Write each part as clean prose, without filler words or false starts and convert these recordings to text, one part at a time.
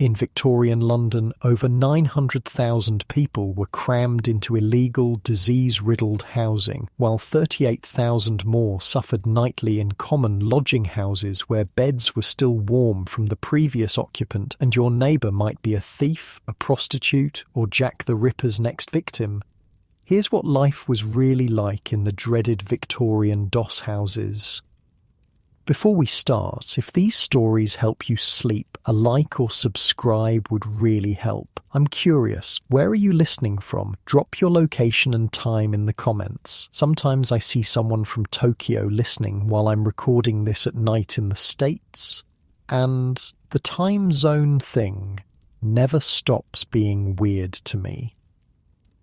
In Victorian London, over 900,000 people were crammed into illegal, disease-riddled housing, while 38,000 more suffered nightly in common lodging houses where beds were still warm from the previous occupant and your neighbour might be a thief, a prostitute, or Jack the Ripper's next victim. Here's what life was really like in the dreaded Victorian doss houses. Before we start, if these stories help you sleep, a like or subscribe would really help. I'm curious, where are you listening from? Drop your location and time in the comments. Sometimes I see someone from Tokyo listening while I'm recording this at night in the States. And the time zone thing never stops being weird to me.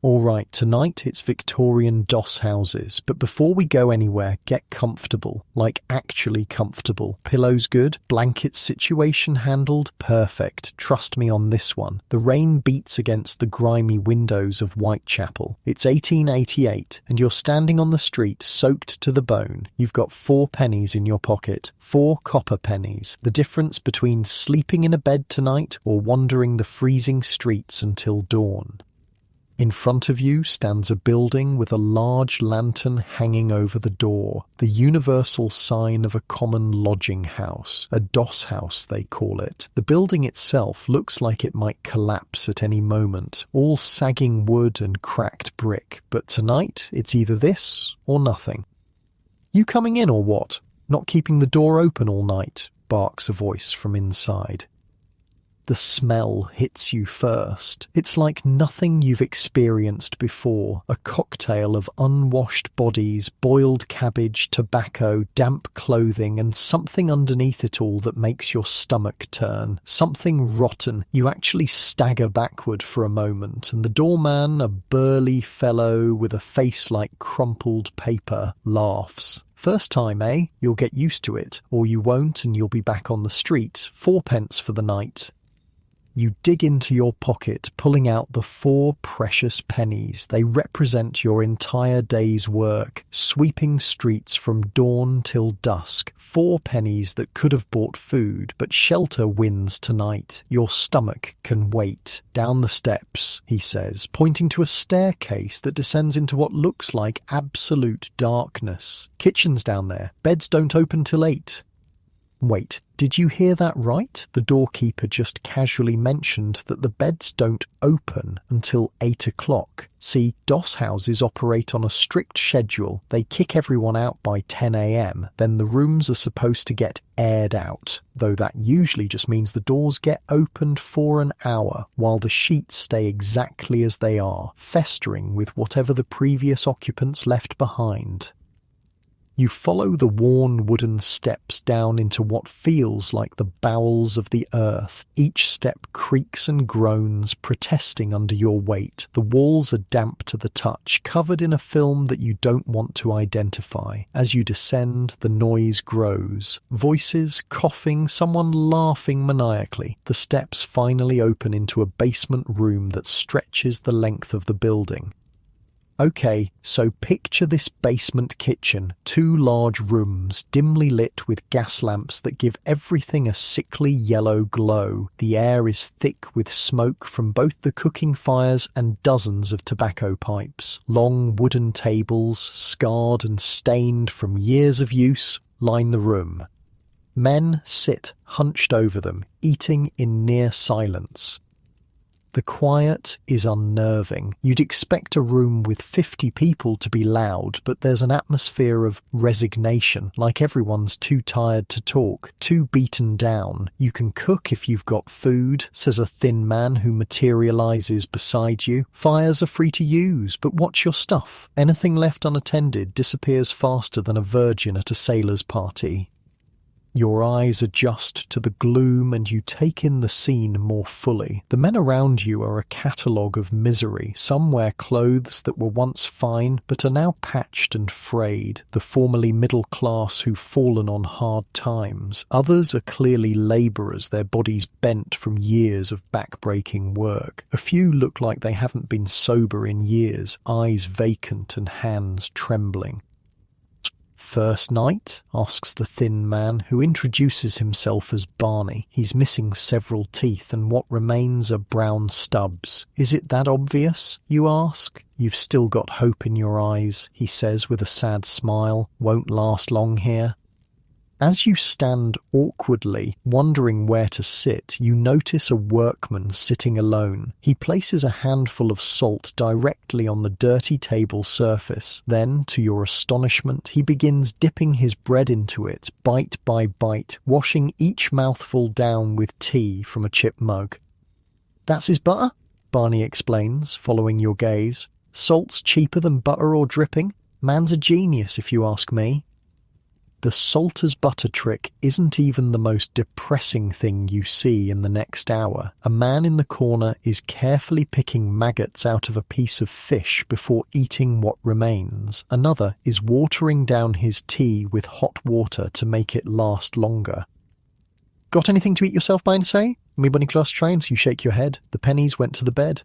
Alright, tonight it's Victorian doss houses, but before we go anywhere, get comfortable, like actually comfortable. Pillows good? Blanket situation handled? Perfect, trust me on this one. The rain beats against the grimy windows of Whitechapel. It's 1888, and you're standing on the street soaked to the bone. You've got 4 pennies in your pocket, 4 copper pennies, the difference between sleeping in a bed tonight or wandering the freezing streets until dawn. In front of you stands a building with a large lantern hanging over the door, the universal sign of a common lodging house, a doss house they call it. The building itself looks like it might collapse at any moment, all sagging wood and cracked brick, but tonight it's either this or nothing. "You coming in or what? Not keeping the door open all night?" barks a voice from inside. The smell hits you first. It's like nothing you've experienced before. A cocktail of unwashed bodies, boiled cabbage, tobacco, damp clothing, and something underneath it all that makes your stomach turn. Something rotten. You actually stagger backward for a moment, and the doorman, a burly fellow with a face like crumpled paper, laughs. "First time, eh? You'll get used to it, or you won't and you'll be back on the street. 4 pence for the night." You dig into your pocket, pulling out the 4 precious pennies. They represent your entire day's work, sweeping streets from dawn till dusk. 4 pennies that could have bought food, but shelter wins tonight. Your stomach can wait. "Down the steps," he says, pointing to a staircase that descends into what looks like absolute darkness. "Kitchen's down there. Beds don't open till 8. Wait, did you hear that right? The doorkeeper just casually mentioned that the beds don't open until 8 o'clock. See, doss houses operate on a strict schedule. They kick everyone out by 10 a.m. Then the rooms are supposed to get aired out, though that usually just means the doors get opened for an hour, while the sheets stay exactly as they are, festering with whatever the previous occupants left behind. You follow the worn wooden steps down into what feels like the bowels of the earth. Each step creaks and groans, protesting under your weight. The walls are damp to the touch, covered in a film that you don't want to identify. As you descend, the noise grows. Voices, coughing, someone laughing maniacally. The steps finally open into a basement room that stretches the length of the building. Okay, so picture this basement kitchen, 2 large rooms, dimly lit with gas lamps that give everything a sickly yellow glow. The air is thick with smoke from both the cooking fires and dozens of tobacco pipes. Long wooden tables, scarred and stained from years of use, line the room. Men sit hunched over them, eating in near silence. The quiet is unnerving. You'd expect a room with 50 people to be loud, but there's an atmosphere of resignation, like everyone's too tired to talk, too beaten down. "You can cook if you've got food," says a thin man who materializes beside you. "Fires are free to use, but watch your stuff. Anything left unattended disappears faster than a virgin at a sailor's party." Your eyes adjust to the gloom and you take in the scene more fully. The men around you are a catalogue of misery. Some wear clothes that were once fine but are now patched and frayed, the formerly middle class who've fallen on hard times. Others are clearly labourers, their bodies bent from years of back-breaking work. A few look like they haven't been sober in years, eyes vacant and hands trembling. First night? Asks the thin man, who introduces himself as Barney. He's missing several teeth and what remains are brown stubs. Is it that obvious, you ask? You've still got hope in your eyes, he says with a sad smile. Won't last long here. As you stand awkwardly, wondering where to sit, you notice a workman sitting alone. He places a handful of salt directly on the dirty table surface. Then, to your astonishment, he begins dipping his bread into it, bite by bite, washing each mouthful down with tea from a chip mug. That's his butter, Barney explains, following your gaze. Salt's cheaper than butter or dripping. Man's a genius, if you ask me. The salt as butter trick isn't even the most depressing thing you see in the next hour. A man in the corner is carefully picking maggots out of a piece of fish before eating what remains. Another is watering down his tea with hot water to make it last longer. Got anything to eat yourself, by and say? Me bunny class trains, you shake your head. The pennies went to the bed.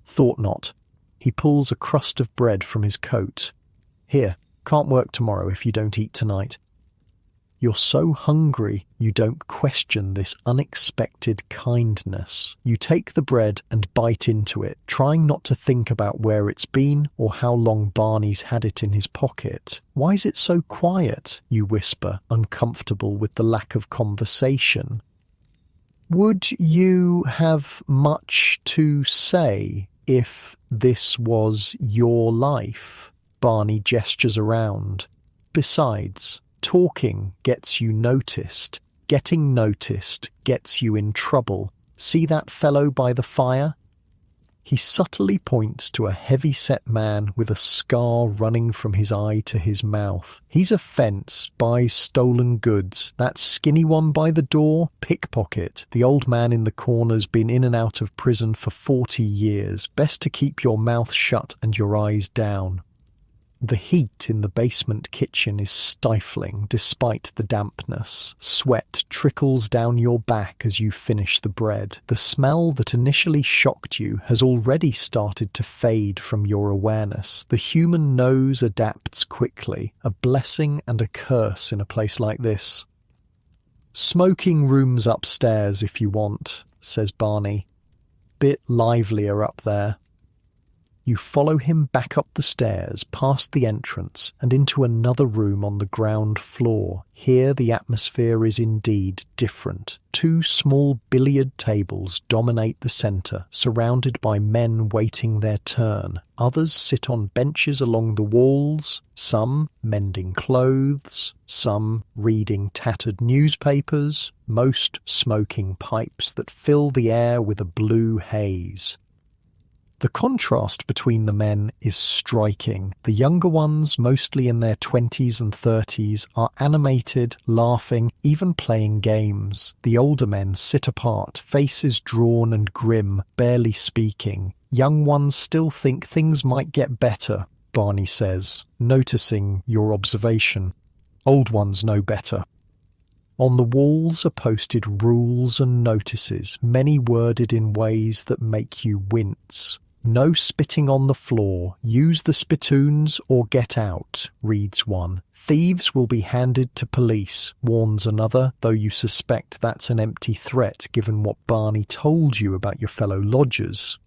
Thought not. He pulls a crust of bread from his coat. Here, can't work tomorrow if you don't eat tonight. You're so hungry you don't question this unexpected kindness. You take the bread and bite into it, trying not to think about where it's been or how long Barney's had it in his pocket. Why is it so quiet? You whisper, uncomfortable with the lack of conversation. Would you have much to say if this was your life? Barney gestures around. Besides, talking gets you noticed. Getting noticed gets you in trouble. See that fellow by the fire? He subtly points to a heavy-set man with a scar running from his eye to his mouth. He's a fence, buys stolen goods. That skinny one by the door? Pickpocket. The old man in the corner's been in and out of prison for 40 years. Best to keep your mouth shut and your eyes down. The heat in the basement kitchen is stifling despite the dampness. Sweat trickles down your back as you finish the bread. The smell that initially shocked you has already started to fade from your awareness. The human nose adapts quickly, a blessing and a curse in a place like this. Smoking rooms upstairs if you want, says Barney. Bit livelier up there. You follow him back up the stairs, past the entrance, and into another room on the ground floor. Here the atmosphere is indeed different. 2 small billiard tables dominate the centre, surrounded by men waiting their turn. Others sit on benches along the walls, some mending clothes, some reading tattered newspapers, most smoking pipes that fill the air with a blue haze. The contrast between the men is striking. The younger ones, mostly in their 20s and 30s, are animated, laughing, even playing games. The older men sit apart, faces drawn and grim, barely speaking. Young ones still think things might get better, Barney says, noticing your observation. Old ones know better. On the walls are posted rules and notices, many worded in ways that make you wince. No spitting on the floor, use the spittoons or get out, reads one. Thieves will be handed to police, warns another, though you suspect that's an empty threat given what Barney told you about your fellow lodgers.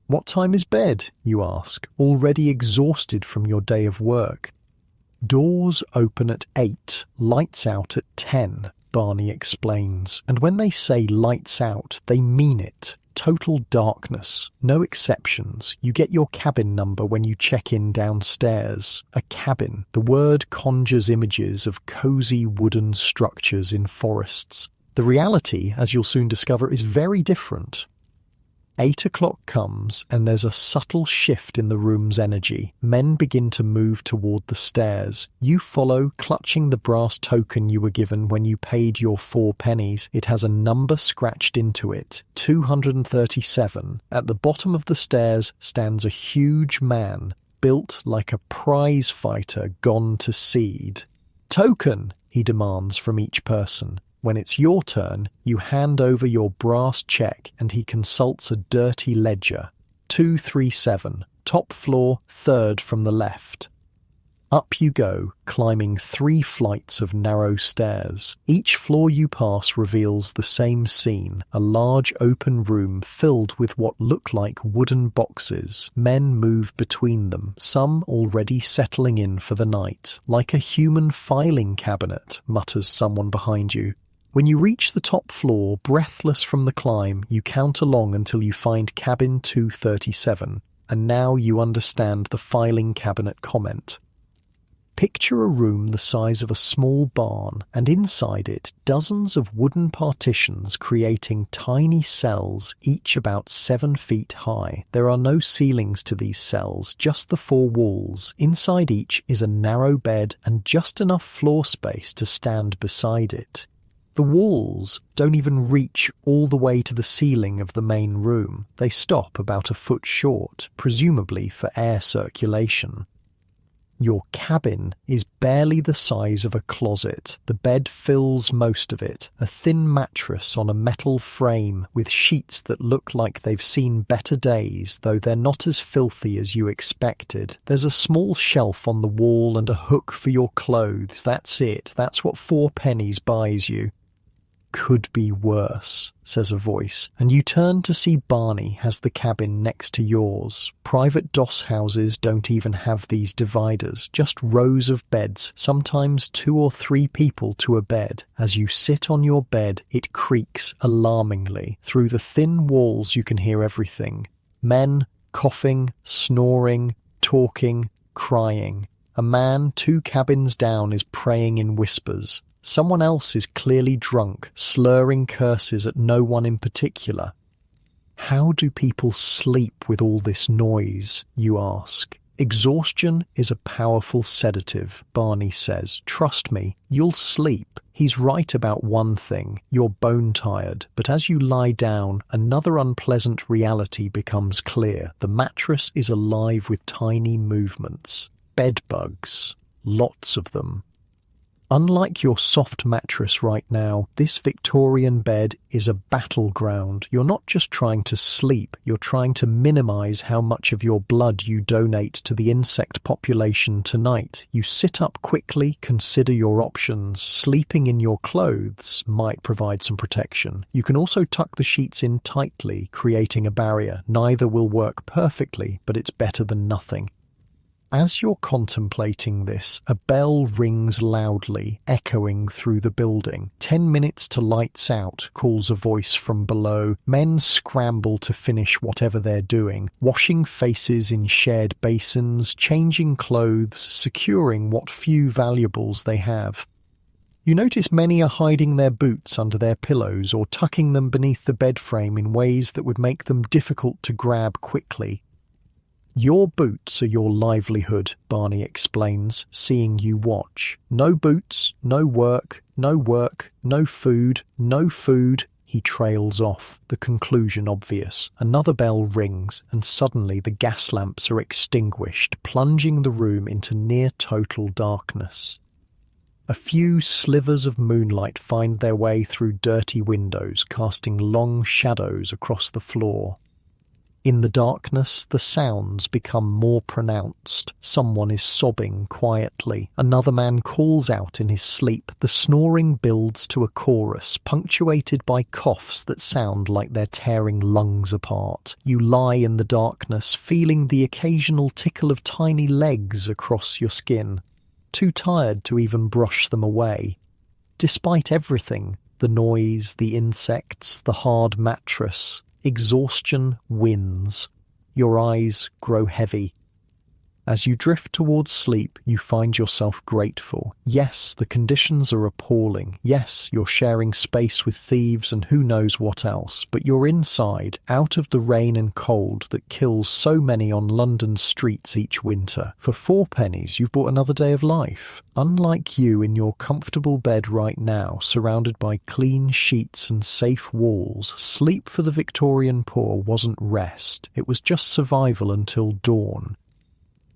What time is bed, you ask, already exhausted from your day of work. Doors open at 8, lights out at 10, Barney explains, and when they say lights out, they mean it. Total darkness, no exceptions. You get your cabin number when you check in downstairs. A cabin. The word conjures images of cosy wooden structures in forests. The reality, as you'll soon discover, is very different. 8 o'clock comes and there's a subtle shift in the room's energy. Men begin to move toward the stairs. You follow, clutching the brass token you were given when you paid your 4 pennies. It has a number scratched into it, 237. At the bottom of the stairs stands a huge man, built like a prize fighter gone to seed. Token, he demands from each person. When it's your turn, you hand over your brass check and he consults a dirty ledger. 237, top floor, 3rd from the left. Up you go, climbing 3 flights of narrow stairs. Each floor you pass reveals the same scene, a large open room filled with what look like wooden boxes. Men move between them, some already settling in for the night. Like a human filing cabinet, mutters someone behind you. When you reach the top floor, breathless from the climb, you count along until you find cabin 237, and now you understand the filing cabinet comment. Picture a room the size of a small barn, and inside it dozens of wooden partitions creating tiny cells, each about 7 feet high. There are no ceilings to these cells, just the 4 walls. Inside each is a narrow bed and just enough floor space to stand beside it. The walls don't even reach all the way to the ceiling of the main room. They stop about a foot short, presumably for air circulation. Your cabin is barely the size of a closet. The bed fills most of it, a thin mattress on a metal frame with sheets that look like they've seen better days, though they're not as filthy as you expected. There's a small shelf on the wall and a hook for your clothes. That's it. That's what 4 pennies buys you. Could be worse, says a voice, and you turn to see Barney has the cabin next to yours. Private doss houses don't even have these dividers, just rows of beds, sometimes 2 or 3 people to a bed. As you sit on your bed, it creaks alarmingly. Through the thin walls you can hear everything. Men coughing, snoring, talking, crying. A man 2 cabins down is praying in whispers. Someone else is clearly drunk, slurring curses at no one in particular. How do people sleep with all this noise, you ask? Exhaustion is a powerful sedative, Barney says. Trust me, you'll sleep. He's right about one thing, you're bone tired, but as you lie down, another unpleasant reality becomes clear. The mattress is alive with tiny movements. Bed bugs. Lots of them. Unlike your soft mattress right now, this Victorian bed is a battleground. You're not just trying to sleep, you're trying to minimize how much of your blood you donate to the insect population tonight. You sit up quickly, consider your options. Sleeping in your clothes might provide some protection. You can also tuck the sheets in tightly, creating a barrier. Neither will work perfectly, but it's better than nothing. As you're contemplating this, a bell rings loudly, echoing through the building. 10 minutes to lights out, calls a voice from below. Men scramble to finish whatever they're doing, washing faces in shared basins, changing clothes, securing what few valuables they have. You notice many are hiding their boots under their pillows or tucking them beneath the bed frame in ways that would make them difficult to grab quickly. Your boots are your livelihood, Barney explains, seeing you watch. No boots, no work, no food, no food. He trails off, the conclusion obvious. Another bell rings, and suddenly the gas lamps are extinguished, plunging the room into near-total darkness. A few slivers of moonlight find their way through dirty windows, casting long shadows across the floor. In the darkness, the sounds become more pronounced. Someone is sobbing quietly. Another man calls out in his sleep. The snoring builds to a chorus, punctuated by coughs that sound like they're tearing lungs apart. You lie in the darkness, feeling the occasional tickle of tiny legs across your skin, too tired to even brush them away. Despite everything, the noise, the insects, the hard mattress, exhaustion wins. Your eyes grow heavy. As you drift towards sleep, you find yourself grateful. Yes, the conditions are appalling. Yes, you're sharing space with thieves and who knows what else. But you're inside, out of the rain and cold that kills so many on London's streets each winter. For 4 pennies, you've bought another day of life. Unlike you in your comfortable bed right now, surrounded by clean sheets and safe walls, sleep for the Victorian poor wasn't rest. It was just survival until dawn.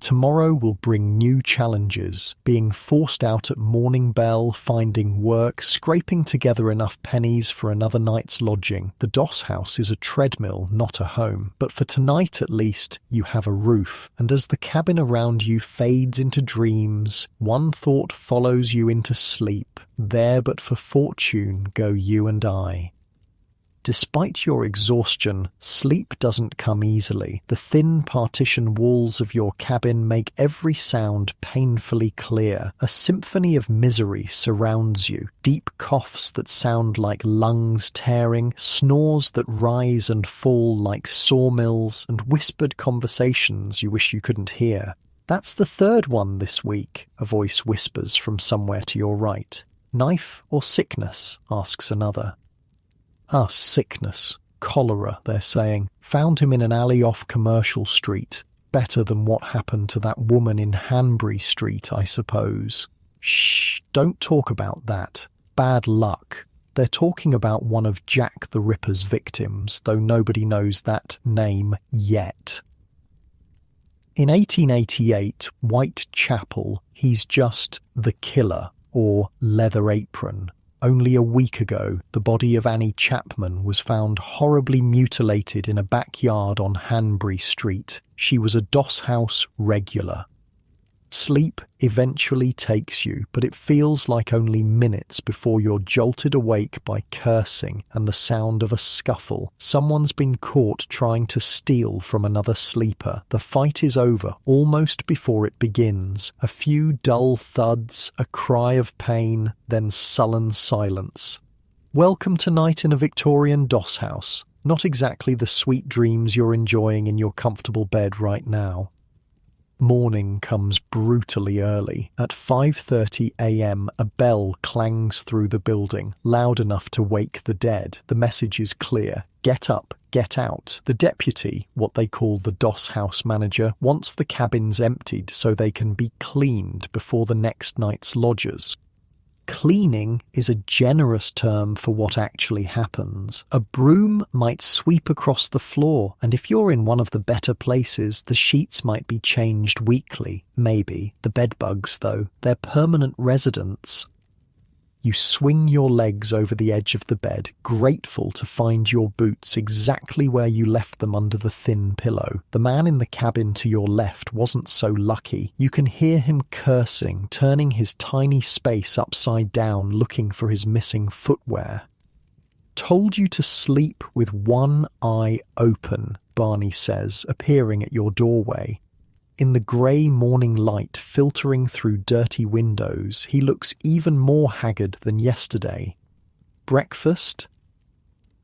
Tomorrow will bring new challenges, being forced out at morning bell, finding work, scraping together enough pennies for another night's lodging. The Doss house is a treadmill, not a home. But for tonight at least, you have a roof. And as the cabin around you fades into dreams, one thought follows you into sleep. There but for fortune go you and I. Despite your exhaustion, sleep doesn't come easily. The thin partition walls of your cabin make every sound painfully clear. A symphony of misery surrounds you. Deep coughs that sound like lungs tearing, snores that rise and fall like sawmills, and whispered conversations you wish you couldn't hear. "That's the third one this week," a voice whispers from somewhere to your right. "Knife or sickness?" asks another. "Ah, sickness. Cholera," they're saying. "Found him in an alley off Commercial Street. Better than what happened to that woman in Hanbury Street, I suppose." "Shh, don't talk about that. Bad luck." They're talking about one of Jack the Ripper's victims, though nobody knows that name yet. In 1888, Whitechapel, he's just the killer, or Leather Apron. Only a week ago, the body of Annie Chapman was found horribly mutilated in a backyard on Hanbury Street. She was a Doss house regular. Sleep eventually takes you, but it feels like only minutes before you're jolted awake by cursing and the sound of a scuffle. Someone's been caught trying to steal from another sleeper. The fight is over almost before it begins. A few dull thuds, a cry of pain, then sullen silence. Welcome to night in a Victorian Doss house. Not exactly the sweet dreams you're enjoying in your comfortable bed right now. Morning comes brutally early. At 5:30 a.m, a bell clangs through the building, loud enough to wake the dead. The message is clear. Get up, get out. The deputy, what they call the Doss house manager, wants the cabins emptied so they can be cleaned before the next night's lodgers. Cleaning is a generous term for what actually happens. A broom might sweep across the floor, and if you're in one of the better places, the sheets might be changed weekly. Maybe. The bedbugs, though, they're permanent residents. You swing your legs over the edge of the bed, grateful to find your boots exactly where you left them under the thin pillow. The man in the cabin to your left wasn't so lucky. You can hear him cursing, turning his tiny space upside down, looking for his missing footwear. "Told you to sleep with one eye open," Barney says, appearing at your doorway. In the grey morning light filtering through dirty windows, he looks even more haggard than yesterday. "Breakfast?"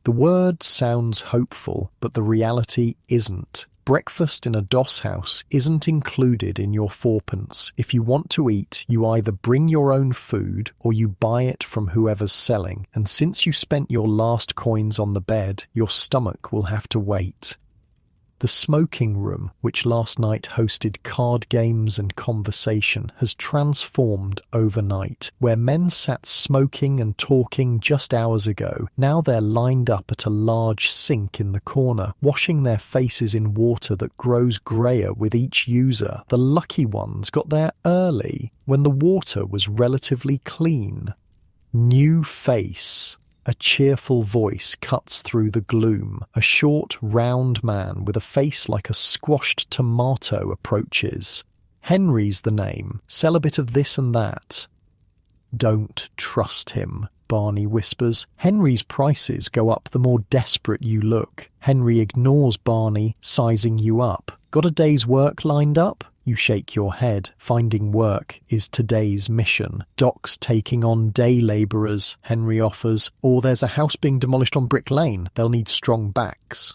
The word sounds hopeful, but the reality isn't. Breakfast in a Doss house isn't included in your fourpence. If you want to eat, you either bring your own food or you buy it from whoever's selling, and since you spent your last coins on the bed, your stomach will have to wait. The smoking room, which last night hosted card games and conversation, has transformed overnight. Where men sat smoking and talking just hours ago, now they're lined up at a large sink in the corner, washing their faces in water that grows greyer with each user. The lucky ones got there early, when the water was relatively clean. New face. A cheerful voice cuts through the gloom. A short, round man with a face like a squashed tomato approaches. "Henry's the name. Sell a bit of this and that." "Don't trust him," Barney whispers. "Henry's prices go up the more desperate you look." Henry ignores Barney, sizing you up. "Got a day's work lined up?" You shake your head. Finding work is today's mission. "Doc's taking on day labourers," Henry offers. "Or there's a house being demolished on Brick Lane. They'll need strong backs."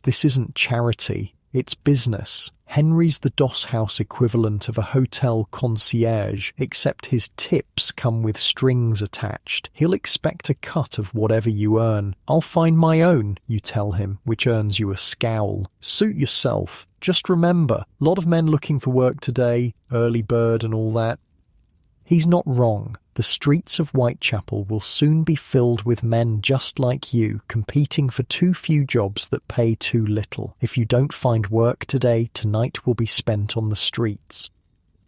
This isn't charity. It's business. Henry's the Doss house equivalent of a hotel concierge, except his tips come with strings attached. He'll expect a cut of whatever you earn. "I'll find my own," you tell him, which earns you a scowl. "Suit yourself. Just remember, a lot of men looking for work today, early bird and all that." He's not wrong. The streets of Whitechapel will soon be filled with men just like you, competing for too few jobs that pay too little. If you don't find work today, tonight will be spent on the streets.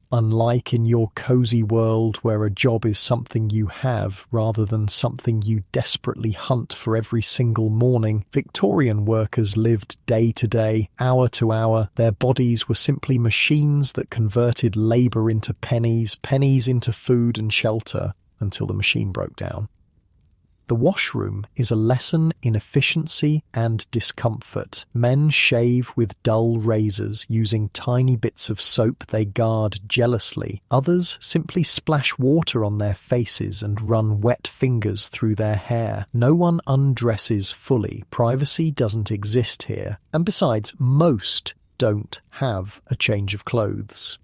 Unlike in your cozy world where a job is something you have rather than something you desperately hunt for every single morning, Victorian workers lived day to day, hour to hour. Their bodies were simply machines that converted labour into pennies, pennies into food and shelter, until the machine broke down. The washroom is a lesson in efficiency and discomfort. Men shave with dull razors, using tiny bits of soap they guard jealously. Others simply splash water on their faces and run wet fingers through their hair. No one undresses fully. Privacy doesn't exist here. And besides, most don't have a change of clothes.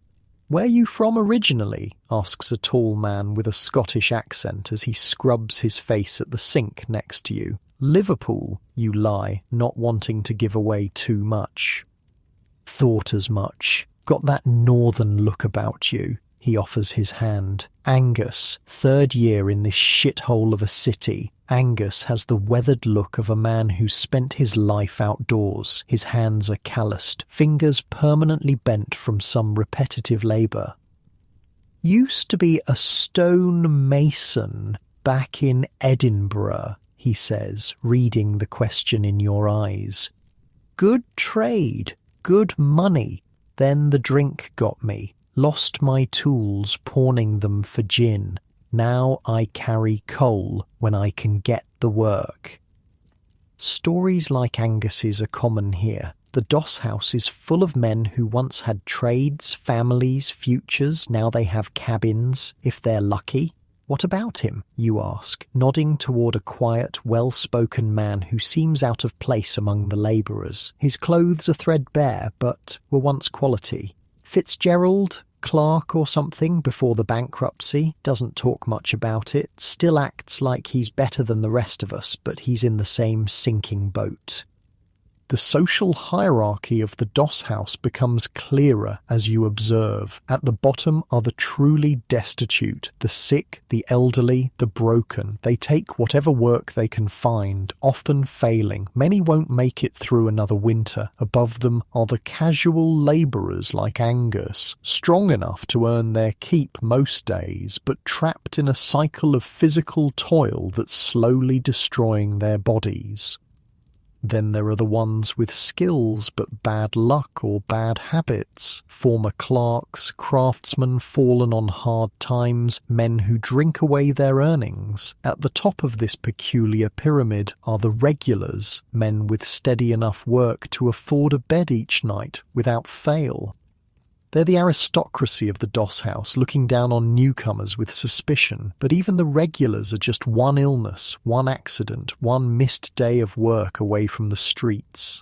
"Where you from originally?" asks a tall man with a Scottish accent as he scrubs his face at the sink next to you. "Liverpool," you lie, not wanting to give away too much. "Thought as much. Got that northern look about you." He offers his hand. Angus, 3rd year in this shithole of a city. Angus has the weathered look of a man who's spent his life outdoors. His hands are calloused, fingers permanently bent from some repetitive labour. "Used to be a stone mason back in Edinburgh," he says, reading the question in your eyes. "Good trade, good money. Then the drink got me. Lost my tools pawning them for gin. Now I carry coal when I can get the work." Stories like Angus's are common here. The Doss House is full of men who once had trades, families, futures. Now they have cabins, if they're lucky. "What about him?" you ask, nodding toward a quiet, well-spoken man who seems out of place among the labourers. His clothes are threadbare, but were once quality. "Fitzgerald, Clark or something before the bankruptcy, doesn't talk much about it, still acts like he's better than the rest of us, but he's in the same sinking boat." The social hierarchy of the Doss House becomes clearer as you observe. At the bottom are the truly destitute, the sick, the elderly, the broken. They take whatever work they can find, often failing. Many won't make it through another winter. Above them are the casual labourers like Angus, strong enough to earn their keep most days, but trapped in a cycle of physical toil that's slowly destroying their bodies. Then there are the ones with skills but bad luck or bad habits, former clerks, craftsmen fallen on hard times, men who drink away their earnings. At the top of this peculiar pyramid are the regulars, men with steady enough work to afford a bed each night without fail. They're the aristocracy of the Doss House, looking down on newcomers with suspicion, but even the regulars are just one illness, one accident, one missed day of work away from the streets.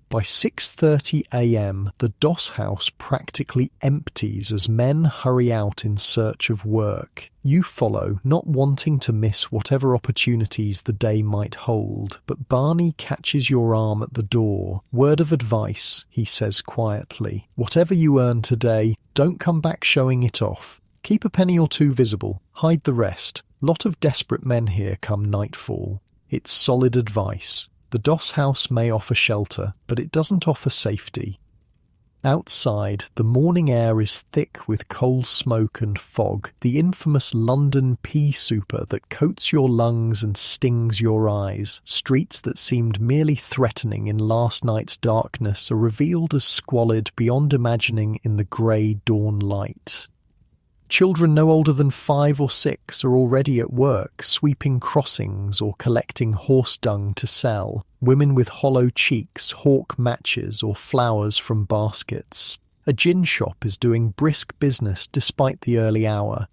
By 6:30 a.m, the Doss House practically empties as men hurry out in search of work. You follow, not wanting to miss whatever opportunities the day might hold, but Barney catches your arm at the door. "Word of advice," he says quietly. "Whatever you earn today, don't come back showing it off. Keep a penny or two visible. Hide the rest. Lot of desperate men here come nightfall." It's solid advice. The Doss House may offer shelter, but it doesn't offer safety. Outside, the morning air is thick with coal smoke and fog, the infamous London pea souper that coats your lungs and stings your eyes. Streets that seemed merely threatening in last night's darkness are revealed as squalid beyond imagining in the grey dawn light. Children no older than 5 or 6 are already at work, sweeping crossings or collecting horse dung to sell. Women with hollow cheeks hawk matches or flowers from baskets. A gin shop is doing brisk business despite the early hour.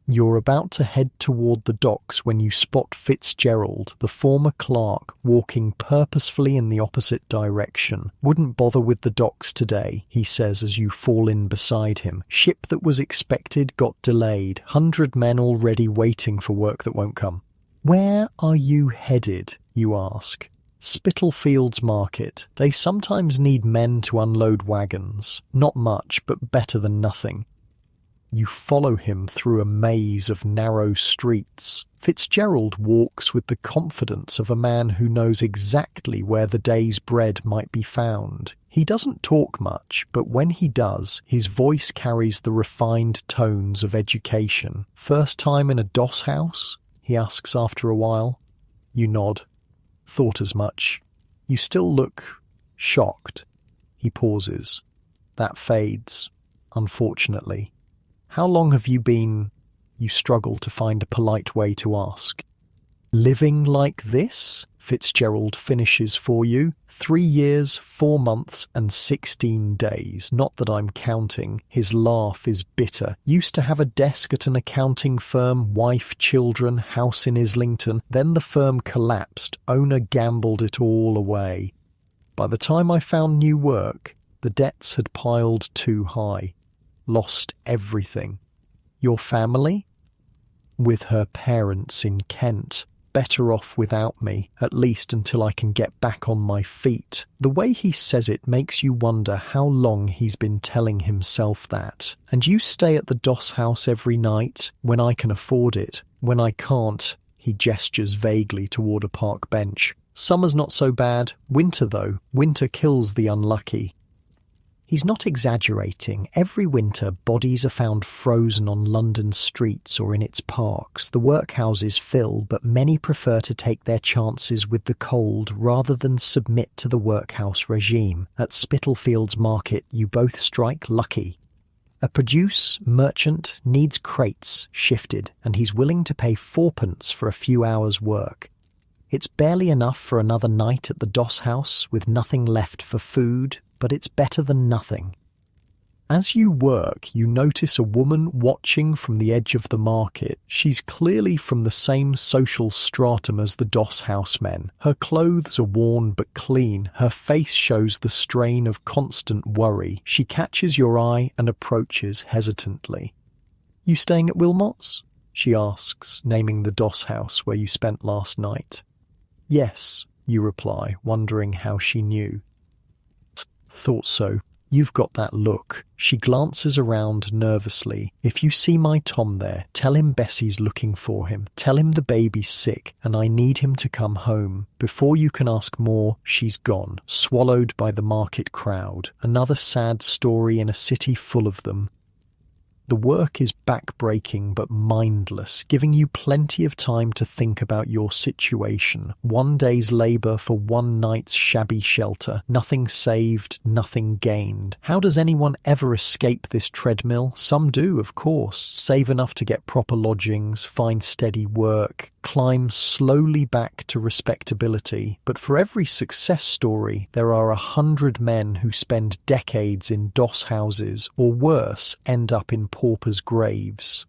You're about to head toward the docks when you spot Fitzgerald, the former clerk, walking purposefully in the opposite direction. "Wouldn't bother with the docks today," he says as you fall in beside him. "Ship that was expected got delayed. 100 men already waiting for work that won't come." "Where are you headed?" you ask. "Spitalfields Market. They sometimes need men to unload wagons. Not much, but better than nothing." You follow him through a maze of narrow streets. Fitzgerald walks with the confidence of a man who knows exactly where the day's bread might be found. He doesn't talk much, but when he does, his voice carries the refined tones of education. "First time in a doss house?" he asks after a while. You nod. "Thought as much. You still look shocked." He pauses. That fades, unfortunately. "How long have you been—" You struggle to find a polite way to ask. "Living like this?" Fitzgerald finishes for you. 3 years, 4 months, and 16 days. Not that I'm counting. His laugh is bitter. "Used to have a desk at an accounting firm, wife, children, house in Islington. Then the firm collapsed. Owner gambled it all away. By the time I found new work, the debts had piled too high. Lost everything." "Your family?" "With her parents in Kent. Better off without me, at least until I can get back on my feet." The way he says it makes you wonder how long he's been telling himself that. "And you stay at the doss house every night?" "When I can afford it. When I can't," he gestures vaguely toward a park bench. "Summer's not so bad. Winter, though. Winter kills the unlucky." He's not exaggerating. Every winter, bodies are found frozen on London streets or in its parks. The workhouses fill, but many prefer to take their chances with the cold rather than submit to the workhouse regime. At Spitalfields Market, you both strike lucky. A produce merchant needs crates shifted, and he's willing to pay 4p for a few hours' work. It's barely enough for another night at the doss house with nothing left for food, but it's better than nothing. As you work, you notice a woman watching from the edge of the market. She's clearly from the same social stratum as the doss house men. Her clothes are worn but clean. Her face shows the strain of constant worry. She catches your eye and approaches hesitantly. "You staying at Wilmot's?" she asks, naming the doss house where you spent last night. "Yes," you reply, wondering how she knew. "Thought so. You've got that look." She glances around nervously. "If you see my Tom there, tell him Bessie's looking for him. Tell him the baby's sick and I need him to come home." Before you can ask more, she's gone, swallowed by the market crowd. Another sad story in a city full of them. The work is back-breaking but mindless, giving you plenty of time to think about your situation. 1 day's labour for 1 night's shabby shelter. Nothing saved, nothing gained. How does anyone ever escape this treadmill? Some do, of course. Save enough to get proper lodgings, find steady work, climb slowly back to respectability. But for every success story, there are 100 men who spend decades in doss houses, or worse, end up in paupers' graves.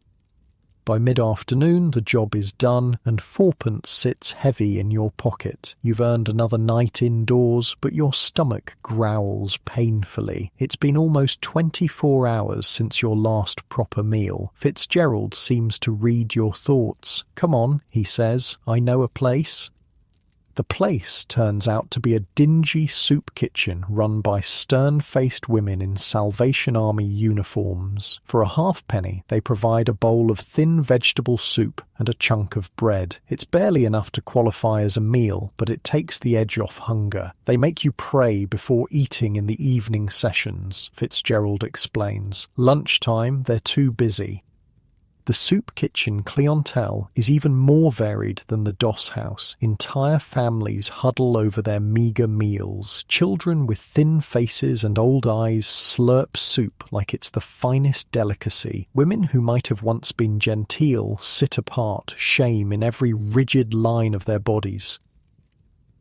By mid-afternoon, the job is done, and 4p sits heavy in your pocket. You've earned another night indoors, but your stomach growls painfully. It's been almost 24 hours since your last proper meal. Fitzgerald seems to read your thoughts. "Come on," he says, "I know a place." The place turns out to be a dingy soup kitchen run by stern-faced women in Salvation Army uniforms. For a halfpenny, they provide a bowl of thin vegetable soup and a chunk of bread. It's barely enough to qualify as a meal, but it takes the edge off hunger. They make you pray before eating in the evening sessions, Fitzgerald explains. Lunchtime, they're too busy. The soup kitchen clientele is even more varied than the doss house. Entire families huddle over their meagre meals. Children with thin faces and old eyes slurp soup like it's the finest delicacy. Women who might have once been genteel sit apart, shame in every rigid line of their bodies.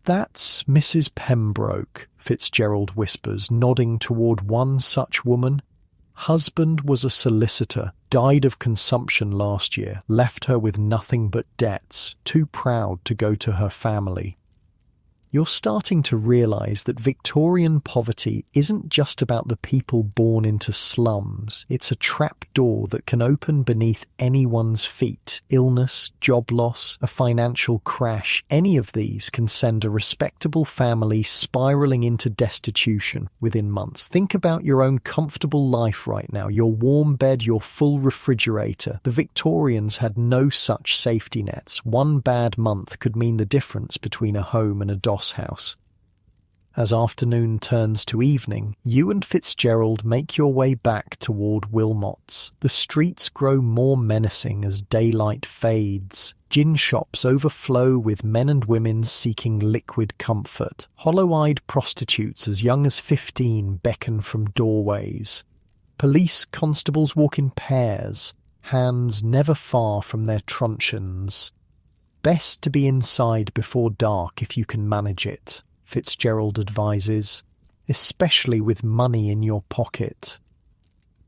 "That's Mrs. Pembroke," Fitzgerald whispers, nodding toward one such woman. "Husband was a solicitor, died of consumption last year, left her with nothing but debts, too proud to go to her family." you're starting to realise that Victorian poverty isn't just about the people born into slums. It's a trap door that can open beneath anyone's feet. Illness, job loss, a financial crash, any of these can send a respectable family spiralling into destitution within months. Think about your own comfortable life right now, your warm bed, your full refrigerator. The Victorians had no such safety nets. One bad month could mean the difference between a home and a doss house. As afternoon turns to evening, you and Fitzgerald make your way back toward Wilmot's. The streets grow more menacing as daylight fades. Gin shops overflow with men and women seeking liquid comfort. Hollow-eyed prostitutes as young as 15 beckon from doorways. Police constables walk in pairs, hands never far from their truncheons. Best to be inside before dark if you can manage it, Fitzgerald advises, especially with money in your pocket.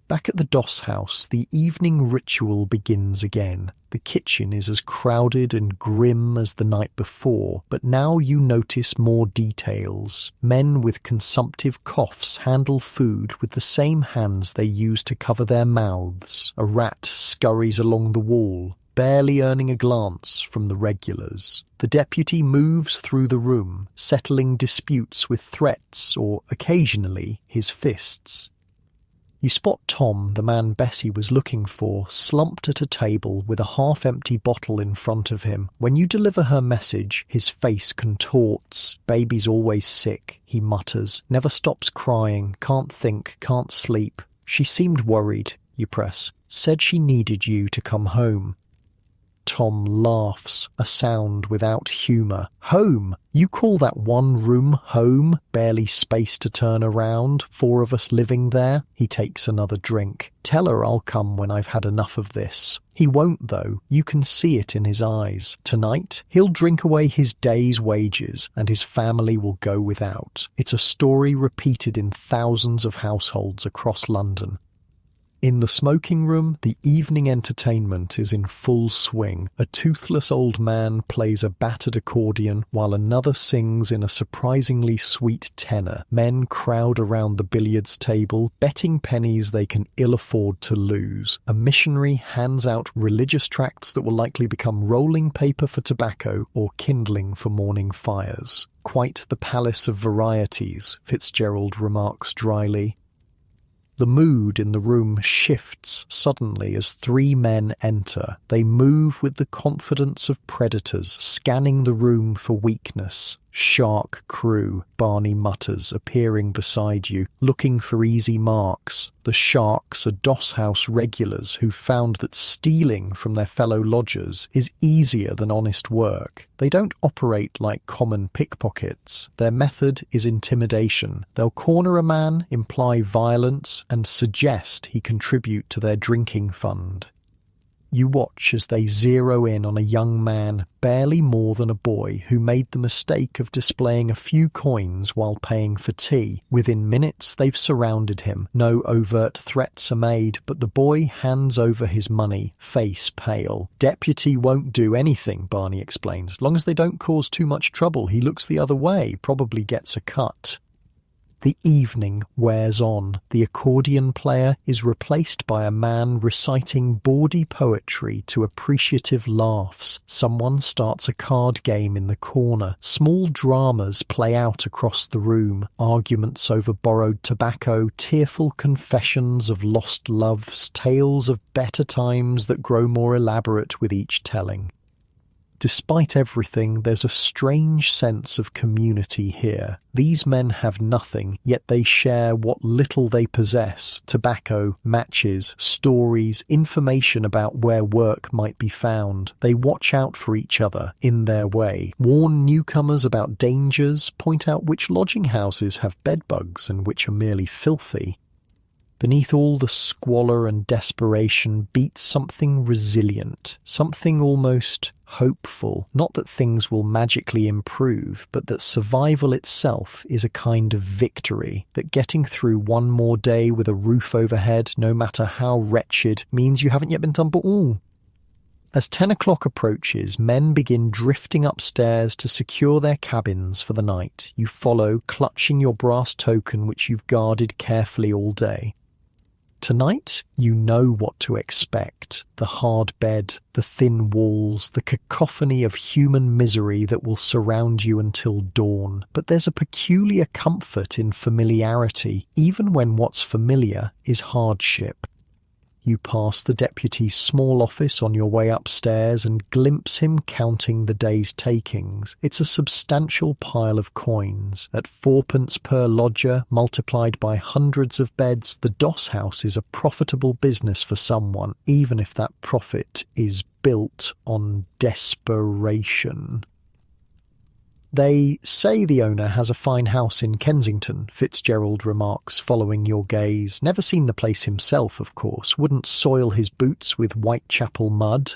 Back at the Doss house, the evening ritual begins again. The kitchen is as crowded and grim as the night before, but now you notice more details. Men with consumptive coughs handle food with the same hands they use to cover their mouths. A rat scurries along the wall, barely earning a glance from the regulars. The deputy moves through the room, settling disputes with threats or, occasionally, his fists. You spot Tom, the man Bessie was looking for, slumped at a table with a half-empty bottle in front of him. When you deliver her message, his face contorts. "Baby's always sick," he mutters. "Never stops crying, can't think, can't sleep. She seemed worried," you press. "Said she needed you to come home." Tom laughs, a sound without humour. "Home? You call that one room home? Barely space to turn around, 4 of us living there?" He takes another drink. "Tell her I'll come when I've had enough of this." He won't though, you can see it in his eyes. Tonight, he'll drink away his day's wages and his family will go without. It's a story repeated in thousands of households across London. In the smoking room, the evening entertainment is in full swing. A toothless old man plays a battered accordion while another sings in a surprisingly sweet tenor. Men crowd around the billiards table, betting pennies they can ill afford to lose. A missionary hands out religious tracts that will likely become rolling paper for tobacco or kindling for morning fires. "Quite the palace of varieties," Fitzgerald remarks dryly. The mood in the room shifts suddenly as 3 men enter. They move with the confidence of predators, scanning the room for weakness. "Shark crew," Barney mutters, appearing beside you, looking for easy marks. The sharks are Doss house regulars who found that stealing from their fellow lodgers is easier than honest work. They don't operate like common pickpockets. Their method is intimidation. They'll corner a man, imply violence, and suggest he contribute to their drinking fund. You watch as they zero in on a young man, barely more than a boy, who made the mistake of displaying a few coins while paying for tea. Within minutes, they've surrounded him. No overt threats are made, but the boy hands over his money, face pale. "Deputy won't do anything," Barney explains. "As long as they don't cause too much trouble, he looks the other way, probably gets a cut." The evening wears on. The accordion player is replaced by a man reciting bawdy poetry to appreciative laughs. Someone starts a card game in the corner. Small dramas play out across the room. Arguments over borrowed tobacco, tearful confessions of lost loves, tales of better times that grow more elaborate with each telling. Despite everything, there's a strange sense of community here. These men have nothing, yet they share what little they possess: tobacco, matches, stories, information about where work might be found. They watch out for each other in their way, warn newcomers about dangers, point out which lodging houses have bedbugs and which are merely filthy. Beneath all the squalor and desperation beats something resilient, something almost hopeful. Not that things will magically improve, but that survival itself is a kind of victory, that getting through one more day with a roof overhead, no matter how wretched, means you haven't yet been tumbled. As 10 o'clock approaches, men begin drifting upstairs to secure their cabins for the night. You follow, clutching your brass token which you've guarded carefully all day. Tonight, you know what to expect. The hard bed, the thin walls, the cacophony of human misery that will surround you until dawn. But there's a peculiar comfort in familiarity, even when what's familiar is hardship. You pass the deputy's small office on your way upstairs and glimpse him counting the day's takings. It's a substantial pile of coins. At 4p per lodger, multiplied by hundreds of beds, the doss house is a profitable business for someone, even if that profit is built on desperation. They say the owner has a fine house in Kensington, Fitzgerald remarks, following your gaze. Never seen the place himself, of course. Wouldn't soil his boots with Whitechapel mud.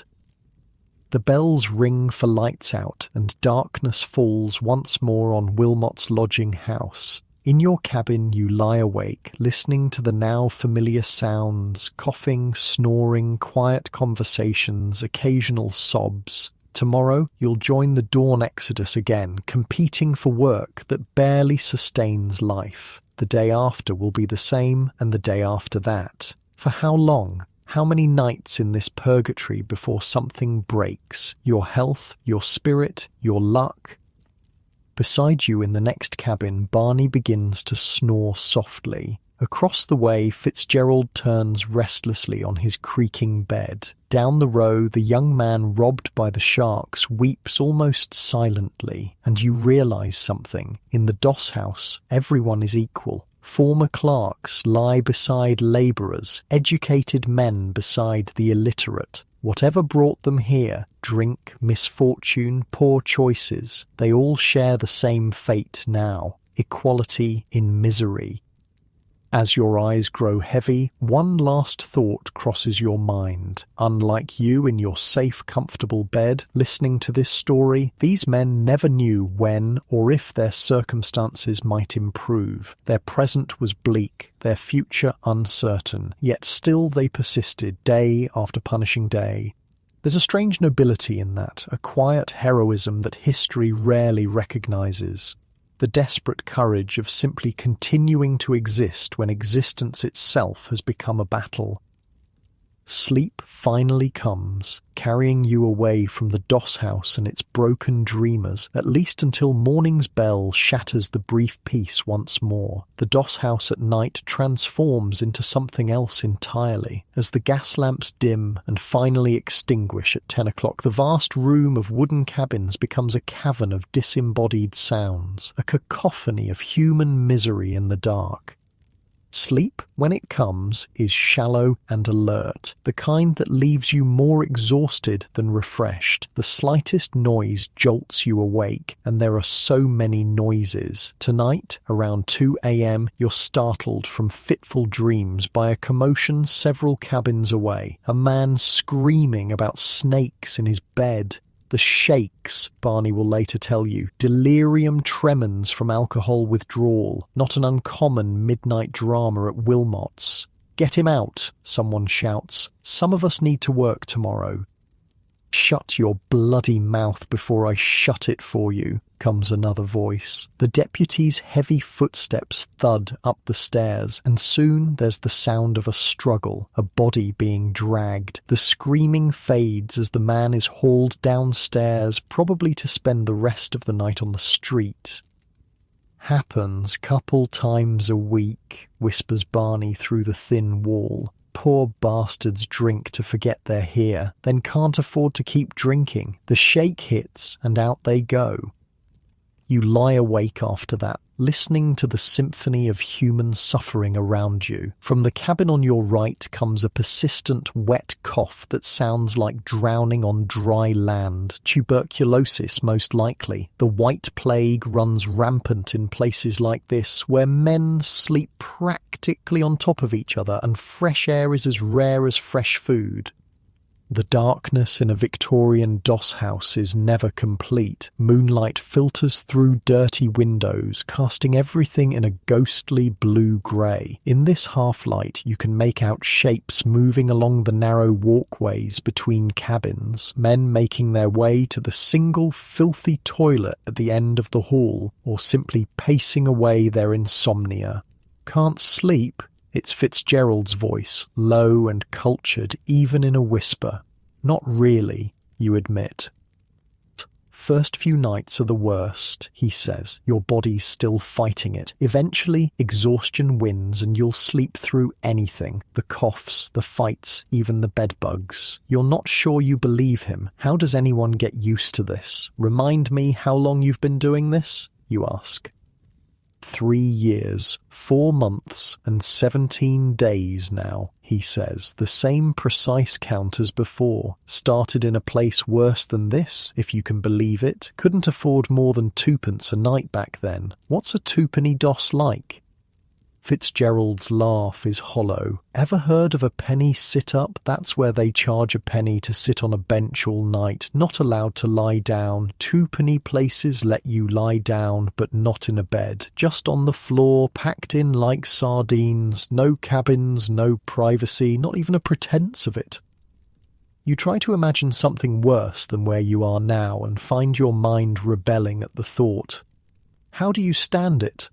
The bells ring for lights out, and darkness falls once more on Wilmot's lodging house. In your cabin you lie awake, listening to the now familiar sounds, coughing, snoring, quiet conversations, occasional sobs. Tomorrow you'll join the dawn exodus again, competing for work that barely sustains life. The day after will be the same, and the day after that. For how long? How many nights in this purgatory before something breaks? Your health, your spirit, your luck? Beside you in the next cabin, Barney begins to snore softly. Across the way, Fitzgerald turns restlessly on his creaking bed. Down the row, the young man robbed by the sharks weeps almost silently, and you realise something. In the doss house, everyone is equal. Former clerks lie beside labourers, educated men beside the illiterate. Whatever brought them here, drink, misfortune, poor choices, they all share the same fate now. Equality in misery. As your eyes grow heavy, one last thought crosses your mind. Unlike you in your safe, comfortable bed, listening to this story, these men never knew when or if their circumstances might improve. Their present was bleak, their future uncertain, yet still they persisted day after punishing day. There's a strange nobility in that, a quiet heroism that history rarely recognizes. The desperate courage of simply continuing to exist when existence itself has become a battle. Sleep finally comes, carrying you away from the doss house and its broken dreamers, at least until morning's bell shatters the brief peace once more. The doss house at night transforms into something else entirely. As the gas lamps dim and finally extinguish at 10 o'clock, the vast room of wooden cabins becomes a cavern of disembodied sounds, a cacophony of human misery in the dark. Sleep, when it comes, is shallow and alert, the kind that leaves you more exhausted than refreshed. The slightest noise jolts you awake, and there are so many noises. Tonight, around 2 a.m., you're startled from fitful dreams by a commotion several cabins away. A man screaming about snakes in his bed. The shakes, Barney will later tell you, delirium tremens from alcohol withdrawal, not an uncommon midnight drama at Wilmot's. "Get him out," someone shouts. "Some of us need to work tomorrow." "Shut your bloody mouth before I shut it for you," comes another voice. The deputy's heavy footsteps thud up the stairs, and soon there's the sound of a struggle, a body being dragged. The screaming fades as the man is hauled downstairs, probably to spend the rest of the night on the street. "Happens couple times a week," whispers Barney through the thin wall. "Poor bastards drink to forget they're here, then can't afford to keep drinking. The shake hits, and out they go." You lie awake after that, listening to the symphony of human suffering around you. From the cabin on your right comes a persistent wet cough that sounds like drowning on dry land. Tuberculosis, most likely. The white plague runs rampant in places like this, where men sleep practically on top of each other and fresh air is as rare as fresh food. The darkness in a Victorian doss house is never complete. Moonlight filters through dirty windows, casting everything in a ghostly blue-grey. In this half-light, you can make out shapes moving along the narrow walkways between cabins, men making their way to the single filthy toilet at the end of the hall, or simply pacing away their insomnia. "Can't sleep?" It's Fitzgerald's voice, low and cultured, even in a whisper. "Not really," you admit. "First few nights are the worst," he says, your body's still fighting it. Eventually, exhaustion wins and you'll sleep through anything. The coughs, the fights, even the bedbugs. You're not sure you believe him. How does anyone get used to this? "Remind me how long you've been doing this?" you ask. 3 years, 4 months, and 17 days now, he says, the same precise count as before. Started in a place worse than this, if you can believe it. Couldn't afford more than 2p a night back then. What's a 2p doss like? Fitzgerald's laugh is hollow. Ever heard of a penny sit-up? That's where they charge a penny to sit on a bench all night, not allowed to lie down. 2p places let you lie down, but not in a bed. Just on the floor, packed in like sardines. No cabins, no privacy, not even a pretense of it. You try to imagine something worse than where you are now and find your mind rebelling at the thought. How do you stand it?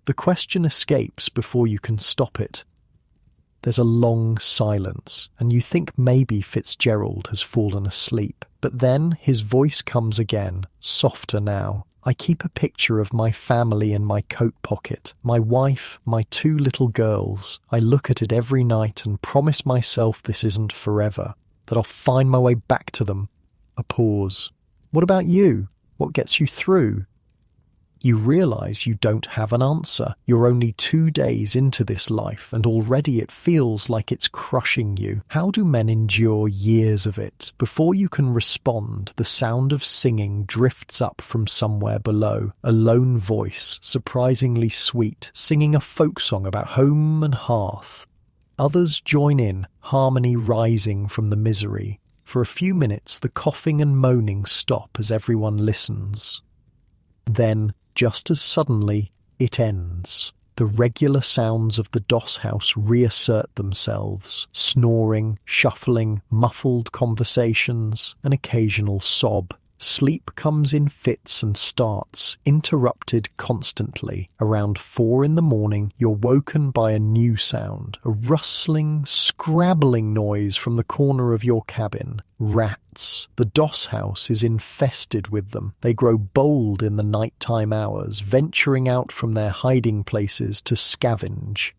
The question escapes before you can stop it. There's a long silence, and you think maybe Fitzgerald has fallen asleep. But then his voice comes again, softer now. "I keep a picture of my family in my coat pocket. My wife, my 2 little girls. I look at it every night and promise myself this isn't forever, that I'll find my way back to them." A pause. "What about you? What gets you through?" You realise you don't have an answer. You're only 2 days into this life, and already it feels like it's crushing you. How do men endure years of it? Before you can respond, the sound of singing drifts up from somewhere below. A lone voice, surprisingly sweet, singing a folk song about home and hearth. Others join in, harmony rising from the misery. For a few minutes, the coughing and moaning stop as everyone listens. Then, just as suddenly, it ends. The regular sounds of the doss house reassert themselves. Snoring, shuffling, muffled conversations, an occasional sob. Sleep comes in fits and starts, interrupted constantly. Around 4 in the morning, you're woken by a new sound, a rustling, scrabbling noise from the corner of your cabin. Rats. The doss house is infested with them. They grow bold in the nighttime hours, venturing out from their hiding places to scavenge.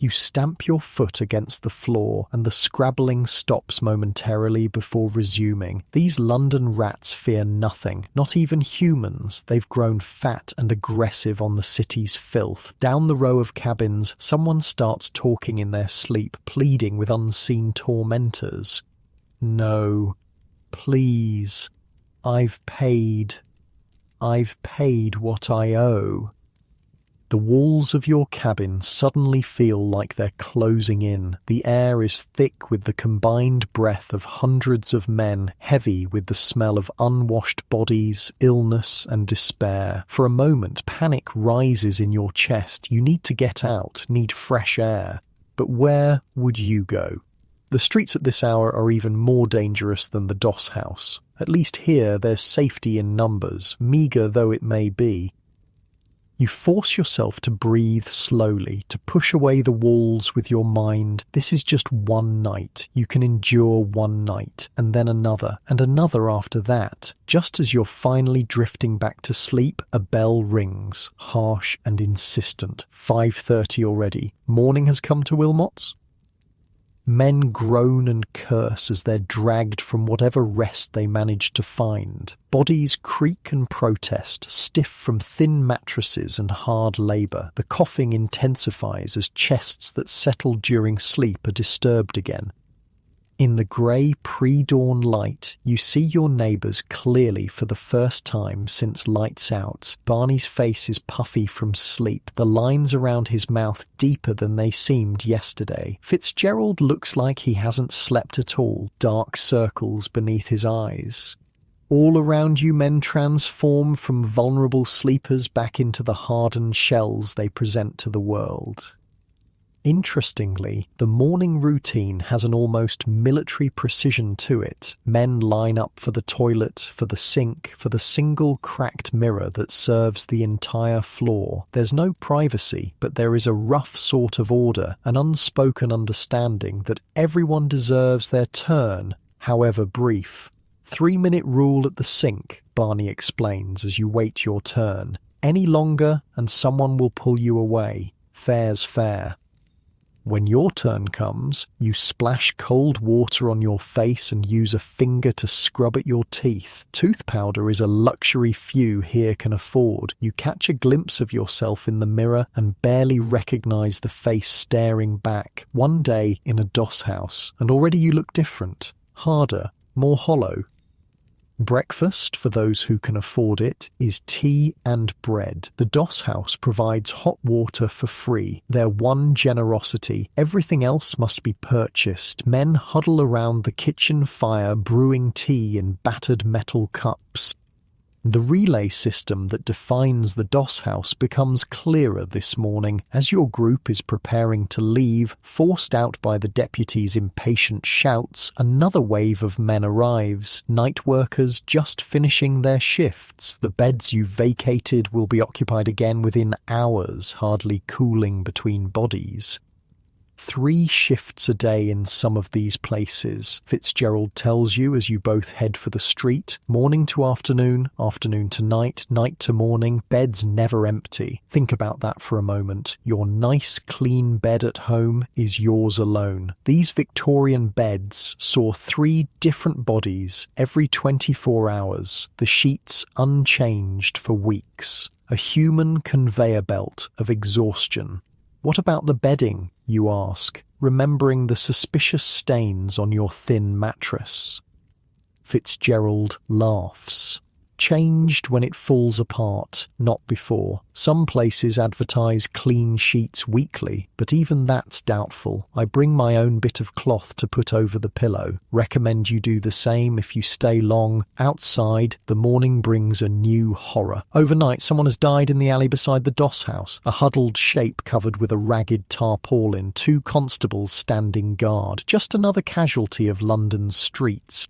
You stamp your foot against the floor, and the scrabbling stops momentarily before resuming. These London rats fear nothing, not even humans. They've grown fat and aggressive on the city's filth. Down the row of cabins, someone starts talking in their sleep, pleading with unseen tormentors. "No, please, I've paid what I owe." The walls of your cabin suddenly feel like they're closing in. The air is thick with the combined breath of hundreds of men, heavy with the smell of unwashed bodies, illness, and despair. For a moment, panic rises in your chest. You need to get out, need fresh air. But where would you go? The streets at this hour are even more dangerous than the doss house. At least here there's safety in numbers, meagre though it may be. You force yourself to breathe slowly, to push away the walls with your mind. This is just one night. You can endure one night, and then another, and another after that. Just as you're finally drifting back to sleep, a bell rings, harsh and insistent. 5:30 already. Morning has come to Wilmot's? Men groan and curse as they're dragged from whatever rest they manage to find. Bodies creak and protest, stiff from thin mattresses and hard labour. The coughing intensifies as chests that settled during sleep are disturbed again. In the grey pre-dawn light, you see your neighbours clearly for the first time since lights out. Barney's face is puffy from sleep, the lines around his mouth deeper than they seemed yesterday. Fitzgerald looks like he hasn't slept at all, dark circles beneath his eyes. All around you men transform from vulnerable sleepers back into the hardened shells they present to the world. Interestingly, the morning routine has an almost military precision to it. Men line up for the toilet, for the sink, for the single cracked mirror that serves the entire floor. There's no privacy, but there is a rough sort of order, an unspoken understanding that everyone deserves their turn, however brief. 3-minute rule at the sink, Barney explains as you wait your turn. Any longer and someone will pull you away. Fair's fair. When your turn comes, you splash cold water on your face and use a finger to scrub at your teeth. Tooth powder is a luxury few here can afford. You catch a glimpse of yourself in the mirror and barely recognize the face staring back. One day in a doss house, and already you look different, harder, more hollow. Breakfast, for those who can afford it, is tea and bread. The Doss House provides hot water for free, their one generosity. Everything else must be purchased. Men huddle around the kitchen fire brewing tea in battered metal cups. The relay system that defines the Doss House becomes clearer this morning as your group is preparing to leave. Forced out by the deputy's impatient shouts, another wave of men arrives, night workers just finishing their shifts. The beds you vacated will be occupied again within hours, hardly cooling between bodies. 3 shifts a day in some of these places, Fitzgerald tells you as you both head for the street. Morning to afternoon, afternoon to night, night to morning, beds never empty. Think about that for a moment. Your nice, clean bed at home is yours alone. These Victorian beds saw 3 different bodies every 24 hours, the sheets unchanged for weeks. A human conveyor belt of exhaustion. What about the bedding, you ask, remembering the suspicious stains on your thin mattress? Fitzgerald laughs. Changed when it falls apart, not before. Some places advertise clean sheets weekly, but even that's doubtful. I bring my own bit of cloth to put over the pillow. Recommend you do the same if you stay long. Outside, the morning brings a new horror. Overnight, someone has died in the alley beside the Doss House, a huddled shape covered with a ragged tarpaulin, 2 constables standing guard. Just another casualty of London's streets.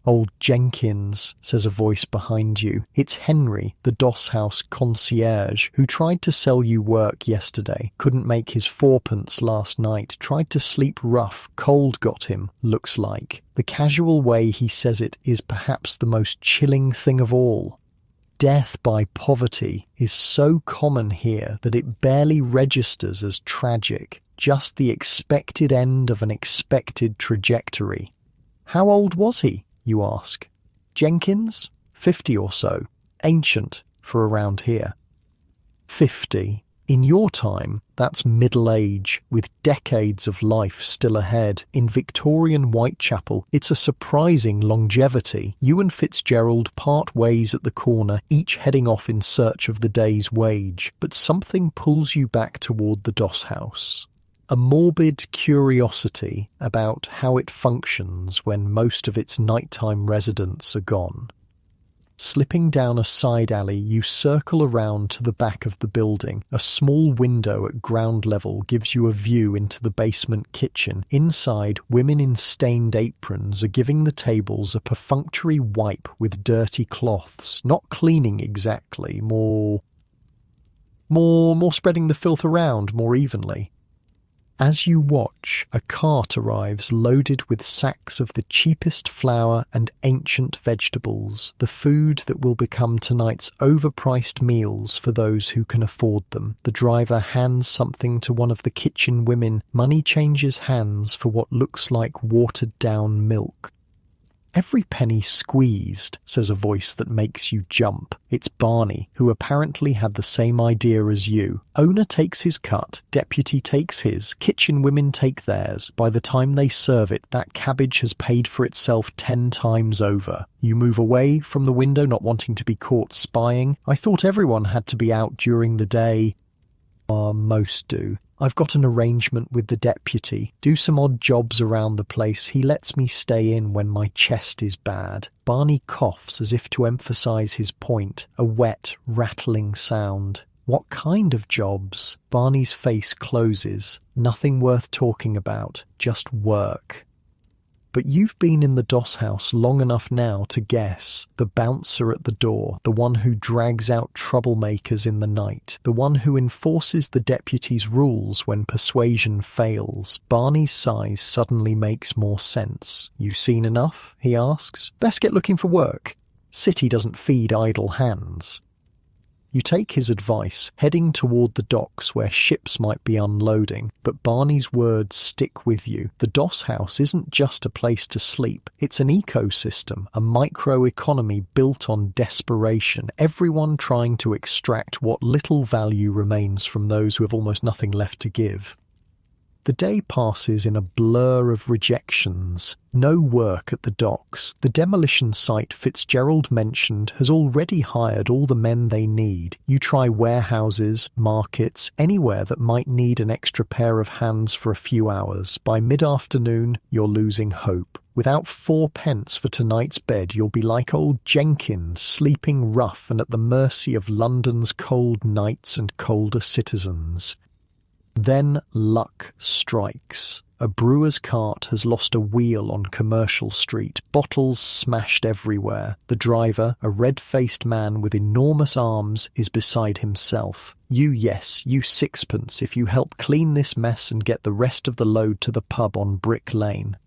Old Jenkins, says a voice behind you. It's Henry, the Doss House concierge, who tried to sell you work yesterday. Couldn't make his 4pence last night. Tried to sleep rough. Cold got him, looks like. The casual way he says it is perhaps the most chilling thing of all. Death by poverty is so common here that it barely registers as tragic. Just the expected end of an expected trajectory. How old was he? You ask. Jenkins? 50 or so. Ancient for around here. 50. In your time, that's middle age, with decades of life still ahead. In Victorian Whitechapel, it's a surprising longevity. You and Fitzgerald part ways at the corner, each heading off in search of the day's wage. But something pulls you back toward the Doss House. A morbid curiosity about how it functions when most of its nighttime residents are gone. Slipping down a side alley, you circle around to the back of the building. A small window at ground level gives you a view into the basement kitchen. Inside, women in stained aprons are giving the tables a perfunctory wipe with dirty cloths. Not cleaning exactly, more spreading the filth around more evenly. As you watch, a cart arrives loaded with sacks of the cheapest flour and ancient vegetables, the food that will become tonight's overpriced meals for those who can afford them. The driver hands something to one of the kitchen women. Money changes hands for what looks like watered-down milk. "Every penny squeezed," says a voice that makes you jump. It's Barney, who apparently had the same idea as you. Owner takes his cut, deputy takes his, kitchen women take theirs. By the time they serve it, that cabbage has paid for itself 10 times over. You move away from the window, not wanting to be caught spying. "I thought everyone had to be out during the day." Most do. "I've got an arrangement with the deputy. Do some odd jobs around the place. He lets me stay in when my chest is bad." Barney coughs as if to emphasize his point, a wet, rattling sound. "What kind of jobs?" Barney's face closes. "Nothing worth talking about, just work." But you've been in the doss house long enough now to guess. The bouncer at the door, the one who drags out troublemakers in the night, the one who enforces the deputy's rules when persuasion fails. Barney's size suddenly makes more sense. "You seen enough?" he asks. "Best get looking for work. City doesn't feed idle hands." You take his advice, heading toward the docks where ships might be unloading, but Barney's words stick with you. The doss house isn't just a place to sleep. It's an ecosystem, a microeconomy built on desperation, everyone trying to extract what little value remains from those who have almost nothing left to give. The day passes in a blur of rejections. No work at the docks. The demolition site Fitzgerald mentioned has already hired all the men they need. You try warehouses, markets, anywhere that might need an extra pair of hands for a few hours. By mid-afternoon, you're losing hope. Without 4 pence for tonight's bed, you'll be like old Jenkins, sleeping rough and at the mercy of London's cold nights and colder citizens. Then luck strikes. A brewer's cart has lost a wheel on Commercial Street, bottles smashed everywhere. The driver, a red-faced man with enormous arms, is beside himself. You 6pence if you help clean this mess and get the rest of the load to the pub on Brick Lane.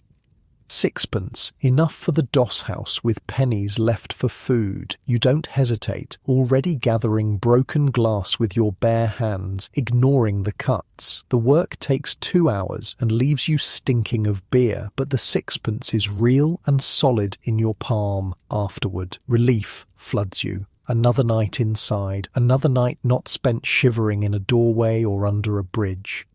6pence, enough for the doss house with pennies left for food. You don't hesitate, already gathering broken glass with your bare hands, ignoring the cuts. The work takes 2 hours and leaves you stinking of beer, but the 6pence is real and solid in your palm afterward. Relief floods you. Another night inside, another night not spent shivering in a doorway or under a bridge.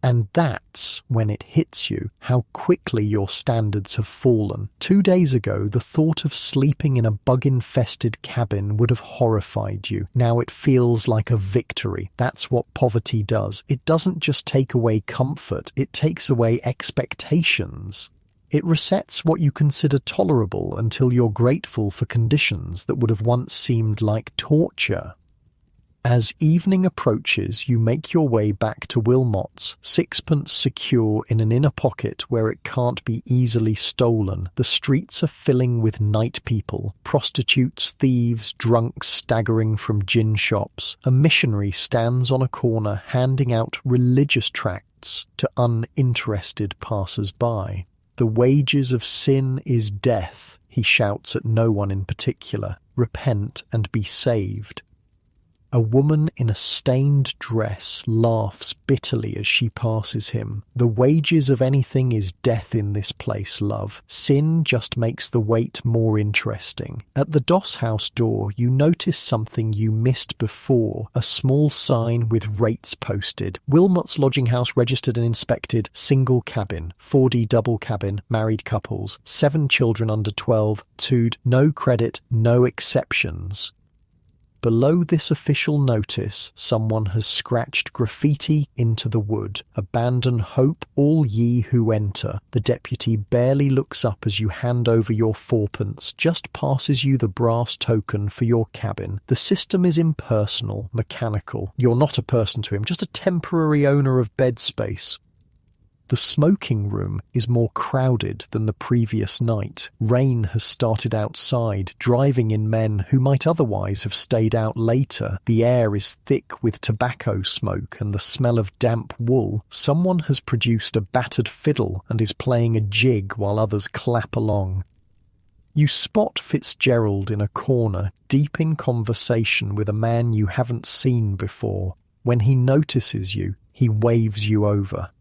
And that's when it hits you how quickly your standards have fallen. 2 days ago, the thought of sleeping in a bug-infested cabin would have horrified you. Now it feels like a victory. That's what poverty does. It doesn't just take away comfort, it takes away expectations. It resets what you consider tolerable until you're grateful for conditions that would have once seemed like torture. As evening approaches, you make your way back to Wilmot's, 6pence secure in an inner pocket where it can't be easily stolen. The streets are filling with night people, prostitutes, thieves, drunks staggering from gin shops. A missionary stands on a corner handing out religious tracts to uninterested passers-by. "The wages of sin is death," he shouts at no one in particular. "Repent and be saved." A woman in a stained dress laughs bitterly as she passes him. "The wages of anything is death in this place, love. Sin just makes the wait more interesting." At the doss house door, you notice something you missed before. A small sign with rates posted. "Wilmot's Lodging House registered and inspected. Single cabin. 4D double cabin. Married couples. 7 children under 12. Tood. No credit. No exceptions." Below this official notice, someone has scratched graffiti into the wood. "Abandon hope, all ye who enter." The deputy barely looks up as you hand over your 4pence, just passes you the brass token for your cabin. The system is impersonal, mechanical. You're not a person to him, just a temporary owner of bed space. The smoking room is more crowded than the previous night. Rain has started outside, driving in men who might otherwise have stayed out later. The air is thick with tobacco smoke and the smell of damp wool. Someone has produced a battered fiddle and is playing a jig while others clap along. You spot Fitzgerald in a corner, deep in conversation with a man you haven't seen before. When he notices you, he waves you over.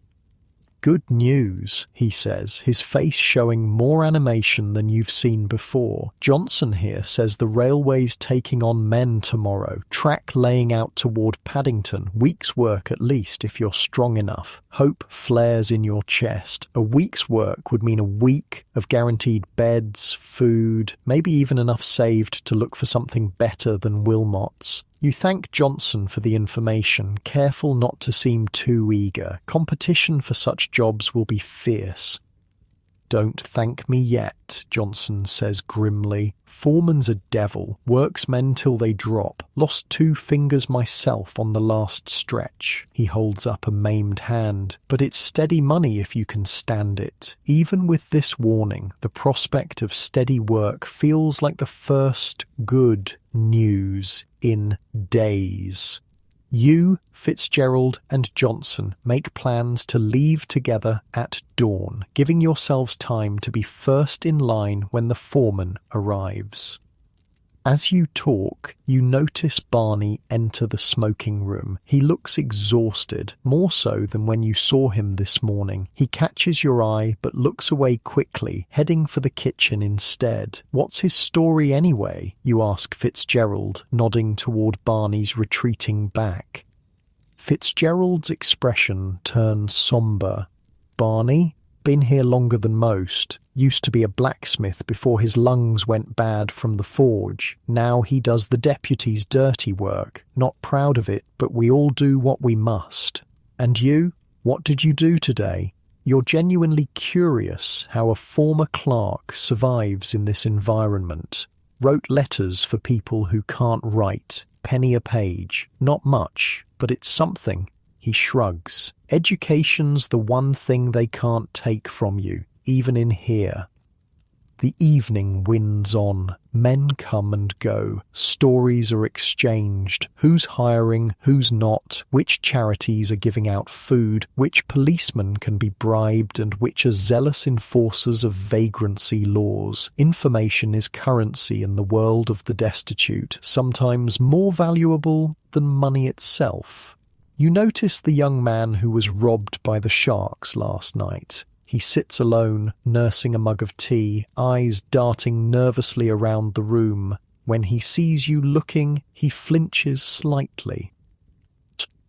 "Good news," he says, his face showing more animation than you've seen before. "Johnson here says the railway's taking on men tomorrow. Track laying out toward Paddington. Week's work at least, if you're strong enough." Hope flares in your chest. A week's work would mean a week of guaranteed beds, food, maybe even enough saved to look for something better than Wilmot's. You thank Johnson for the information, careful not to seem too eager. Competition for such jobs will be fierce. "Don't thank me yet," Johnson says grimly. "Foreman's a devil, works men till they drop. Lost 2 fingers myself on the last stretch." He holds up a maimed hand. "But it's steady money if you can stand it." Even with this warning, the prospect of steady work feels like the first good news in days. You, Fitzgerald, and Johnson make plans to leave together at dawn, giving yourselves time to be first in line when the foreman arrives. As you talk, you notice Barney enter the smoking room. He looks exhausted, more so than when you saw him this morning. He catches your eye but looks away quickly, heading for the kitchen instead. "What's his story anyway?" you ask Fitzgerald, nodding toward Barney's retreating back. Fitzgerald's expression turns somber. "Barney? Been here longer than most. Used to be a blacksmith before his lungs went bad from the forge. Now he does the deputy's dirty work. Not proud of it, but we all do what we must. And you? What did you do today?" You're genuinely curious how a former clerk survives in this environment. "Wrote letters for people who can't write. Penny a page. Not much, but it's something." He shrugs. "Education's the one thing they can't take from you, even in here." The evening winds on. Men come and go. Stories are exchanged. Who's hiring, who's not, which charities are giving out food, which policemen can be bribed, and which are zealous enforcers of vagrancy laws. Information is currency in the world of the destitute, sometimes more valuable than money itself. You notice the young man who was robbed by the sharks last night. He sits alone, nursing a mug of tea, eyes darting nervously around the room. When he sees you looking, he flinches slightly.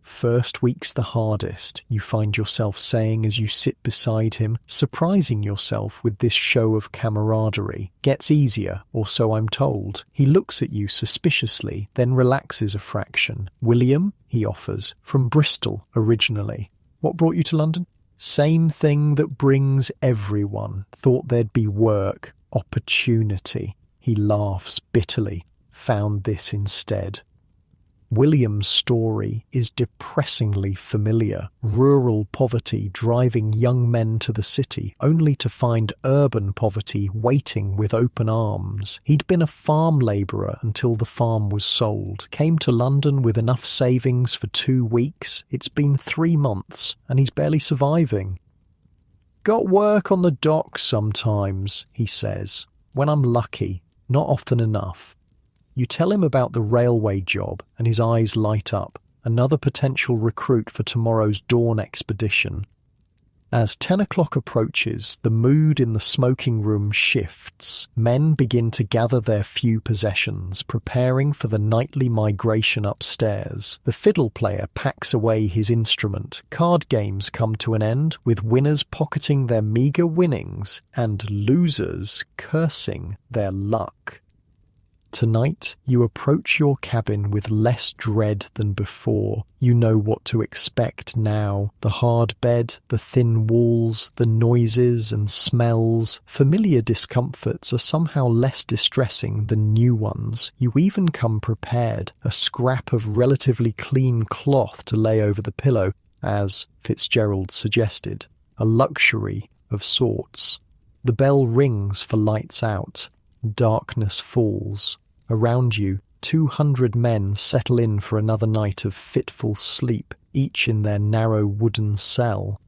"First week's the hardest," you find yourself saying as you sit beside him, surprising yourself with this show of camaraderie. "Gets easier, or so I'm told." He looks at you suspiciously, then relaxes a fraction. "William," he offers, "from Bristol originally. What brought you to London?" "Same thing that brings everyone. Thought there'd be work, opportunity." He laughs bitterly. "Found this instead." William's story is depressingly familiar. Rural poverty driving young men to the city, only to find urban poverty waiting with open arms. He'd been a farm labourer until the farm was sold. Came to London with enough savings for 2 weeks. It's been 3 months, and he's barely surviving. "Got work on the docks sometimes," he says. "When I'm lucky. Not often enough." You tell him about the railway job, and his eyes light up. Another potential recruit for tomorrow's dawn expedition. As 10 o'clock approaches, the mood in the smoking room shifts. Men begin to gather their few possessions, preparing for the nightly migration upstairs. The fiddle player packs away his instrument. Card games come to an end, with winners pocketing their meagre winnings, and losers cursing their luck. Tonight, you approach your cabin with less dread than before. You know what to expect now. The hard bed, the thin walls, the noises and smells. Familiar discomforts are somehow less distressing than new ones. You even come prepared. A scrap of relatively clean cloth to lay over the pillow, as Fitzgerald suggested. A luxury of sorts. The bell rings for lights out. Darkness falls. Around you, 200 men settle in for another night of fitful sleep, each in their narrow wooden cell.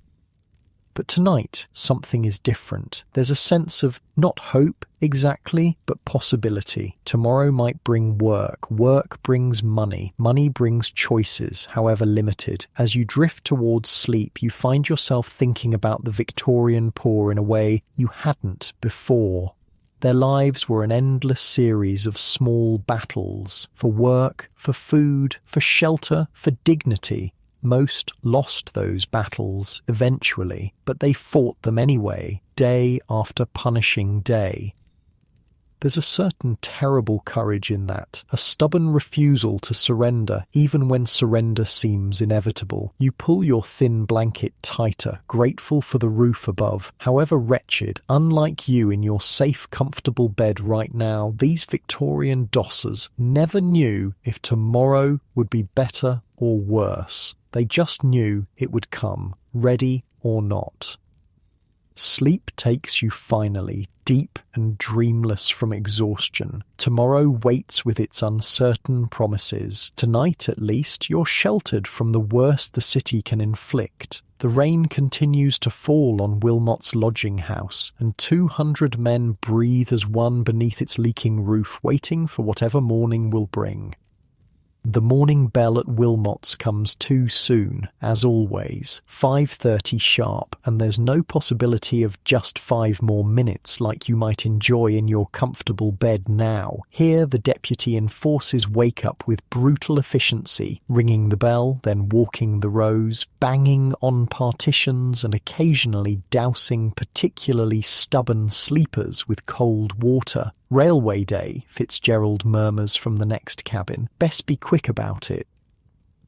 But tonight, something is different. There's a sense of not hope exactly, but possibility. Tomorrow might bring work. Work brings money. Money brings choices, however limited. As you drift towards sleep, you find yourself thinking about the Victorian poor in a way you hadn't before. Their lives were an endless series of small battles for work, for food, for shelter, for dignity. Most lost those battles eventually, but they fought them anyway, day after punishing day. There's a certain terrible courage in that, a stubborn refusal to surrender, even when surrender seems inevitable. You pull your thin blanket tighter, grateful for the roof above. However wretched, unlike you in your safe, comfortable bed right now, these Victorian dossers never knew if tomorrow would be better or worse. They just knew it would come, ready or not. Sleep takes you finally, deep and dreamless from exhaustion. Tomorrow waits with its uncertain promises. Tonight, at least, you're sheltered from the worst the city can inflict. The rain continues to fall on Wilmot's lodging house, and 200 men breathe as one beneath its leaking roof, waiting for whatever morning will bring. The morning bell at Wilmot's comes too soon, as always, 5:30 sharp, and there's no possibility of just 5 more minutes like you might enjoy in your comfortable bed now. Here the deputy enforces wake up with brutal efficiency, ringing the bell, then walking the rows, banging on partitions and occasionally dousing particularly stubborn sleepers with cold water. Railway day, Fitzgerald murmurs from the next cabin. Best be quick about it.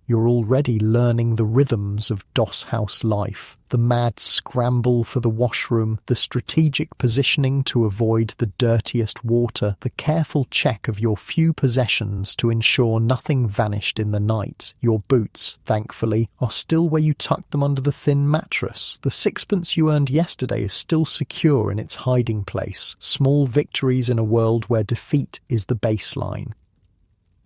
You're already learning the rhythms of doss house life, the mad scramble for the washroom, the strategic positioning to avoid the dirtiest water, the careful check of your few possessions to ensure nothing vanished in the night. Your boots, thankfully, are still where you tucked them under the thin mattress. The sixpence you earned yesterday is still secure in its hiding place. Small victories in a world where defeat is the baseline.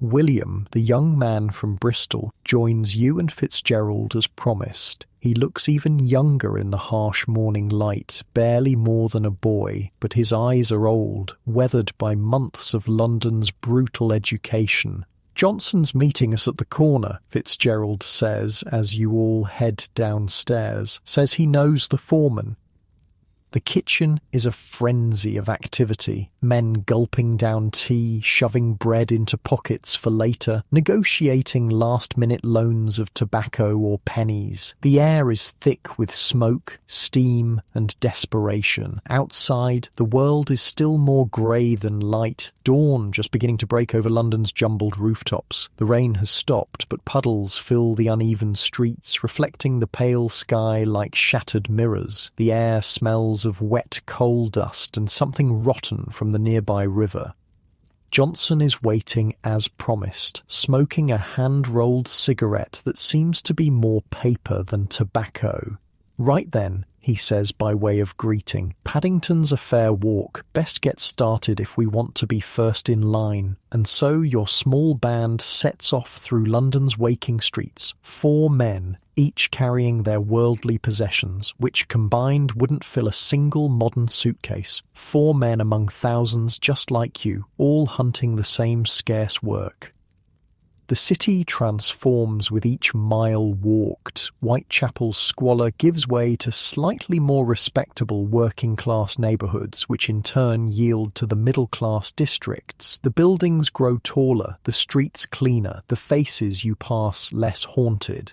William, the young man from Bristol, joins you and Fitzgerald as promised. He looks even younger in the harsh morning light, barely more than a boy, but his eyes are old, weathered by months of London's brutal education. Johnson's meeting us at the corner, Fitzgerald says as you all head downstairs, says he knows the foreman. The kitchen is a frenzy of activity. Men gulping down tea, shoving bread into pockets for later, negotiating last-minute loans of tobacco or pennies. The air is thick with smoke, steam, and desperation. Outside, the world is still more grey than light. Dawn just beginning to break over London's jumbled rooftops. The rain has stopped, but puddles fill the uneven streets, reflecting the pale sky like shattered mirrors. The air smells of wet coal dust and something rotten from the nearby river. Johnson is waiting as promised, smoking a hand-rolled cigarette that seems to be more paper than tobacco. Right then, he says by way of greeting, Paddington's a fair walk, best get started if we want to be first in line. And so your small band sets off through London's waking streets, 4 men, each carrying their worldly possessions, which combined wouldn't fill a single modern suitcase. 4 men among thousands just like you, all hunting the same scarce work. The city transforms with each mile walked. Whitechapel's squalor gives way to slightly more respectable working-class neighbourhoods, which in turn yield to the middle-class districts. The buildings grow taller, the streets cleaner, the faces you pass less haunted.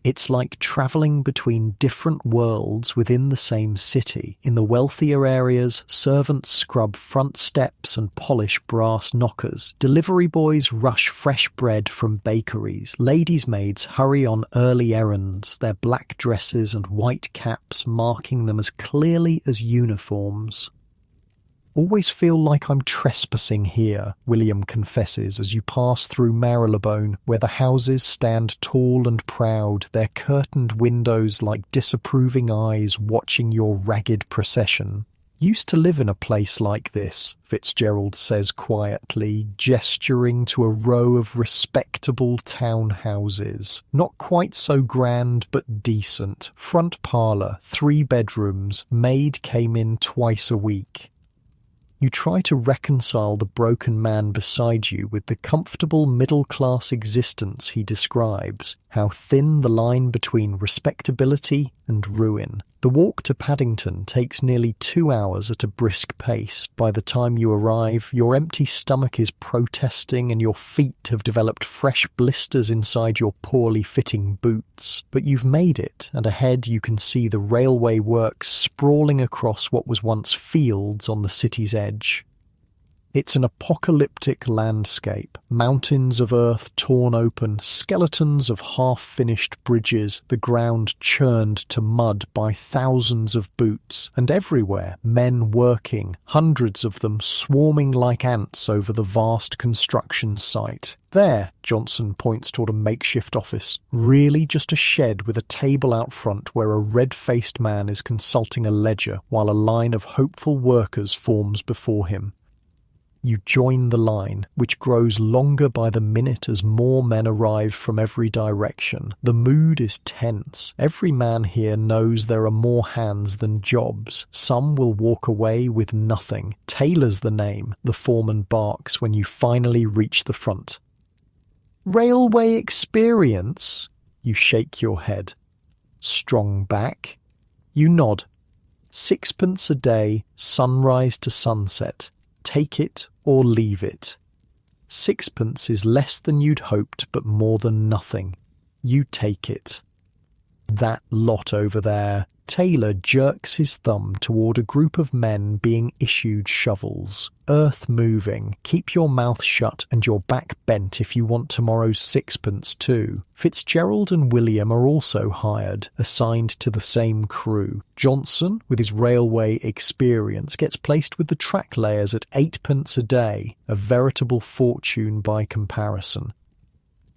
It's like travelling between different worlds within the same city. In the wealthier areas, servants scrub front steps and polish brass knockers. Delivery boys rush fresh bread from bakeries. Ladies' maids hurry on early errands, their black dresses and white caps marking them as clearly as uniforms. Always feel like I'm trespassing here, William confesses as you pass through Marylebone, where the houses stand tall and proud, their curtained windows like disapproving eyes watching your ragged procession. Used to live in a place like this, Fitzgerald says quietly, gesturing to a row of respectable townhouses. Not quite so grand, but decent. Front parlour, 3 bedrooms, maid came in twice a week. You try to reconcile the broken man beside you with the comfortable middle-class existence he describes, how thin the line between respectability and ruin. The walk to Paddington takes nearly 2 hours at a brisk pace. By the time you arrive, your empty stomach is protesting and your feet have developed fresh blisters inside your poorly fitting boots. But you've made it, and ahead you can see the railway works sprawling across what was once fields on the city's edge. It's an apocalyptic landscape, mountains of earth torn open, skeletons of half-finished bridges, the ground churned to mud by thousands of boots, and everywhere men working, hundreds of them swarming like ants over the vast construction site. There, Johnson points toward a makeshift office, really just a shed with a table out front where a red-faced man is consulting a ledger while a line of hopeful workers forms before him. You join the line, which grows longer by the minute as more men arrive from every direction. The mood is tense. Every man here knows there are more hands than jobs. Some will walk away with nothing. Taylor's the name, the foreman barks when you finally reach the front. Railway experience? You shake your head. Strong back? You nod. 6pence a day, sunrise to sunset. Take it or leave it. 6pence is less than you'd hoped, but more than nothing. You take it. That lot over there. Taylor jerks his thumb toward a group of men being issued shovels. Earth moving. Keep your mouth shut and your back bent if you want tomorrow's 6pence too. Fitzgerald and William are also hired, assigned to the same crew. Johnson, with his railway experience, gets placed with the track layers at 8pence a day, a veritable fortune by comparison.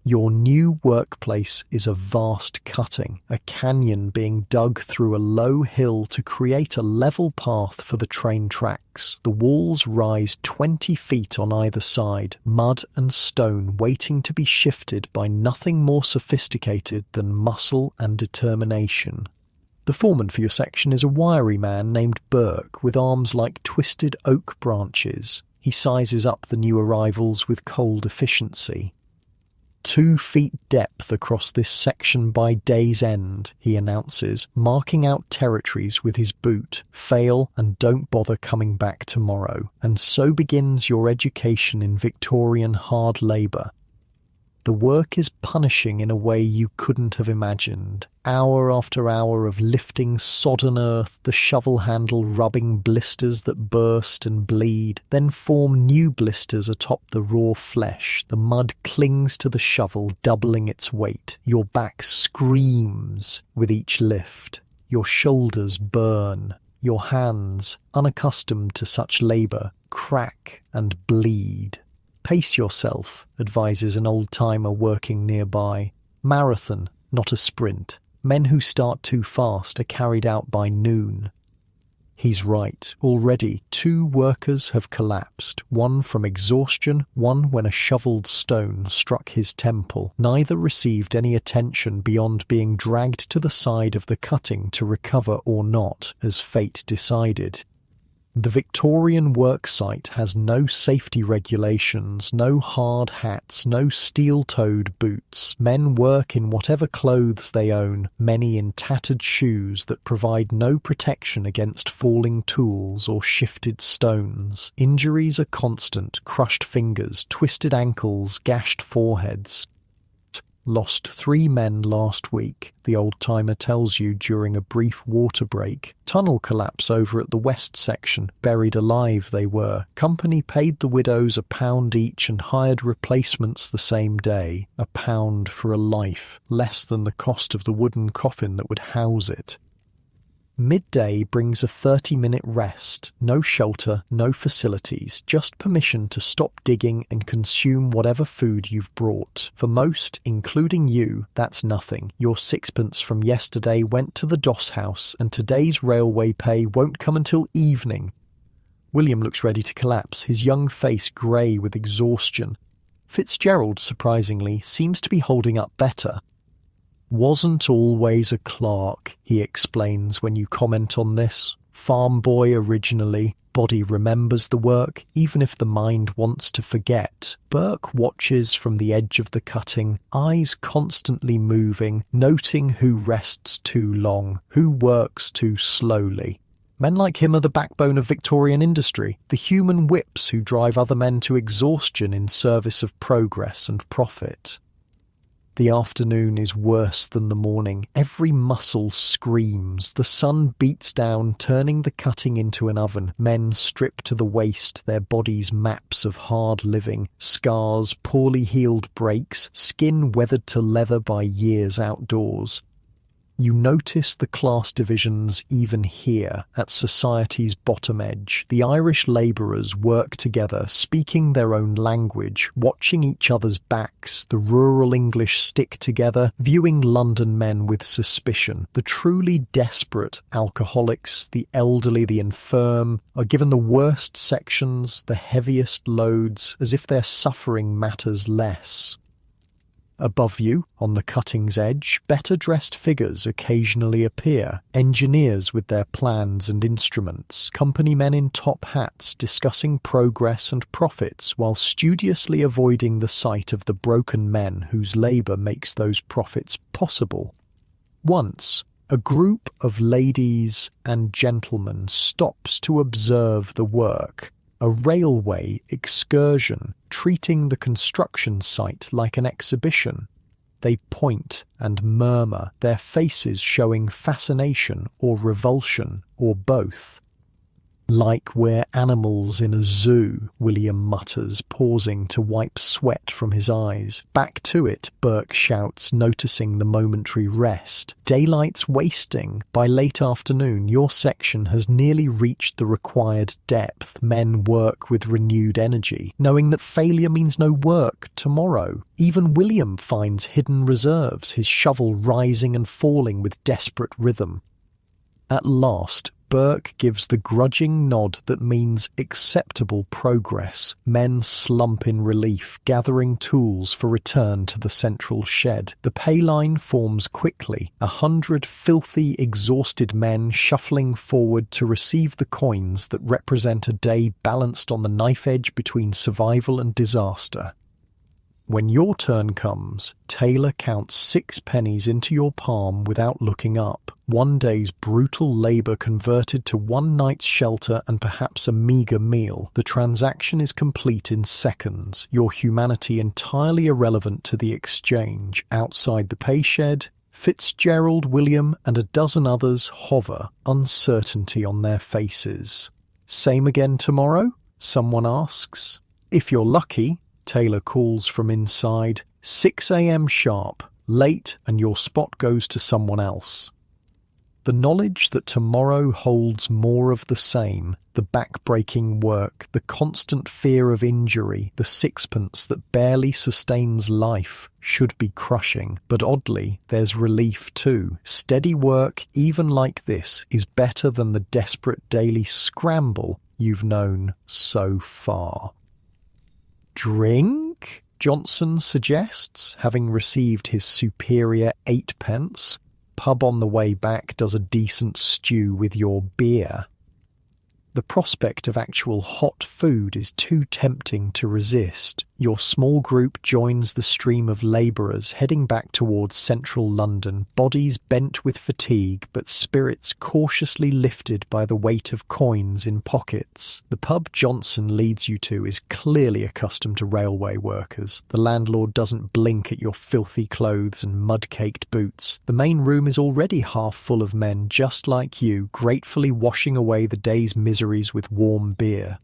Your new workplace is a vast cutting, a canyon being dug through a low hill to create a level path for the train tracks. The walls rise 20 feet on either side, mud and stone waiting to be shifted by nothing more sophisticated than muscle and determination. The foreman for your section is a wiry man named Burke with arms like twisted oak branches. He sizes up the new arrivals with cold efficiency. 2 feet depth across this section by day's end, he announces, marking out territories with his boot. Fail and don't bother coming back tomorrow. And so begins your education in Victorian hard labour. The work is punishing in a way you couldn't have imagined. Hour after hour of lifting sodden earth, the shovel handle rubbing blisters that burst and bleed, then form new blisters atop the raw flesh. The mud clings to the shovel, doubling its weight. Your back screams with each lift. Your shoulders burn. Your hands, unaccustomed to such labour, crack and bleed. Pace yourself, advises an old-timer working nearby. Marathon, not a sprint. Men who start too fast are carried out by noon. He's right. Already 2 workers have collapsed, one from exhaustion, one when a shovelled stone struck his temple. Neither received any attention beyond being dragged to the side of the cutting to recover or not, as fate decided. The Victorian worksite has no safety regulations, no hard hats, no steel-toed boots. Men work in whatever clothes they own, many in tattered shoes that provide no protection against falling tools or shifted stones. Injuries are constant, crushed fingers, twisted ankles, gashed foreheads. Lost 3 men last week, the old-timer tells you during a brief water break. Tunnel collapse over at the west section. Buried alive they were. Company paid the widows £1 each and hired replacements the same day. £1 for a life, less than the cost of the wooden coffin that would house it. Midday brings a 30-minute rest, no shelter, no facilities, just permission to stop digging and consume whatever food you've brought. For most, including you, that's nothing. Your sixpence from yesterday went to the doss house, and today's railway pay won't come until evening. William looks ready to collapse, his young face grey with exhaustion. Fitzgerald, surprisingly, seems to be holding up better. "Wasn't always a clerk," he explains when you comment on this. "Farm boy originally. Body remembers the work, even if the mind wants to forget." Burke watches from the edge of the cutting, eyes constantly moving, noting who rests too long, who works too slowly. Men like him are the backbone of Victorian industry, the human whips who drive other men to exhaustion in service of progress and profit. The afternoon is worse than the morning. Every muscle screams. The sun beats down, turning the cutting into an oven. Men strip to the waist, their bodies maps of hard living. Scars, poorly healed breaks, skin weathered to leather by years outdoors. You notice the class divisions even here, at society's bottom edge. The Irish labourers work together, speaking their own language, watching each other's backs. The rural English stick together, viewing London men with suspicion. The truly desperate alcoholics, the elderly, the infirm, are given the worst sections, the heaviest loads, as if their suffering matters less. Above you, on the cutting's edge, better-dressed figures occasionally appear, engineers with their plans and instruments, company men in top hats discussing progress and profits while studiously avoiding the sight of the broken men whose labour makes those profits possible. Once, a group of ladies and gentlemen stops to observe the work, a railway excursion, treating the construction site like an exhibition. They point and murmur, their faces showing fascination or revulsion, or both. "Like we're animals in a zoo," William mutters, pausing to wipe sweat from his eyes. "Back to it," Burke shouts, noticing the momentary rest. "Daylight's wasting. By late afternoon, your section has nearly reached the required depth. Men work with renewed energy, knowing that failure means no work tomorrow. Even William finds hidden reserves, his shovel rising and falling with desperate rhythm. At last, Burke gives the grudging nod that means acceptable progress. Men slump in relief, gathering tools for return to the central shed. The pay line forms quickly, 100 filthy, exhausted men shuffling forward to receive the coins that represent a day balanced on the knife edge between survival and disaster. When your turn comes, Taylor counts 6 pennies into your palm without looking up. One day's brutal labour converted to one night's shelter and perhaps a meagre meal. The transaction is complete in seconds, your humanity entirely irrelevant to the exchange. Outside the pay shed, Fitzgerald, William, and a dozen others hover, uncertainty on their faces. "Same again tomorrow?" someone asks. "If you're lucky," Taylor calls from inside. 6 a.m. sharp. Late, and your spot goes to someone else. The knowledge that tomorrow holds more of the same, the back-breaking work, the constant fear of injury, the sixpence that barely sustains life, should be crushing. But oddly, there's relief too. Steady work, even like this, is better than the desperate daily scramble you've known so far. "Drink?" Johnson suggests, having received his superior 8p. "Pub on the way back does a decent stew with your beer." The prospect of actual hot food is too tempting to resist. Your small group joins the stream of labourers heading back towards central London, bodies bent with fatigue but spirits cautiously lifted by the weight of coins in pockets. The pub Johnson leads you to is clearly accustomed to railway workers. The landlord doesn't blink at your filthy clothes and mud-caked boots. The main room is already half full of men just like you, gratefully washing away the day's miseries with warm beer.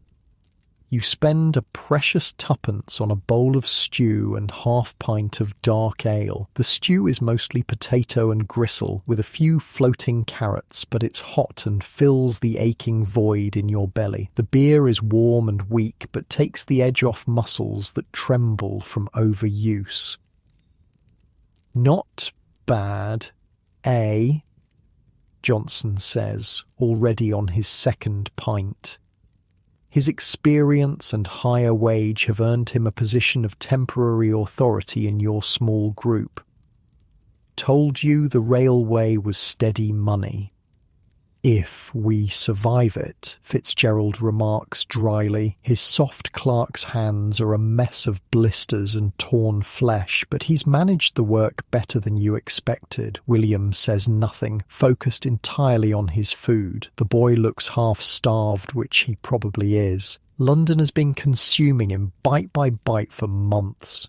You spend a precious tuppence on a bowl of stew and half-pint of dark ale. The stew is mostly potato and gristle, with a few floating carrots, but it's hot and fills the aching void in your belly. The beer is warm and weak, but takes the edge off muscles that tremble from overuse. "Not bad, eh?" Johnson says, already on his second pint. His experience and higher wage have earned him a position of temporary authority in your small group. "Told you the railway was steady money." "If we survive it," Fitzgerald remarks dryly. His soft clerk's hands are a mess of blisters and torn flesh, but he's managed the work better than you expected. William says nothing, focused entirely on his food. The boy looks half-starved, which he probably is. London has been consuming him bite by bite for months.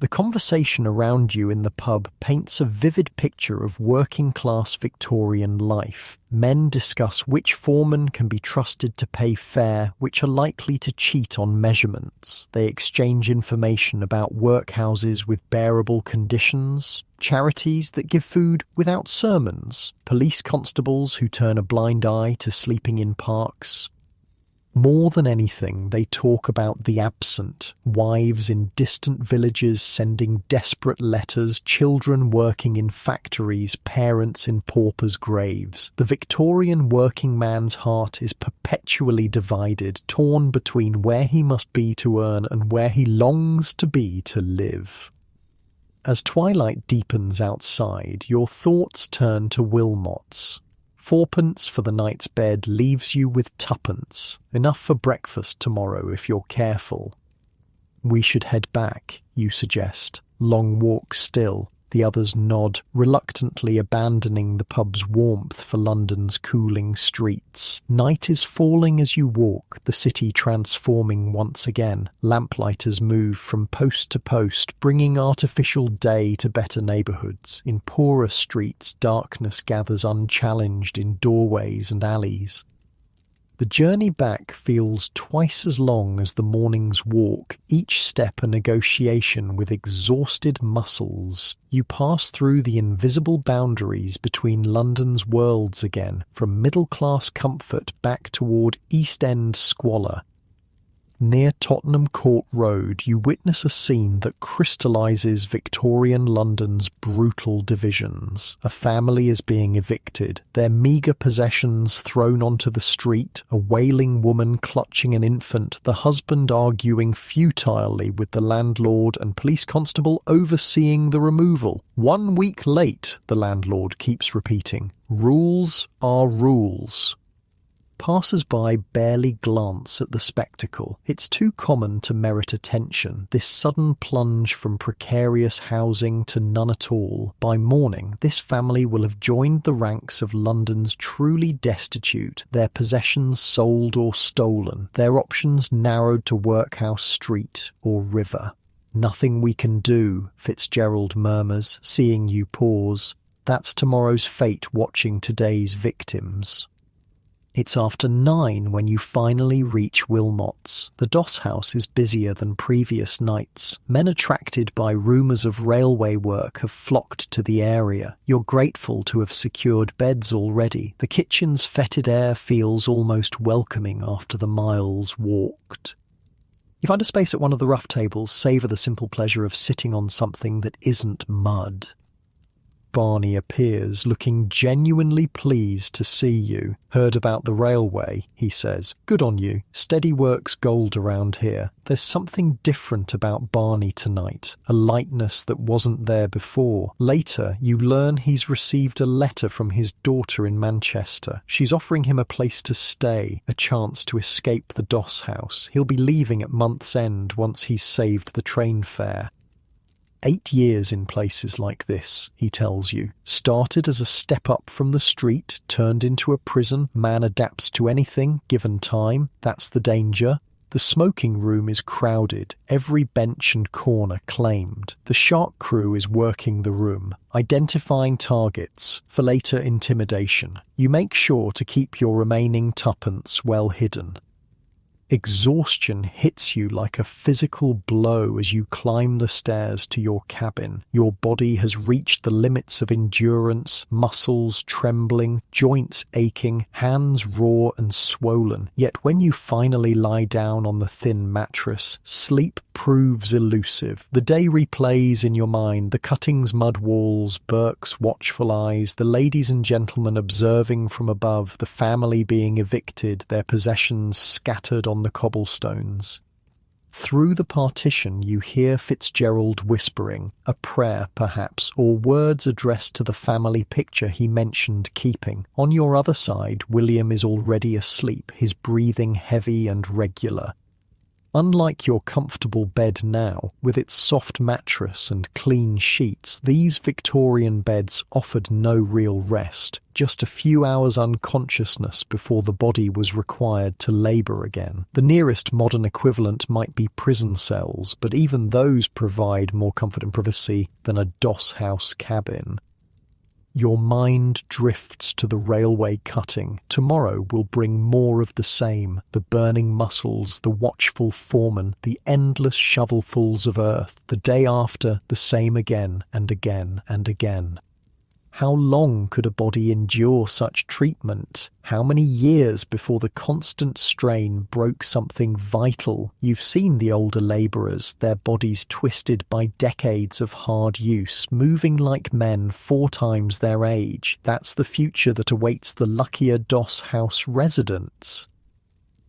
The conversation around you in the pub paints a vivid picture of working-class Victorian life. Men discuss which foremen can be trusted to pay fare, which are likely to cheat on measurements. They exchange information about workhouses with bearable conditions, charities that give food without sermons, police constables who turn a blind eye to sleeping in parks. More than anything, they talk about the absent, wives in distant villages sending desperate letters, children working in factories, parents in paupers' graves. The Victorian working man's heart is perpetually divided, torn between where he must be to earn and where he longs to be to live. As twilight deepens outside, your thoughts turn to Wilmot's. 4p for the night's bed leaves you with 2p, enough for breakfast tomorrow if you're careful. "We should head back," you suggest. "Long walk still." The others nod, reluctantly abandoning the pub's warmth for London's cooling streets. Night is falling as you walk, the city transforming once again. Lamplighters move from post to post, bringing artificial day to better neighbourhoods. In poorer streets, darkness gathers unchallenged in doorways and alleys. The journey back feels twice as long as the morning's walk, each step a negotiation with exhausted muscles. You pass through the invisible boundaries between London's worlds again, from middle-class comfort back toward East End squalor. Near Tottenham Court Road, you witness a scene that crystallises Victorian London's brutal divisions. A family is being evicted, their meagre possessions thrown onto the street, a wailing woman clutching an infant, the husband arguing futilely with the landlord and police constable overseeing the removal. "1 week late," the landlord keeps repeating. "Rules are rules." Passers-by barely glance at the spectacle. It's too common to merit attention, this sudden plunge from precarious housing to none at all. By morning, this family will have joined the ranks of London's truly destitute, their possessions sold or stolen, their options narrowed to Workhouse Street or River. "Nothing we can do," Fitzgerald murmurs, seeing you pause. "That's tomorrow's fate watching today's victims." It's after 9 when you finally reach Wilmot's. The Doss House is busier than previous nights. Men attracted by rumours of railway work have flocked to the area. You're grateful to have secured beds already. The kitchen's fetid air feels almost welcoming after the miles walked. You find a space at one of the rough tables, savour the simple pleasure of sitting on something that isn't mud. Barney appears, looking genuinely pleased to see you. "Heard about the railway," he says. "Good on you. Steady work's gold around here." There's something different about Barney tonight, a lightness that wasn't there before. Later, you learn he's received a letter from his daughter in Manchester. She's offering him a place to stay, a chance to escape the Doss House. He'll be leaving at month's end once he's saved the train fare. 8 years in places like this, he tells you. Started as a step up from the street, turned into a prison. Man adapts to anything, given time. That's the danger. The smoking room is crowded, every bench and corner claimed. The shark crew is working the room, identifying targets for later intimidation. You make sure to keep your remaining 2p well hidden. Exhaustion hits you like a physical blow as you climb the stairs to your cabin. Your body has reached the limits of endurance, muscles trembling, joints aching, hands raw and swollen. Yet when you finally lie down on the thin mattress, sleep proves elusive. The day replays in your mind, the cuttings, mud walls, Burke's watchful eyes, the ladies and gentlemen observing from above, the family being evicted, their possessions scattered on the cobblestones. Through the partition you hear Fitzgerald whispering, a prayer perhaps, or words addressed to the family picture he mentioned keeping. On your other side, William is already asleep, his breathing heavy and regular. Unlike your comfortable bed now, with its soft mattress and clean sheets, these Victorian beds offered no real rest, just a few hours unconsciousness before the body was required to labour again. The nearest modern equivalent might be prison cells, but even those provide more comfort and privacy than a doss house cabin. Your mind drifts to the railway cutting. Tomorrow will bring more of the same, the burning muscles, the watchful foreman, the endless shovelfuls of earth. The day after, the same again and again and again. How long could a body endure such treatment? How many years before the constant strain broke something vital? You've seen the older labourers, their bodies twisted by decades of hard use, moving like men 4 times their age. That's the future that awaits the luckier doss house residents.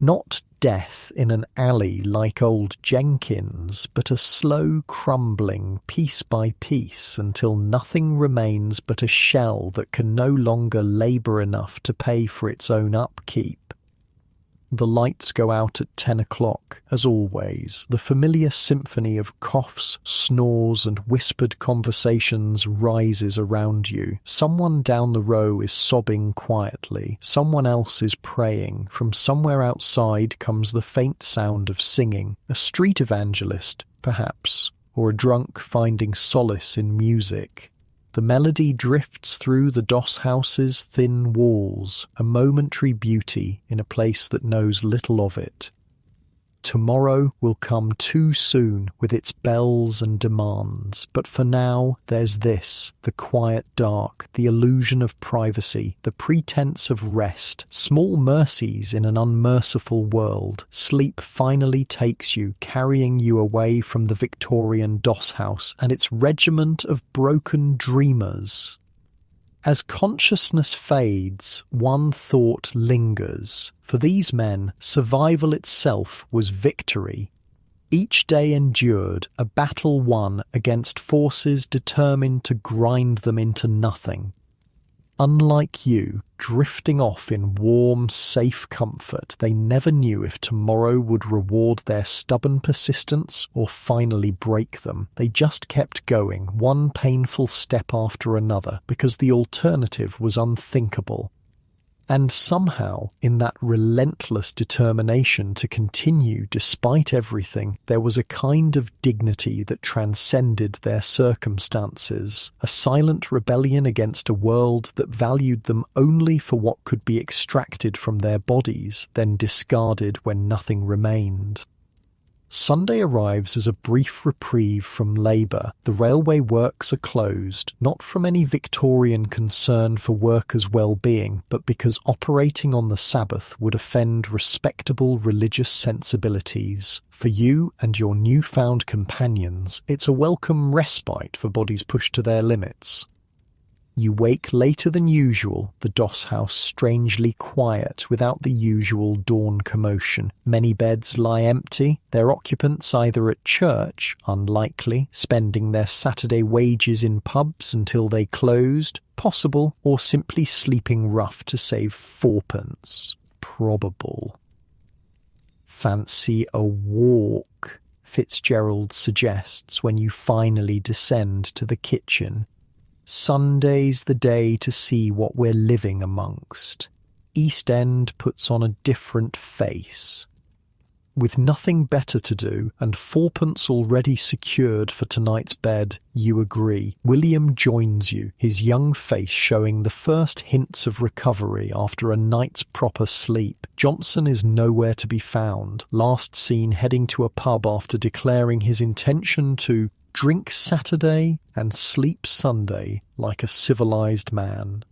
Not death in an alley like old Jenkins, but a slow crumbling piece by piece until nothing remains but a shell that can no longer labour enough to pay for its own upkeep. The lights go out at 10 o'clock, as always. The familiar symphony of coughs, snores and whispered conversations rises around you. Someone down the row is sobbing quietly. Someone else is praying. From somewhere outside comes the faint sound of singing. A street evangelist, perhaps, or a drunk finding solace in music. The melody drifts through the doss house's thin walls, a momentary beauty in a place that knows little of it. Tomorrow will come too soon with its bells and demands, but for now there's this, the quiet dark, the illusion of privacy, the pretense of rest, small mercies in an unmerciful world. Sleep finally takes you, carrying you away from the Victorian doss house and its regiment of broken dreamers. As consciousness fades, one thought lingers. For these men, survival itself was victory. Each day endured, a battle won against forces determined to grind them into nothing. Unlike you, drifting off in warm, safe comfort, they never knew if tomorrow would reward their stubborn persistence or finally break them. They just kept going, one painful step after another, because the alternative was unthinkable. And somehow, in that relentless determination to continue despite everything, there was a kind of dignity that transcended their circumstances, a silent rebellion against a world that valued them only for what could be extracted from their bodies, then discarded when nothing remained. Sunday arrives as a brief reprieve from labour. The railway works are closed, not from any Victorian concern for workers' well-being, but because operating on the Sabbath would offend respectable religious sensibilities. For you and your newfound companions, it's a welcome respite for bodies pushed to their limits. You wake later than usual, the doss house strangely quiet without the usual dawn commotion. Many beds lie empty, their occupants either at church, unlikely, spending their Saturday wages in pubs until they closed, possible, or simply sleeping rough to save 4p, probable. Fancy a walk, Fitzgerald suggests when you finally descend to the kitchen. Sunday's the day to see what we're living amongst. East End puts on a different face. With nothing better to do and fourpence already secured for tonight's bed, you agree. William joins you, his young face showing the first hints of recovery after a night's proper sleep. Johnson is nowhere to be found, last seen heading to a pub after declaring his intention to drink Saturday and sleep Sunday like a civilized man.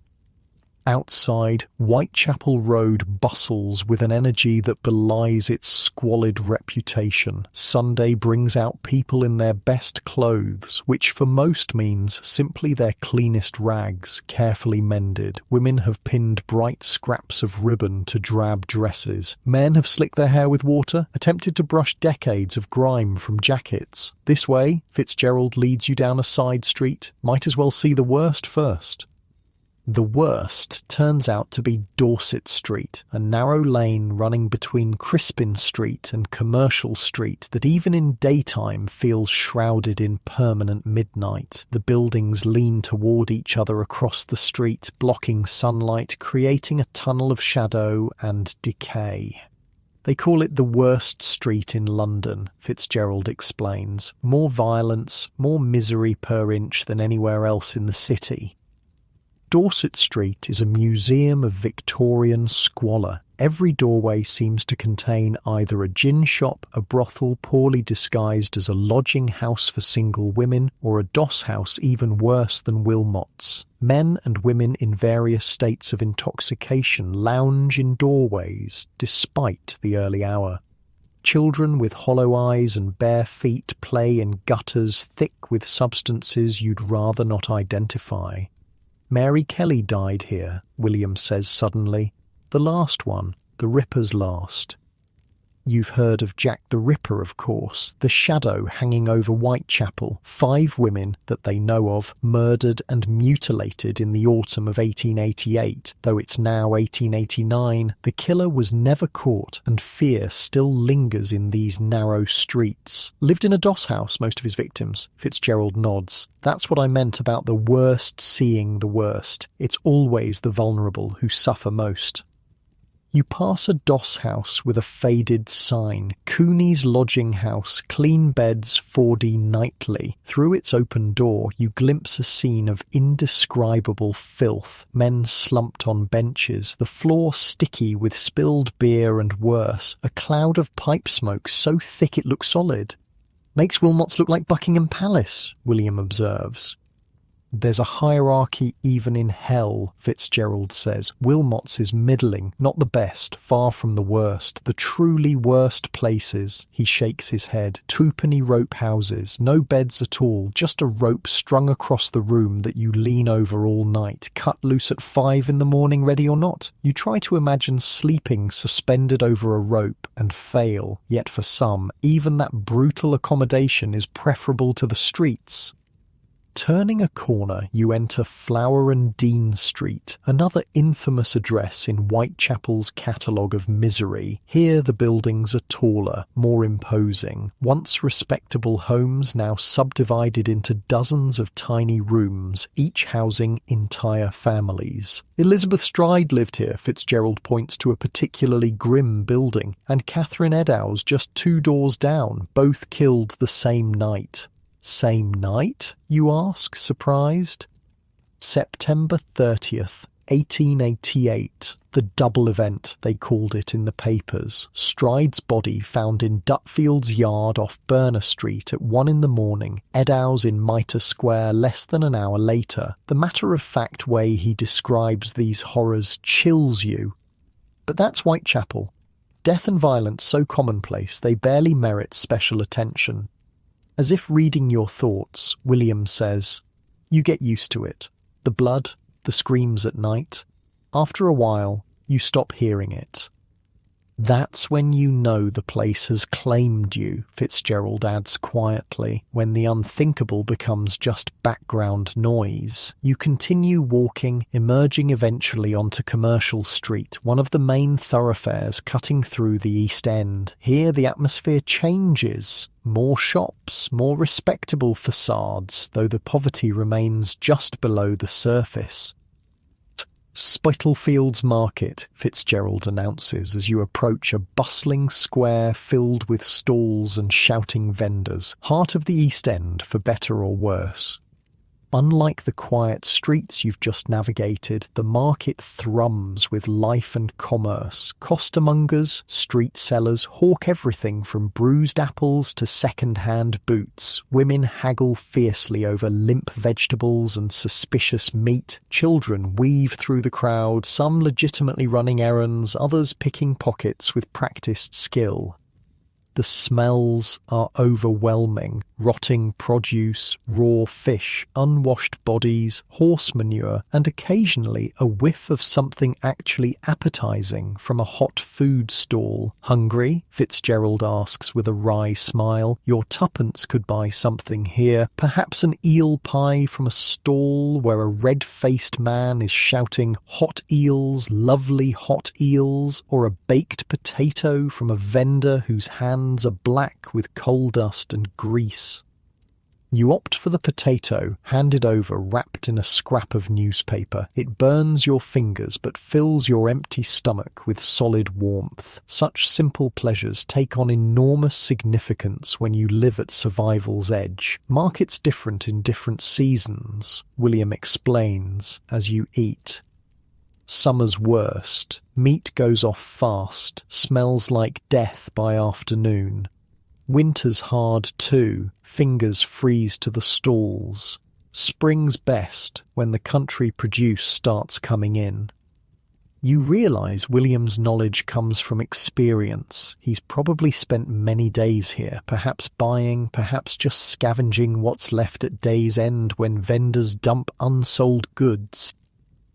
Outside, Whitechapel Road bustles with an energy that belies its squalid reputation. Sunday brings out people in their best clothes, which for most means simply their cleanest rags, carefully mended. Women have pinned bright scraps of ribbon to drab dresses. Men have slicked their hair with water, attempted to brush decades of grime from jackets. This way, Fitzgerald leads you down a side street. Might as well see the worst first. The worst turns out to be Dorset Street, a narrow lane running between Crispin Street and Commercial Street that even in daytime feels shrouded in permanent midnight. The buildings lean toward each other across the street, blocking sunlight, creating a tunnel of shadow and decay. They call it the worst street in London, Fitzgerald explains. More violence, more misery per inch than anywhere else in the city. Dorset Street is a museum of Victorian squalor. Every doorway seems to contain either a gin shop, a brothel poorly disguised as a lodging house for single women, or a doss house even worse than Wilmot's. Men and women in various states of intoxication lounge in doorways, despite the early hour. Children with hollow eyes and bare feet play in gutters thick with substances you'd rather not identify. Mary Kelly died here, William says suddenly. The last one, the Ripper's last. You've heard of Jack the Ripper, of course, the shadow hanging over Whitechapel. 5 women that they know of murdered and mutilated in the autumn of 1888. Though it's now 1889, the killer was never caught and fear still lingers in these narrow streets. Lived in a doss house, most of his victims. Fitzgerald nods. That's what I meant about the worst seeing the worst. It's always the vulnerable who suffer most. You pass a doss house with a faded sign, Cooney's Lodging House, clean beds 4D nightly. Through its open door you glimpse a scene of indescribable filth, men slumped on benches, the floor sticky with spilled beer and worse, a cloud of pipe smoke so thick it looks solid. Makes Wilmot's look like Buckingham Palace, William observes. There's a hierarchy even in hell, Fitzgerald says. Wilmot's is middling, not the best, far from the worst. The truly worst places, he shakes his head. Twopenny rope houses, no beds at all, just a rope strung across the room that you lean over all night, cut loose at 5 in the morning, ready or not. You try to imagine sleeping suspended over a rope and fail, yet for some, even that brutal accommodation is preferable to the streets. Turning a corner, you enter Flower and Dean Street, another infamous address in Whitechapel's catalogue of misery. Here the buildings are taller, more imposing. Once respectable homes now subdivided into dozens of tiny rooms, each housing entire families. Elizabeth Stride lived here, Fitzgerald points to a particularly grim building, and Catherine Eddowes just 2 doors down, both killed the same night. Same night, you ask, surprised? September 30th, 1888. The double event, they called it in the papers. Stride's body found in Dutfield's yard off Burner Street at 1 in the morning. Eddowes in Mitre Square less than an hour later. The matter-of-fact way he describes these horrors chills you. But that's Whitechapel. Death and violence so commonplace they barely merit special attention. As if reading your thoughts, William says, you get used to it. The blood, the screams at night. After a while, you stop hearing it. That's when you know the place has claimed you, Fitzgerald adds quietly, when the unthinkable becomes just background noise. You continue walking, emerging eventually onto Commercial Street, one of the main thoroughfares cutting through the East End. Here the atmosphere changes. More shops, more respectable facades, though the poverty remains just below the surface. Spitalfields Market, Fitzgerald announces as you approach a bustling square filled with stalls and shouting vendors, heart of the East End for better or worse. Unlike the quiet streets you've just navigated, the market thrums with life and commerce. Costermongers, street sellers hawk everything from bruised apples to second-hand boots. Women haggle fiercely over limp vegetables and suspicious meat. Children weave through the crowd, some legitimately running errands, others picking pockets with practiced skill. The smells are overwhelming. Rotting produce, raw fish, unwashed bodies, horse manure, and occasionally a whiff of something actually appetizing from a hot food stall. Hungry? Fitzgerald asks with a wry smile. Your tuppence could buy something here, perhaps an eel pie from a stall where a red-faced man is shouting hot eels, lovely hot eels, or a baked potato from a vendor whose hands are black with coal dust and grease. You opt for the potato, handed over wrapped in a scrap of newspaper. It burns your fingers but fills your empty stomach with solid warmth. Such simple pleasures take on enormous significance when you live at survival's edge. Markets different in different seasons, William explains, as you eat. Summer's worst. Meat goes off fast, smells like death by afternoon. Winter's hard too, fingers freeze to the stalls. Spring's best, when the country produce starts coming in. You realise William's knowledge comes from experience. He's probably spent many days here, perhaps buying, perhaps just scavenging what's left at day's end when vendors dump unsold goods.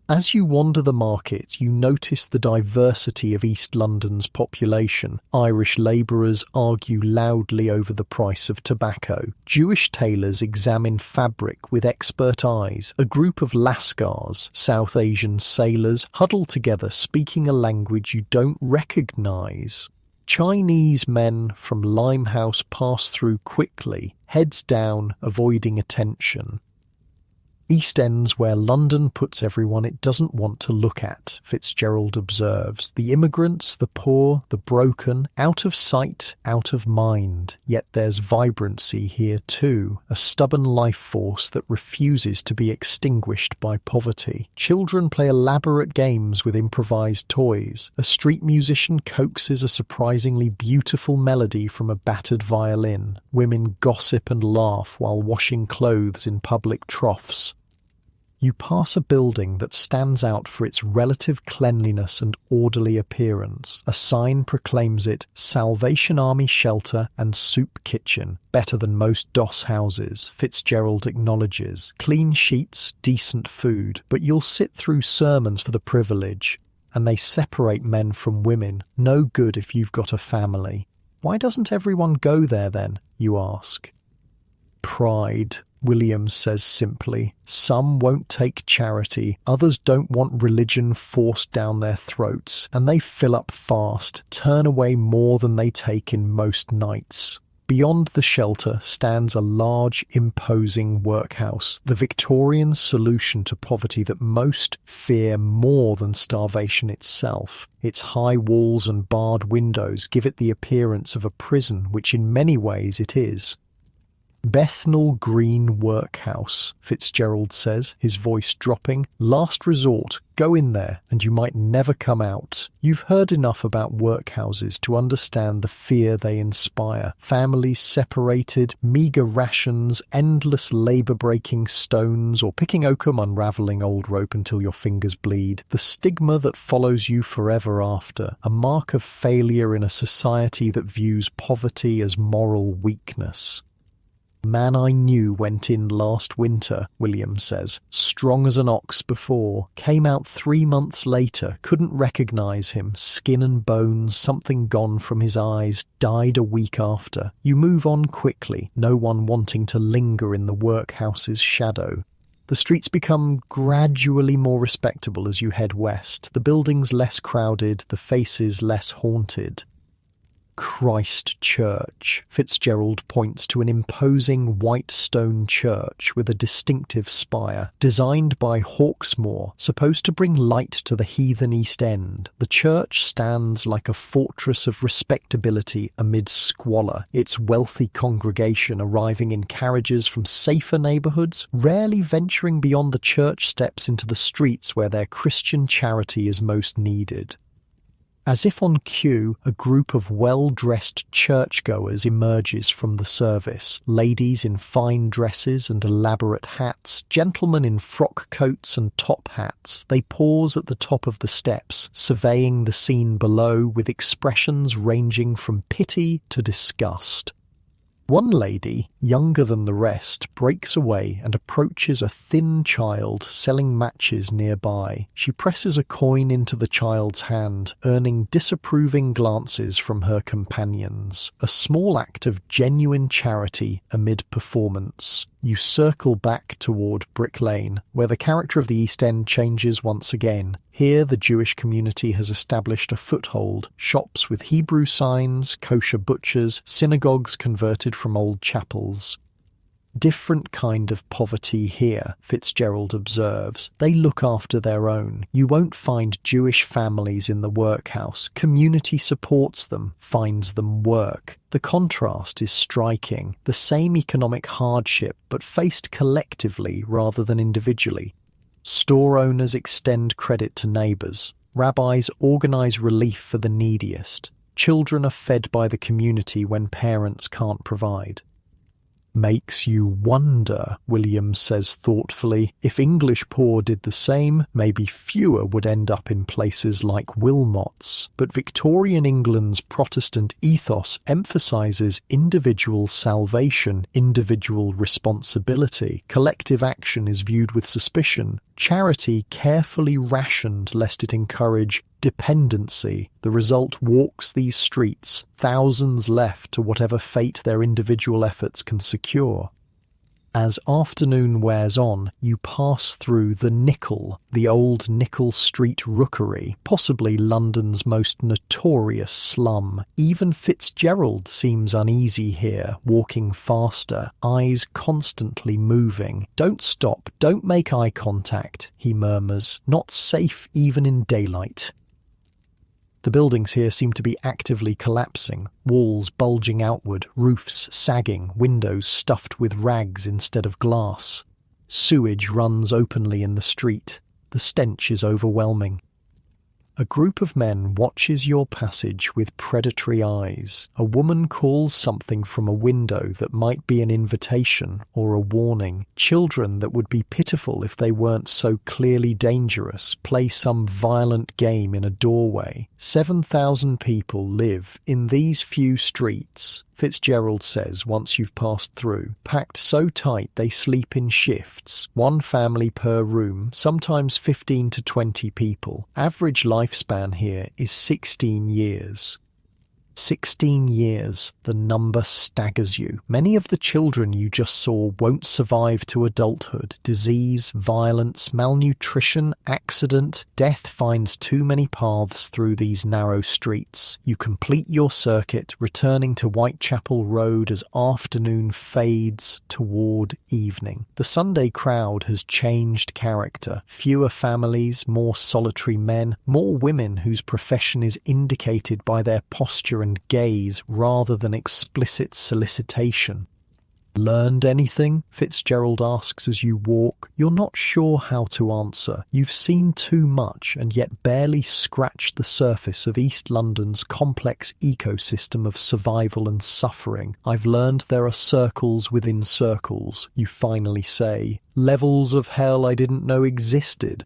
As you wander the market, you notice the diversity of East London's population. Irish labourers argue loudly over the price of tobacco. Jewish tailors examine fabric with expert eyes. A group of Lascars, South Asian sailors, huddle together speaking a language you don't recognise. Chinese men from Limehouse pass through quickly, heads down, avoiding attention. East End's where London puts everyone it doesn't want to look at, Fitzgerald observes. The immigrants, the poor, the broken, out of sight, out of mind. Yet there's vibrancy here too, a stubborn life force that refuses to be extinguished by poverty. Children play elaborate games with improvised toys. A street musician coaxes a surprisingly beautiful melody from a battered violin. Women gossip and laugh while washing clothes in public troughs. You pass a building that stands out for its relative cleanliness and orderly appearance. A sign proclaims it Salvation Army Shelter and Soup Kitchen, better than most DOS houses, Fitzgerald acknowledges. Clean sheets, decent food, but you'll sit through sermons for the privilege, and they separate men from women. No good if you've got a family. Why doesn't everyone go there then, you ask? Pride, Williams says simply. Some won't take charity, others don't want religion forced down their throats, and they fill up fast, turn away more than they take in most nights. Beyond the shelter stands a large, imposing workhouse, the Victorian solution to poverty that most fear more than starvation itself. Its high walls and barred windows give it the appearance of a prison, which in many ways it is. Bethnal Green Workhouse, Fitzgerald says, his voice dropping. Last resort, go in there and you might never come out. You've heard enough about workhouses to understand the fear they inspire. Families separated, meagre rations, endless labour-breaking stones, or picking oakum, unravelling old rope until your fingers bleed. The stigma that follows you forever after, a mark of failure in a society that views poverty as moral weakness. Man I knew went in last winter, William says, strong as an ox before, came out 3 months later, couldn't recognise him, skin and bones, something gone from his eyes, died a week after. You move on quickly, no one wanting to linger in the workhouse's shadow. The streets become gradually more respectable as you head west, the buildings less crowded, the faces less haunted. Christ Church. Fitzgerald points to an imposing white stone church with a distinctive spire. Designed by Hawksmoor, supposed to bring light to the heathen East End, the church stands like a fortress of respectability amid squalor, its wealthy congregation arriving in carriages from safer neighbourhoods, rarely venturing beyond the church steps into the streets where their Christian charity is most needed. As if on cue, a group of well-dressed churchgoers emerges from the service. Ladies in fine dresses and elaborate hats, gentlemen in frock coats and top hats. They pause at the top of the steps, surveying the scene below with expressions ranging from pity to disgust. One lady, younger than the rest, breaks away and approaches a thin child selling matches nearby. She presses a coin into the child's hand, earning disapproving glances from her companions. A small act of genuine charity amid performance. You circle back toward Brick Lane, where the character of the East End changes once again. Here the Jewish community has established a foothold, shops with Hebrew signs, kosher butchers, synagogues converted from old chapels. Different kind of poverty here, Fitzgerald observes. They look after their own. You won't find Jewish families in the workhouse. Community supports them, finds them work. The contrast is striking. The same economic hardship, but faced collectively rather than individually. Store owners extend credit to neighbours. Rabbis organise relief for the neediest. Children are fed by the community when parents can't provide. Makes you wonder, Williams says thoughtfully. If English poor did the same, maybe fewer would end up in places like Wilmot's. But Victorian England's Protestant ethos emphasises individual salvation, individual responsibility. Collective action is viewed with suspicion. Charity carefully rationed lest it encourage dependency. The result walks these streets, thousands left to whatever fate their individual efforts can secure. As afternoon wears on, you pass through the Nickel, the old Nickel Street Rookery, possibly London's most notorious slum. Even Fitzgerald seems uneasy here, walking faster, eyes constantly moving. "Don't stop, don't make eye contact," he murmurs. "Not safe even in daylight." The buildings here seem to be actively collapsing, walls bulging outward, roofs sagging, windows stuffed with rags instead of glass. Sewage runs openly in the street. The stench is overwhelming. A group of men watches your passage with predatory eyes. A woman calls something from a window that might be an invitation or a warning. Children that would be pitiful if they weren't so clearly dangerous play some violent game in a doorway. 7,000 people live in these few streets, Fitzgerald says once you've passed through, packed so tight they sleep in shifts, one family per room, sometimes 15 to 20 people. Average lifespan here is 16 years. 16 years, the number staggers you. Many of the children you just saw won't survive to adulthood. Disease, violence, malnutrition, accident, death finds too many paths through these narrow streets. You complete your circuit, returning to Whitechapel Road as afternoon fades toward evening. The Sunday crowd has changed character. Fewer families, more solitary men, more women whose profession is indicated by their posture and gaze rather than explicit solicitation. "Learned anything?" Fitzgerald asks as you walk. You're not sure how to answer. You've seen too much and yet barely scratched the surface of East London's complex ecosystem of survival and suffering. "I've learned there are circles within circles," you finally say. "Levels of hell I didn't know existed."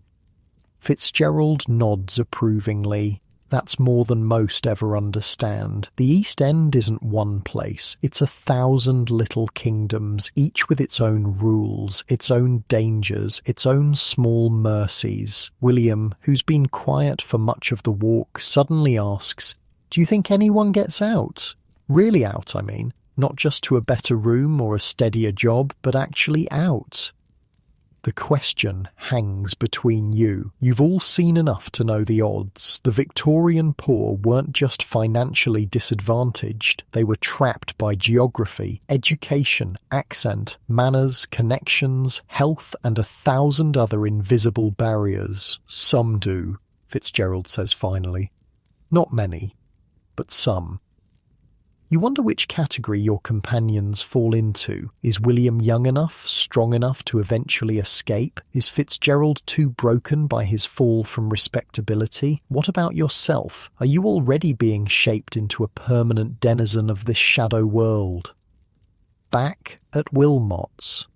Fitzgerald nods approvingly. That's more than most ever understand. The East End isn't one place. It's 1,000 little kingdoms, each with its own rules, its own dangers, its own small mercies. William, who's been quiet for much of the walk, suddenly asks, "Do you think anyone gets out? Really out, I mean. Not just to a better room or a steadier job, but actually out." The question hangs between you. You've all seen enough to know the odds. The Victorian poor weren't just financially disadvantaged, they were trapped by geography, education, accent, manners, connections, health, and 1,000 other invisible barriers. Some do, Fitzgerald says finally. Not many, but some. You wonder which category your companions fall into. Is William young enough, strong enough to eventually escape? Is Fitzgerald too broken by his fall from respectability? What about yourself? Are you already being shaped into a permanent denizen of this shadow world? Back at Wilmot's,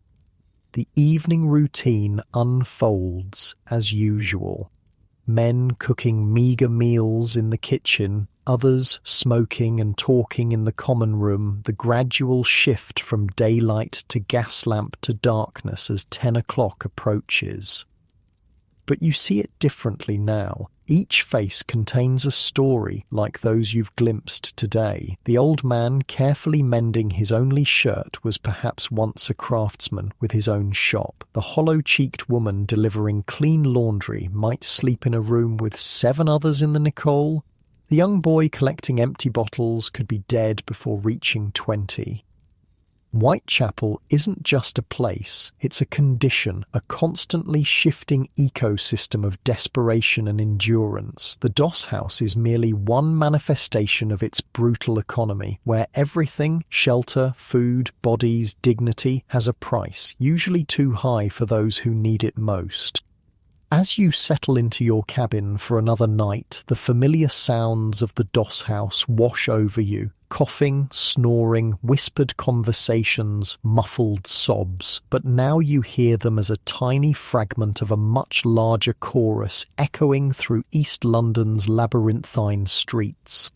the evening routine unfolds as usual. Men cooking meagre meals in the kitchen, others smoking and talking in the common room, the gradual shift from daylight to gas lamp to darkness as 10 o'clock approaches. But you see it differently now. Each face contains a story like those you've glimpsed today. The old man carefully mending his only shirt was perhaps once a craftsman with his own shop. The hollow-cheeked woman delivering clean laundry might sleep in a room with 7 others in the Nicole. The young boy collecting empty bottles could be dead before reaching 20. Whitechapel isn't just a place, it's a condition, a constantly shifting ecosystem of desperation and endurance. The Doss House is merely one manifestation of its brutal economy, where everything, shelter, food, bodies, dignity, has a price, usually too high for those who need it most. As you settle into your cabin for another night, the familiar sounds of the Doss House wash over you. Coughing, snoring, whispered conversations, muffled sobs, but now you hear them as a tiny fragment of a much larger chorus echoing through East London's labyrinthine streets.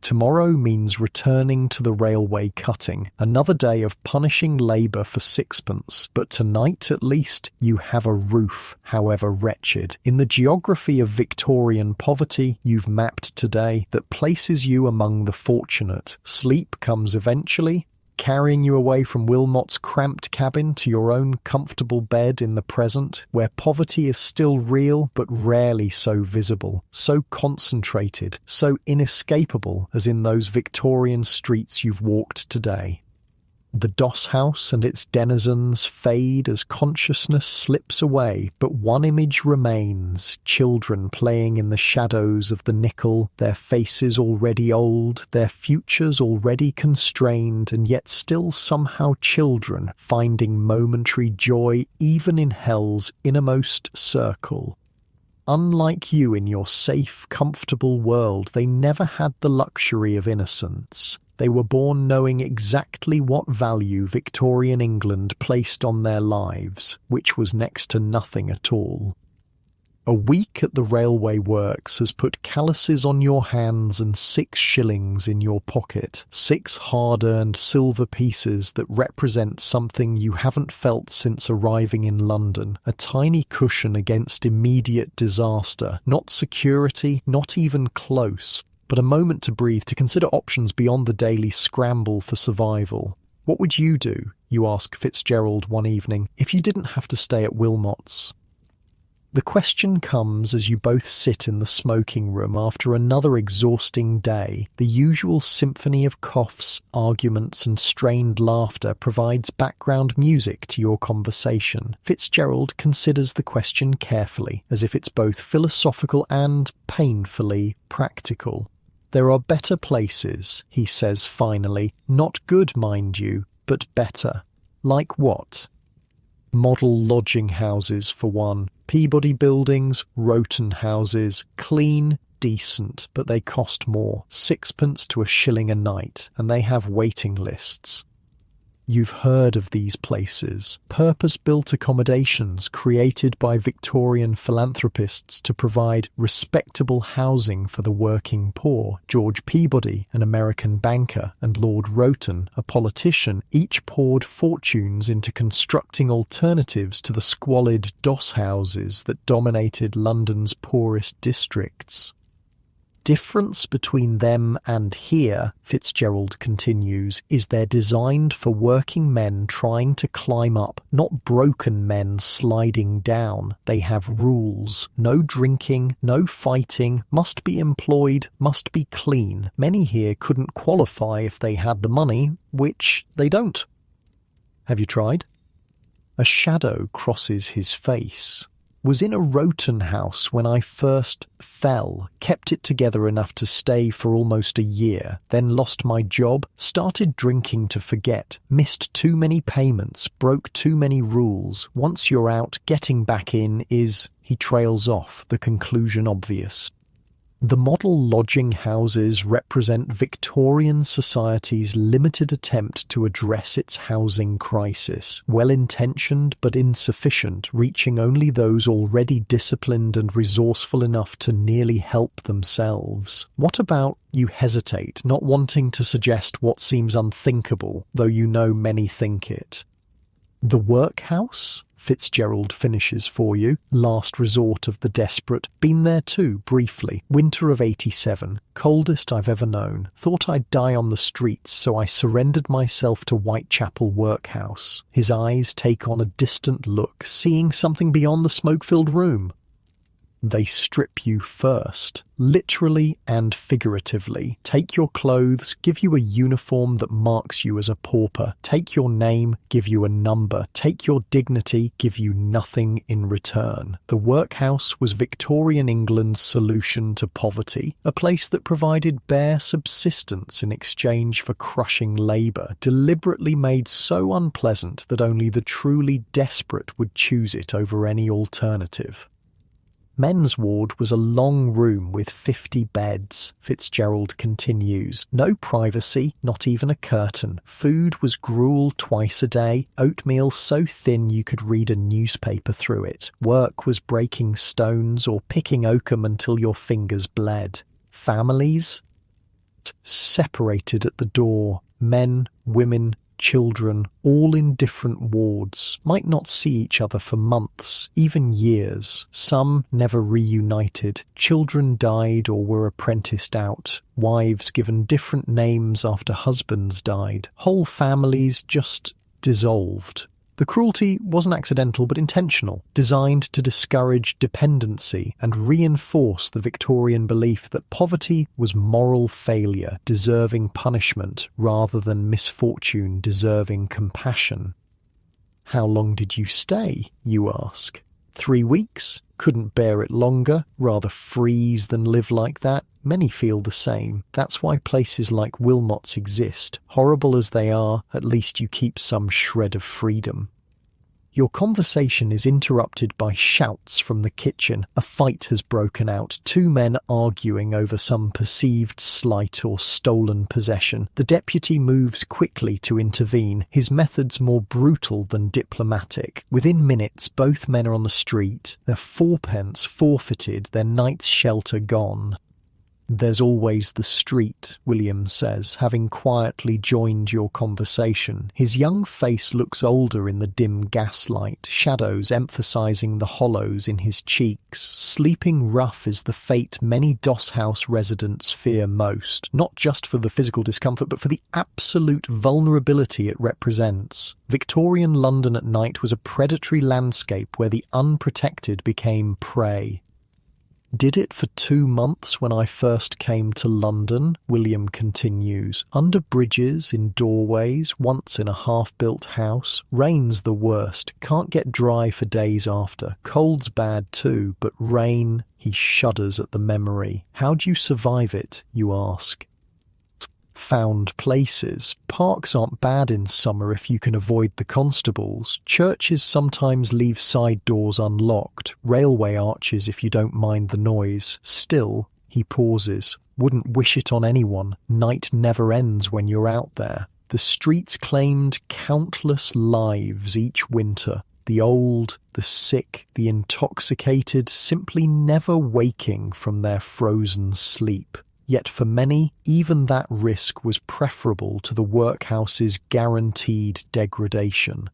Tomorrow means returning to the railway cutting, another day of punishing labour for sixpence, but tonight at least you have a roof, however wretched. In the geography of Victorian poverty you've mapped today that places you among the fortunate, sleep comes eventually, carrying you away from Wilmot's cramped cabin to your own comfortable bed in the present, where poverty is still real but rarely so visible, so concentrated, so inescapable as in those Victorian streets you've walked today. The Doss House and its denizens fade as consciousness slips away, but one image remains, children playing in the shadows of the nickel, their faces already old, their futures already constrained, and yet still somehow children, finding momentary joy even in hell's innermost circle. Unlike you in your safe, comfortable world, they never had the luxury of innocence. They were born knowing exactly what value Victorian England placed on their lives, which was next to nothing at all. A week at the railway works has put calluses on your hands and 6 shillings in your pocket, 6 hard-earned silver pieces that represent something you haven't felt since arriving in London, a tiny cushion against immediate disaster, not security, not even close, but a moment to breathe, to consider options beyond the daily scramble for survival. What would you do, you ask Fitzgerald one evening, if you didn't have to stay at Wilmot's? The question comes as you both sit in the smoking room after another exhausting day. The usual symphony of coughs, arguments and strained laughter provides background music to your conversation. Fitzgerald considers the question carefully, as if it's both philosophical and painfully practical. There are better places, he says finally, not good, mind you, but better. Like what? Model lodging houses, for one. Peabody buildings, Roton houses, clean, decent, but they cost more, 6pence to a shilling a night, and they have waiting lists. You've heard of these places, purpose-built accommodations created by Victorian philanthropists to provide respectable housing for the working poor. George Peabody, an American banker, and Lord Roton, a politician, each poured fortunes into constructing alternatives to the squalid doss houses that dominated London's poorest districts. difference between them and here, Fitzgerald continues, is they're designed for working men trying to climb up, not broken men sliding down. They have rules. No drinking, no fighting, must be employed, must be clean. Many here couldn't qualify if they had the money, which they don't. Have you tried? A shadow crosses his face. Was in a Roten house when I first fell, kept it together enough to stay for almost a year, then lost my job, started drinking to forget, missed too many payments, broke too many rules. Once you're out, getting back in is, he trails off, the conclusion obvious. The model lodging houses represent Victorian society's limited attempt to address its housing crisis, well-intentioned but insufficient, reaching only those already disciplined and resourceful enough to nearly help themselves. What about you hesitate, not wanting to suggest what seems unthinkable, though you know many think it? The workhouse? Fitzgerald finishes for you. Last resort of the desperate. Been there too, briefly. Winter of '87. Coldest I've ever known. Thought I'd die on the streets, so I surrendered myself to Whitechapel Workhouse. His eyes take on a distant look, seeing something beyond the smoke-filled room. They strip you first, literally and figuratively. Take your clothes, give you a uniform that marks you as a pauper. Take your name, give you a number. Take your dignity, give you nothing in return. The workhouse was Victorian England's solution to poverty, a place that provided bare subsistence in exchange for crushing labour, deliberately made so unpleasant that only the truly desperate would choose it over any alternative. Men's ward was a long room with 50 beds, Fitzgerald continues. No privacy, not even a curtain. Food was gruel twice a day, oatmeal so thin you could read a newspaper through it. Work was breaking stones or picking oakum until your fingers bled. Families? Separated at the door. Men, women, children, all in different wards, might not see each other for months, even years. Some never reunited. Children died or were apprenticed out. Wives given different names after husbands died. Whole families just dissolved. The cruelty wasn't accidental but intentional, designed to discourage dependency and reinforce the Victorian belief that poverty was moral failure, deserving punishment, rather than misfortune, deserving compassion. How long did you stay, you ask? 3 weeks? Couldn't bear it longer, rather freeze than live like that? Many feel the same. That's why places like Wilmot's exist. Horrible as they are, at least you keep some shred of freedom. Your conversation is interrupted by shouts from the kitchen. A fight has broken out, 2 men arguing over some perceived slight or stolen possession. The deputy moves quickly to intervene, his methods more brutal than diplomatic. Within minutes, both men are on the street, their 4p forfeited, their night's shelter gone. There's always the street, William says, having quietly joined your conversation. His young face looks older in the dim gaslight, shadows emphasizing the hollows in his cheeks. Sleeping rough is the fate many Doss House residents fear most, not just for the physical discomfort, but for the absolute vulnerability it represents. Victorian London at night was a predatory landscape where the unprotected became prey. Did it for 2 months when I first came to London, William continues. Under bridges, in doorways, once in a half-built house. Rain's the worst, can't get dry for days after. Cold's bad too, but rain, he shudders at the memory. How do you survive it, you ask? Found places. Parks aren't bad in summer if you can avoid the constables. Churches sometimes leave side doors unlocked. Railway arches if you don't mind the noise. Still, he pauses. Wouldn't wish it on anyone. Night never ends when you're out there. The streets claimed countless lives each winter. The old, the sick, the intoxicated, simply never waking from their frozen sleep. Yet for many, even that risk was preferable to the workhouse's guaranteed degradation.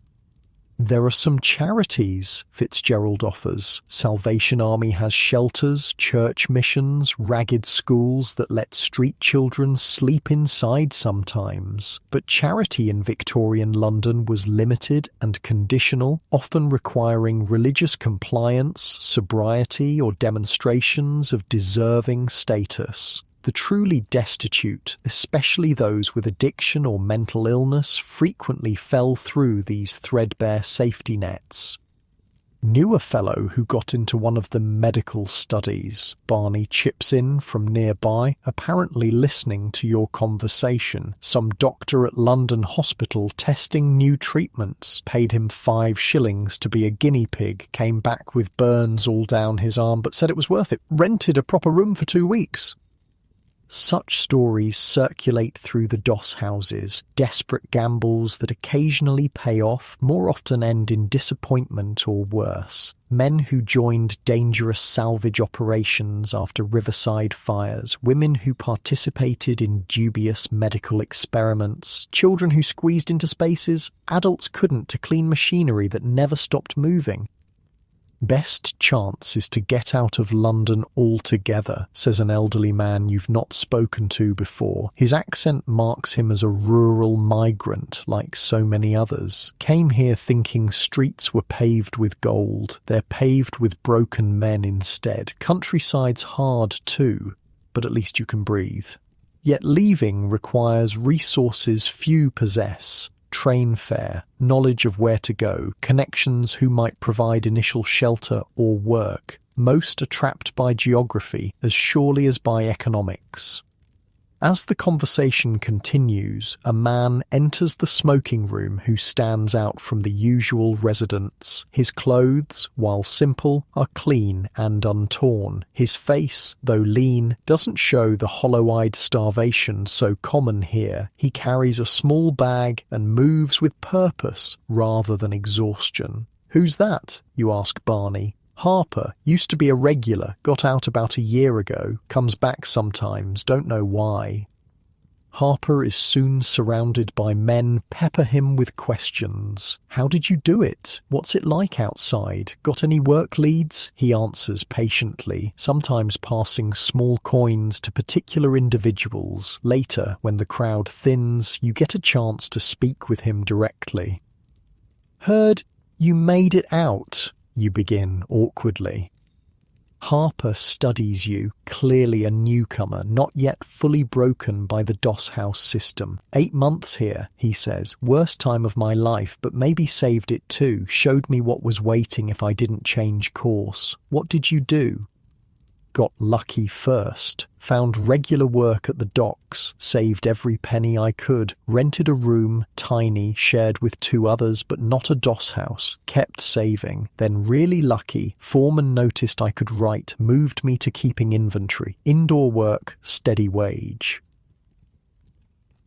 There are some charities, Fitzgerald offers. Salvation Army has shelters, church missions, ragged schools that let street children sleep inside sometimes. But charity in Victorian London was limited and conditional, often requiring religious compliance, sobriety, or demonstrations of deserving status. The truly destitute, especially those with addiction or mental illness, frequently fell through these threadbare safety nets. Knew a fellow who got into one of the medical studies. Barney chips in from nearby, apparently listening to your conversation. Some doctor at London hospital testing new treatments. Paid him 5 shillings to be a guinea pig. Came back with burns all down his arm but said it was worth it. Rented a proper room for 2 weeks. Such stories circulate through the doss houses, desperate gambles that occasionally pay off, more often end in disappointment or worse. Men who joined dangerous salvage operations after riverside fires, women who participated in dubious medical experiments, children who squeezed into spaces adults couldn't to clean machinery that never stopped moving. Best chance is to get out of London altogether, says an elderly man you've not spoken to before. His accent marks him as a rural migrant, like so many others. Came here thinking streets were paved with gold. They're paved with broken men instead. Countryside's hard too, but at least you can breathe. Yet leaving requires resources few possess. Train fare, knowledge of where to go, connections who might provide initial shelter or work. Most are trapped by geography as surely as by economics. As the conversation continues, a man enters the smoking room who stands out from the usual residents. His clothes, while simple, are clean and untorn. His face, though lean, doesn't show the hollow-eyed starvation so common here. He carries a small bag and moves with purpose rather than exhaustion. "Who's that?" you ask Barney. "Harper, used to be a regular, got out about a year ago, comes back sometimes, don't know why." Harper is soon surrounded by men pepper him with questions. "How did you do it? What's it like outside? Got any work leads?" He answers patiently, sometimes passing small coins to particular individuals. Later, when the crowd thins, you get a chance to speak with him directly. "Heard you made it out," you begin awkwardly. Harper studies you, clearly a newcomer, not yet fully broken by the doss house system. 8 months here, he says. Worst time of my life, but maybe saved it too. Showed me what was waiting if I didn't change course. What did you do? Got lucky first. Found regular work at the docks. Saved every penny I could. Rented a room, tiny, shared with 2 others, but not a doss house. Kept saving. Then really lucky. Foreman noticed I could write. Moved me to keeping inventory. Indoor work, steady wage.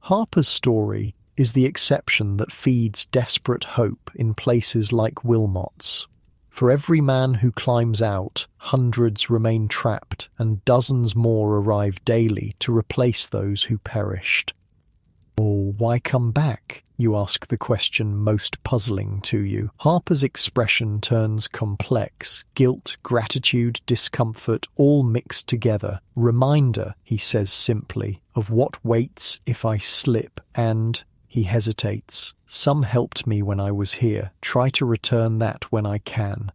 Harper's story is the exception that feeds desperate hope in places like Wilmot's. For every man who climbs out, hundreds remain trapped, and dozens more arrive daily to replace those who perished. Or why come back? You ask the question most puzzling to you. Harper's expression turns complex. Guilt, gratitude, discomfort, all mixed together. Reminder, he says simply, of what waits if I slip, and he hesitates. Some helped me when I was here. Try to return that when I can.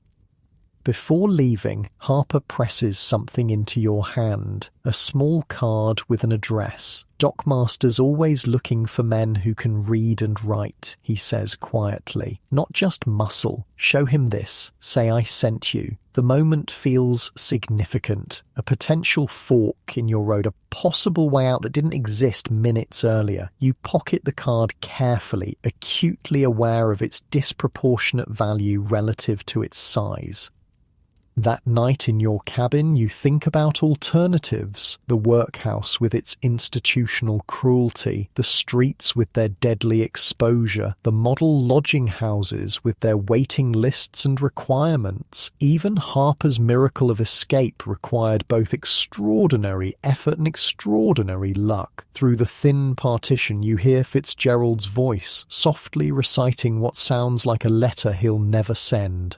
Before leaving, Harper presses something into your hand, a small card with an address. Dockmaster's always looking for men who can read and write, he says quietly. Not just muscle. Show him this. Say I sent you. The moment feels significant. A potential fork in your road, a possible way out that didn't exist minutes earlier. You pocket the card carefully, acutely aware of its disproportionate value relative to its size. That night in your cabin, you think about alternatives. The workhouse with its institutional cruelty, the streets with their deadly exposure, the model lodging houses with their waiting lists and requirements. Even Harper's miracle of escape required both extraordinary effort and extraordinary luck. Through the thin partition, you hear Fitzgerald's voice, softly reciting what sounds like a letter he'll never send.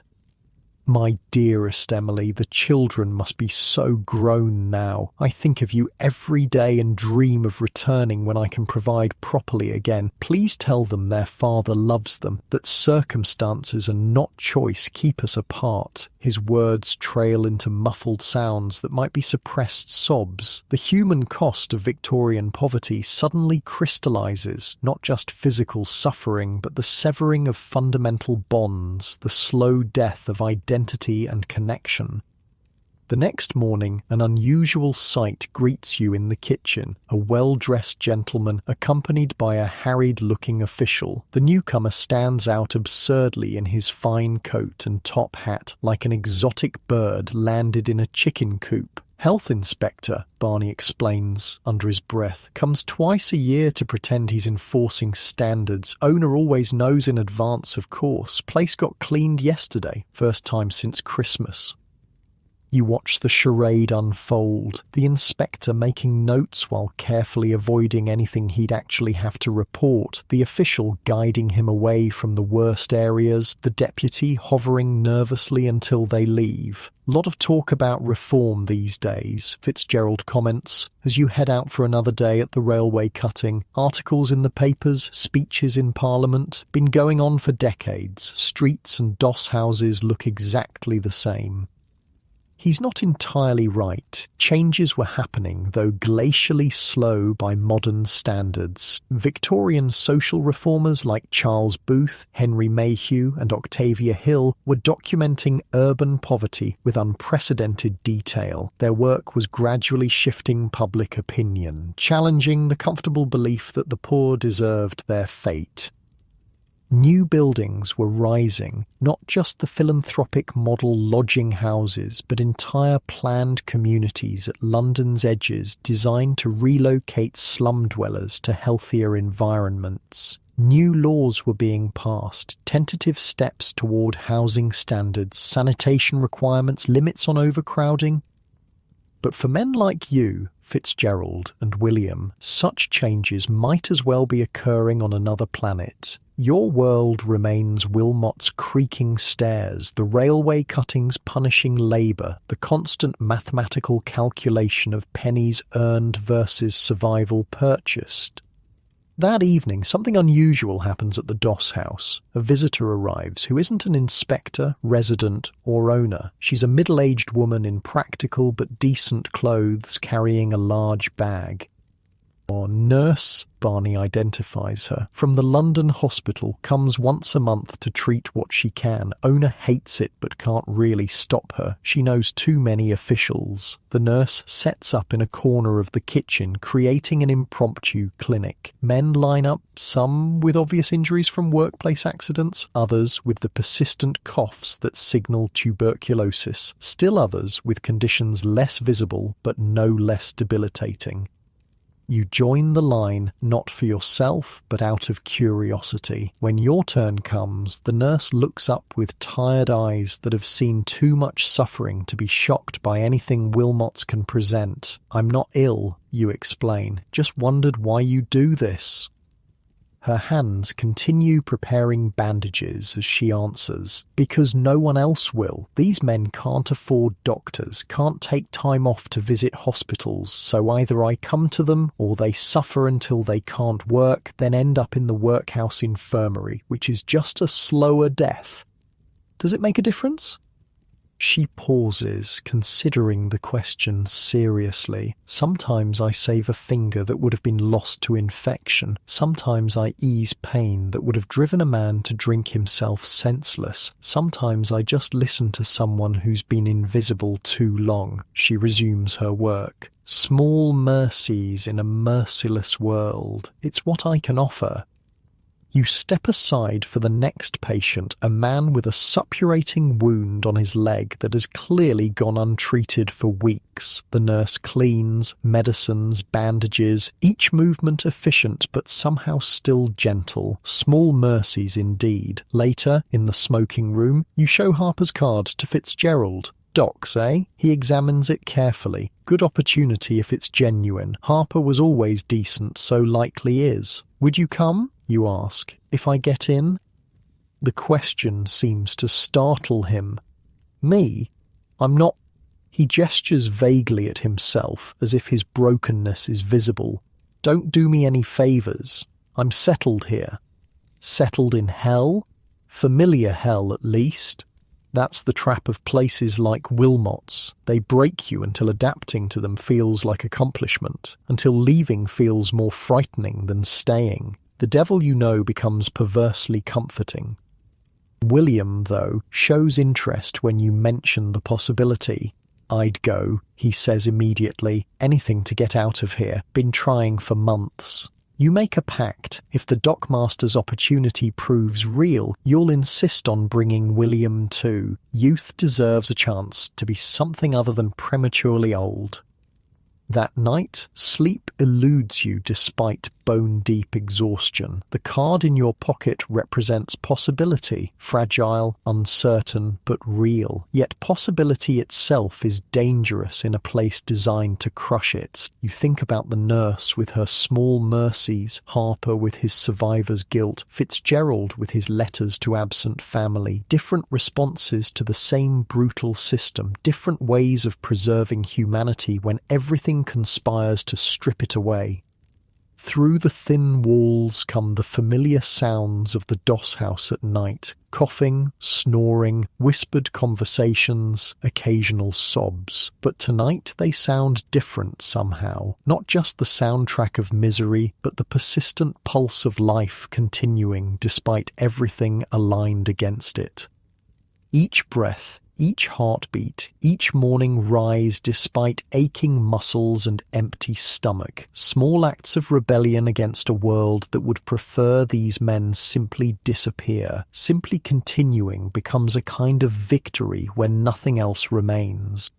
My dearest Emily, the children must be so grown now. I think of you every day and dream of returning when I can provide properly again. Please tell them their father loves them, that circumstances and not choice keep us apart. His words trail into muffled sounds that might be suppressed sobs. The human cost of Victorian poverty suddenly crystallizes, not just physical suffering, but the severing of fundamental bonds, the slow death of identity and connection. The next morning, an unusual sight greets you in the kitchen, a well-dressed gentleman accompanied by a harried-looking official. The newcomer stands out absurdly in his fine coat and top hat, like an exotic bird landed in a chicken coop. Health inspector, Barney explains under his breath, comes twice a year to pretend he's enforcing standards. Owner always knows in advance, of course. Place got cleaned yesterday, first time since Christmas. You watch the charade unfold, the inspector making notes while carefully avoiding anything he'd actually have to report, the official guiding him away from the worst areas, the deputy hovering nervously until they leave. Lot of talk about reform these days, Fitzgerald comments, as you head out for another day at the railway cutting. Articles in the papers, speeches in Parliament, been going on for decades. Streets and doss houses look exactly the same. He's not entirely right. Changes were happening, though glacially slow by modern standards. Victorian social reformers like Charles Booth, Henry Mayhew, and Octavia Hill were documenting urban poverty with unprecedented detail. Their work was gradually shifting public opinion, challenging the comfortable belief that the poor deserved their fate. New buildings were rising, not just the philanthropic model lodging houses, but entire planned communities at London's edges designed to relocate slum dwellers to healthier environments. New laws were being passed, tentative steps toward housing standards, sanitation requirements, limits on overcrowding. But for men like you, Fitzgerald and William, such changes might as well be occurring on another planet. Your world remains Wilmot's creaking stairs, the railway cuttings punishing labour, the constant mathematical calculation of pennies earned versus survival purchased. That evening, something unusual happens at the Doss house. A visitor arrives who isn't an inspector, resident, or owner. She's a middle-aged woman in practical but decent clothes carrying a large bag. Nurse, Barney identifies her, from the London hospital, comes once a month to treat what she can. Owner hates it but can't really stop her. She knows too many officials. The nurse sets up in a corner of the kitchen, creating an impromptu clinic. Men line up, some with obvious injuries from workplace accidents, others with the persistent coughs that signal tuberculosis, still others with conditions less visible but no less debilitating. You join the line, not for yourself, but out of curiosity. When your turn comes, the nurse looks up with tired eyes that have seen too much suffering to be shocked by anything Wilmot's can present. I'm not ill, you explain. Just wondered why you do this. Her hands continue preparing bandages as she answers, because no one else will. These men can't afford doctors, can't take time off to visit hospitals, so either I come to them or they suffer until they can't work, then end up in the workhouse infirmary, which is just a slower death. Does it make a difference? She pauses, considering the question seriously. Sometimes I save a finger that would have been lost to infection. Sometimes I ease pain that would have driven a man to drink himself senseless. Sometimes I just listen to someone who's been invisible too long. She resumes her work. Small mercies in a merciless world. It's what I can offer. You step aside for the next patient, a man with a suppurating wound on his leg that has clearly gone untreated for weeks. The nurse cleans, medicines, bandages, each movement efficient but somehow still gentle. Small mercies indeed. Later, in the smoking room, you show Harper's card to Fitzgerald. Docs, eh? He examines it carefully. Good opportunity if it's genuine. Harper was always decent, so likely is. Would you come? You ask. If I get in? The question seems to startle him. Me? I'm not... He gestures vaguely at himself, as if his brokenness is visible. Don't do me any favours. I'm settled here. Settled in hell? Familiar hell, at least. That's the trap of places like Wilmot's. They break you until adapting to them feels like accomplishment, until leaving feels more frightening than staying. The devil you know becomes perversely comforting. William, though, shows interest when you mention the possibility. I'd go, he says immediately. Anything to get out of here. Been trying for months. You make a pact. If the dockmaster's opportunity proves real, you'll insist on bringing William too. Youth deserves a chance to be something other than prematurely old. That night, sleep eludes you despite bone-deep exhaustion. The card in your pocket represents possibility, fragile, uncertain, but real. Yet possibility itself is dangerous in a place designed to crush it. You think about the nurse with her small mercies, Harper with his survivor's guilt, Fitzgerald with his letters to absent family. Different responses to the same brutal system, different ways of preserving humanity when everything conspires to strip it away. Through the thin walls come the familiar sounds of the doss house at night, coughing, snoring, whispered conversations, occasional sobs. But tonight they sound different somehow. Not just the soundtrack of misery, but the persistent pulse of life continuing despite everything aligned against it. Each breath, each heartbeat, each morning rise despite aching muscles and empty stomach. Small acts of rebellion against a world that would prefer these men simply disappear. Simply continuing becomes a kind of victory when nothing else remains.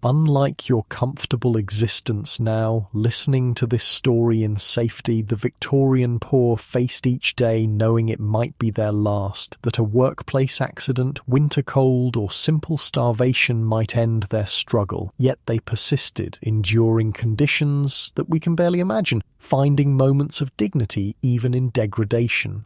Unlike your comfortable existence now, listening to this story in safety, the Victorian poor faced each day knowing it might be their last, that a workplace accident, winter cold, or simple starvation might end their struggle. Yet they persisted, enduring conditions that we can barely imagine, finding moments of dignity even in degradation.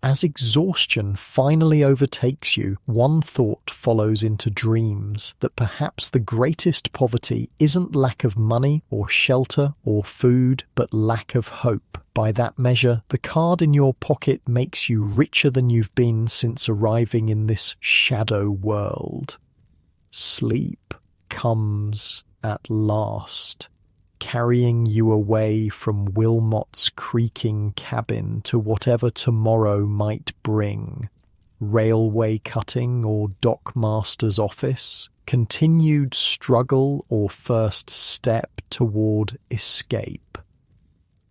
As exhaustion finally overtakes you, one thought follows into dreams, that perhaps the greatest poverty isn't lack of money or shelter or food, but lack of hope. By that measure, the card in your pocket makes you richer than you've been since arriving in this shadow world. Sleep comes at last, carrying you away from Wilmot's creaking cabin to whatever tomorrow might bring. Railway cutting or dockmaster's office, continued struggle or first step toward escape.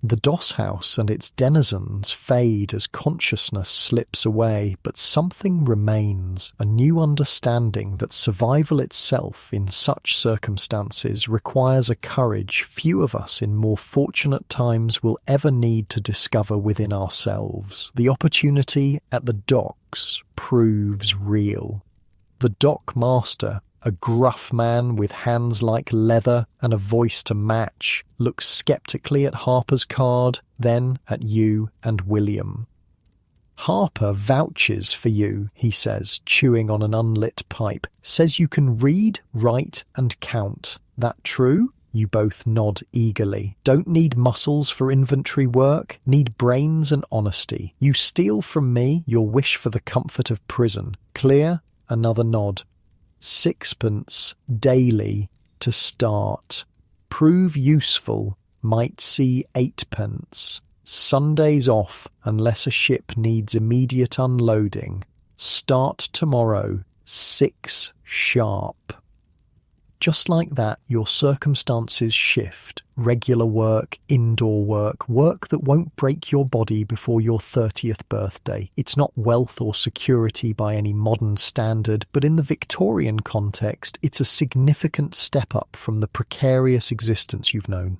The doss house and its denizens fade as consciousness slips away, but something remains, a new understanding that survival itself in such circumstances requires a courage few of us in more fortunate times will ever need to discover within ourselves. The opportunity at the docks proves real. The dock master, a gruff man with hands like leather and a voice to match, looks skeptically at Harper's card, then at you and William. Harper vouches for you, he says, chewing on an unlit pipe. Says you can read, write, and count. That true? You both nod eagerly. Don't need muscles for inventory work, need brains and honesty. You steal from me your wish for the comfort of prison. Clear? Another nod. 6pence daily to start. Prove useful, might see 8pence. Sundays off unless a ship needs immediate unloading. Start tomorrow, 6 sharp. Just like that, your circumstances shift. Regular work, indoor work, work that won't break your body before your 30th birthday. It's not wealth or security by any modern standard, but in the Victorian context, it's a significant step up from the precarious existence you've known.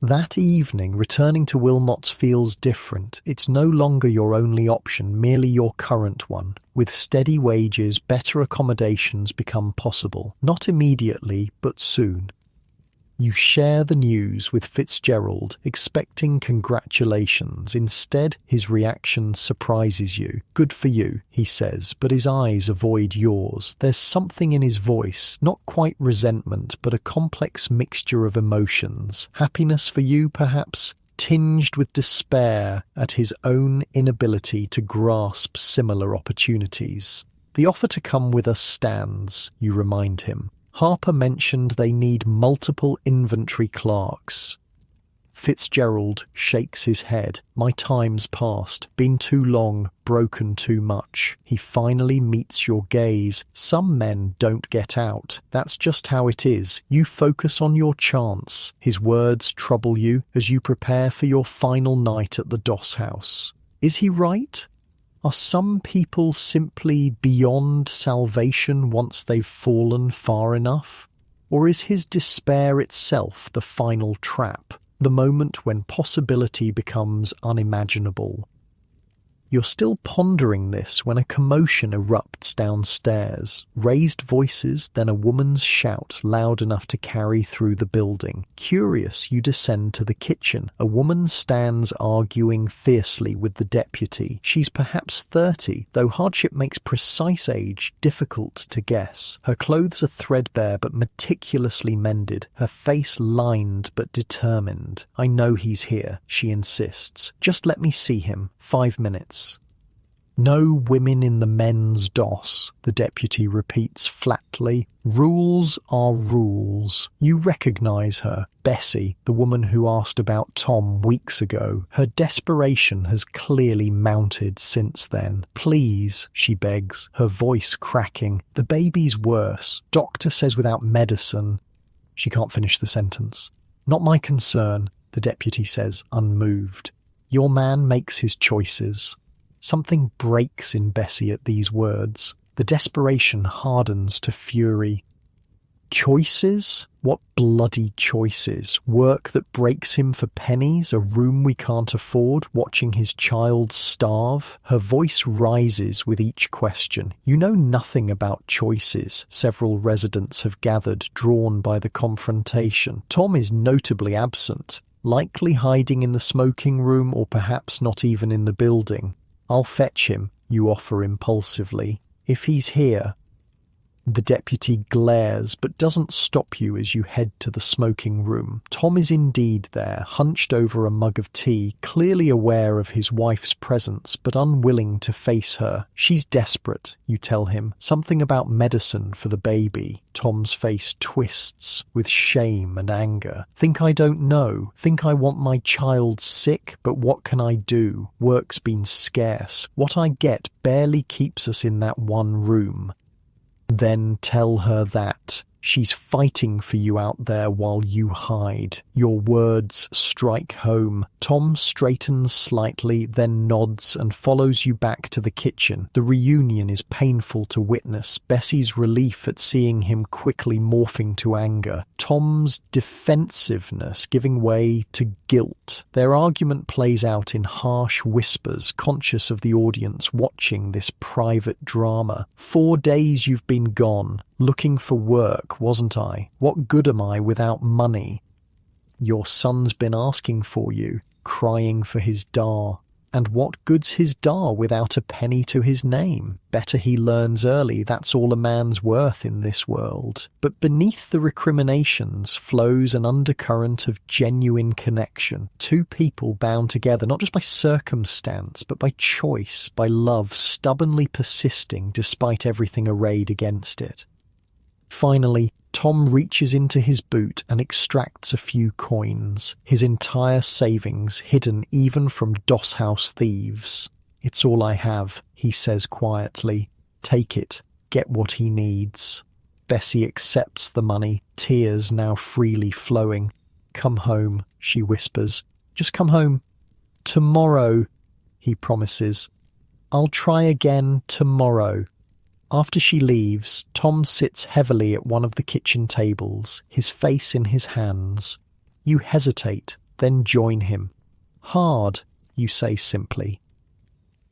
That evening, returning to Wilmot's feels different. It's no longer your only option, merely your current one. With steady wages, better accommodations become possible. Not immediately, but soon. You share the news with Fitzgerald, expecting congratulations. Instead, his reaction surprises you. "Good for you," he says, but his eyes avoid yours. There's something in his voice, not quite resentment, but a complex mixture of emotions. Happiness for you, perhaps, tinged with despair at his own inability to grasp similar opportunities. The offer to come with us stands, you remind him. Harper mentioned they need multiple inventory clerks. Fitzgerald shakes his head. My time's passed. Been too long, broken too much. He finally meets your gaze. Some men don't get out. That's just how it is. You focus on your chance. His words trouble you as you prepare for your final night at the Doss House. Is he right? Are some people simply beyond salvation once they've fallen far enough? Or is his despair itself the final trap, the moment when possibility becomes unimaginable? You're still pondering this when a commotion erupts downstairs. Raised voices, then a woman's shout loud enough to carry through the building. Curious, you descend to the kitchen. A woman stands arguing fiercely with the deputy. She's perhaps 30, though hardship makes precise age difficult to guess. Her clothes are threadbare but meticulously mended, her face lined but determined. "I know he's here," she insists. "Just let me see him. 5 minutes. "No women in the men's doss," the deputy repeats flatly. "Rules are rules." You recognise her, Bessie, the woman who asked about Tom weeks ago. Her desperation has clearly mounted since then. "Please," she begs, her voice cracking. "The baby's worse. Doctor says without medicine." She can't finish the sentence. "Not my concern," the deputy says, unmoved. Your man makes his choices. Something breaks in Bessie at these words. The desperation hardens to fury. Choices? What bloody choices? Work that breaks him for pennies, a room we can't afford, watching his child starve? Her voice rises with each question. You know nothing about choices. Several residents have gathered, drawn by the confrontation. Tom is notably absent, likely hiding in the smoking room or perhaps not even in the building. "I'll fetch him," you offer impulsively. "If he's here." The deputy glares but doesn't stop you as you head to the smoking room. Tom is indeed there, hunched over a mug of tea, clearly aware of his wife's presence but unwilling to face her. She's desperate, you tell him. Something about medicine for the baby. Tom's face twists with shame and anger. "Think I don't know? Think I want my child sick? But what can I do? Work's been scarce. What I get barely keeps us in that one room." Then tell her that. She's fighting for you out there while you hide. Your words strike home. Tom straightens slightly, then nods and follows you back to the kitchen. The reunion is painful to witness. Bessie's relief at seeing him quickly morphing to anger. Tom's defensiveness giving way to guilt. Their argument plays out in harsh whispers, conscious of the audience watching this private drama. 4 days you've been gone. Looking for work, wasn't I? What good am I without money? Your son's been asking for you, crying for his dar. And what good's his dar without a penny to his name? Better he learns early that's all a man's worth in this world. But beneath the recriminations flows an undercurrent of genuine connection. Two people bound together not just by circumstance, but by choice, by love, stubbornly persisting despite everything arrayed against it. Finally, Tom reaches into his boot and extracts a few coins, his entire savings hidden even from Doss House thieves. "It's all I have," he says quietly. "Take it. Get what he needs." Bessie accepts the money, tears now freely flowing. "Come home," she whispers. "Just come home." "Tomorrow," he promises. "I'll try again tomorrow." After she leaves, Tom sits heavily at one of the kitchen tables, his face in his hands. You hesitate, then join him. "Hard," you say simply.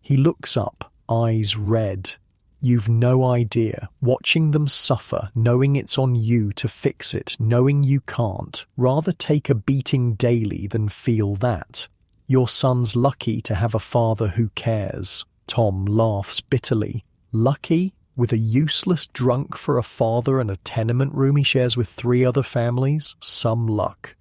He looks up, eyes red. You've no idea, watching them suffer, knowing it's on you to fix it, knowing you can't, rather take a beating daily than feel that. Your son's lucky to have a father who cares. Tom laughs bitterly. Lucky? With a useless drunk for a father and a tenement room he shares with 3 other families? Some luck.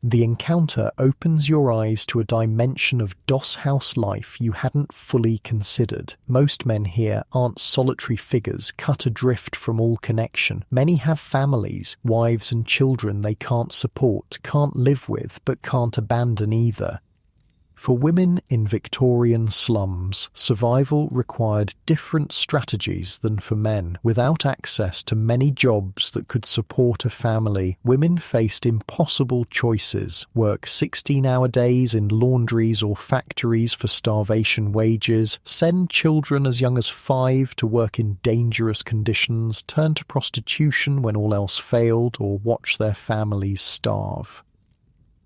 The encounter opens your eyes to a dimension of doss house life you hadn't fully considered. Most men here aren't solitary figures cut adrift from all connection. Many have families, wives and children they can't support, can't live with, but can't abandon either. For women in Victorian slums, survival required different strategies than for men. Without access to many jobs that could support a family, women faced impossible choices: work 16-hour days in laundries or factories for starvation wages, send children as young as 5 to work in dangerous conditions, turn to prostitution when all else failed, or watch their families starve.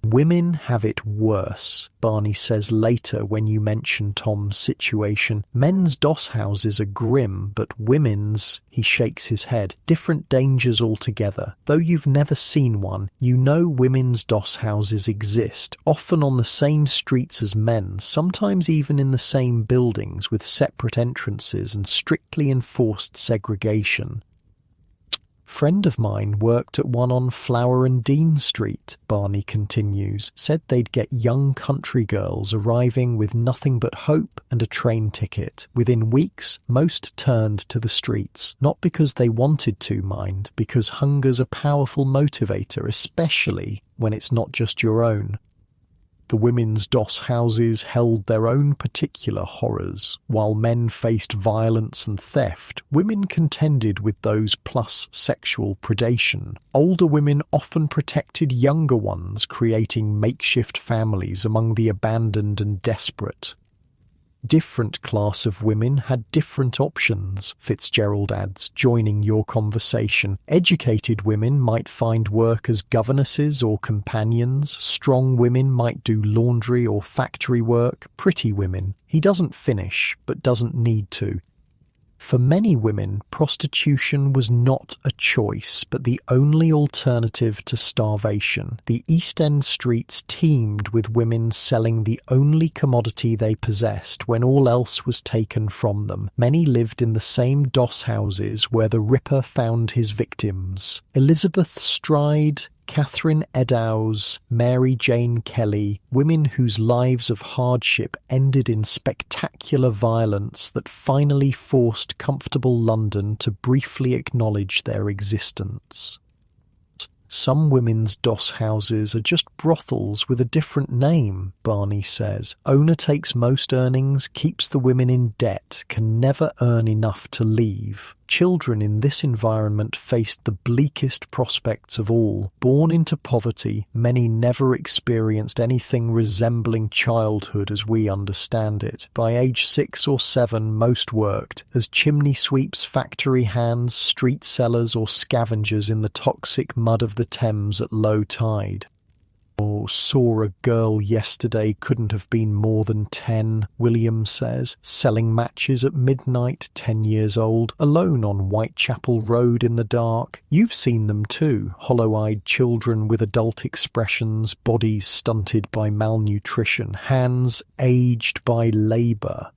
"Women have it worse," Barney says later when you mention Tom's situation. "Men's doss houses are grim, but women's," he shakes his head, "different dangers altogether. Though you've never seen one, you know women's doss houses exist, often on the same streets as men's, sometimes even in the same buildings with separate entrances and strictly enforced segregation. Friend of mine worked at one on Flower and Dean Street," Barney continues, "said they'd get young country girls arriving with nothing but hope and a train ticket. Within weeks, most turned to the streets, not because they wanted to, mind, because hunger's a powerful motivator, especially when it's not just your own." The women's doss houses held their own particular horrors. While men faced violence and theft, women contended with those plus sexual predation. Older women often protected younger ones, creating makeshift families among the abandoned and desperate. "Different class of women had different options," Fitzgerald adds, joining your conversation. "Educated women might find work as governesses or companions. Strong women might do laundry or factory work. Pretty women." He doesn't finish, but doesn't need to. For many women, prostitution was not a choice, but the only alternative to starvation. The East End streets teemed with women selling the only commodity they possessed when all else was taken from them. Many lived in the same doss houses where the Ripper found his victims. Elizabeth Stride, Catherine Eddowes, Mary Jane Kelly, women whose lives of hardship ended in spectacular violence that finally forced comfortable London to briefly acknowledge their existence. "Some women's doss houses are just brothels with a different name," Barney says. "Owner takes most earnings, keeps the women in debt, can never earn enough to leave." Children in this environment faced the bleakest prospects of all. Born into poverty, many never experienced anything resembling childhood as we understand it. By age 6 or 7, most worked as chimney sweeps, factory hands, street sellers, or scavengers in the toxic mud of the Thames at low tide. "Or saw a girl yesterday, couldn't have been more than 10, William says, selling matches at midnight, 10 years old, alone on Whitechapel Road in the dark. You've seen them too, hollow-eyed children with adult expressions, bodies stunted by malnutrition, hands aged by labour."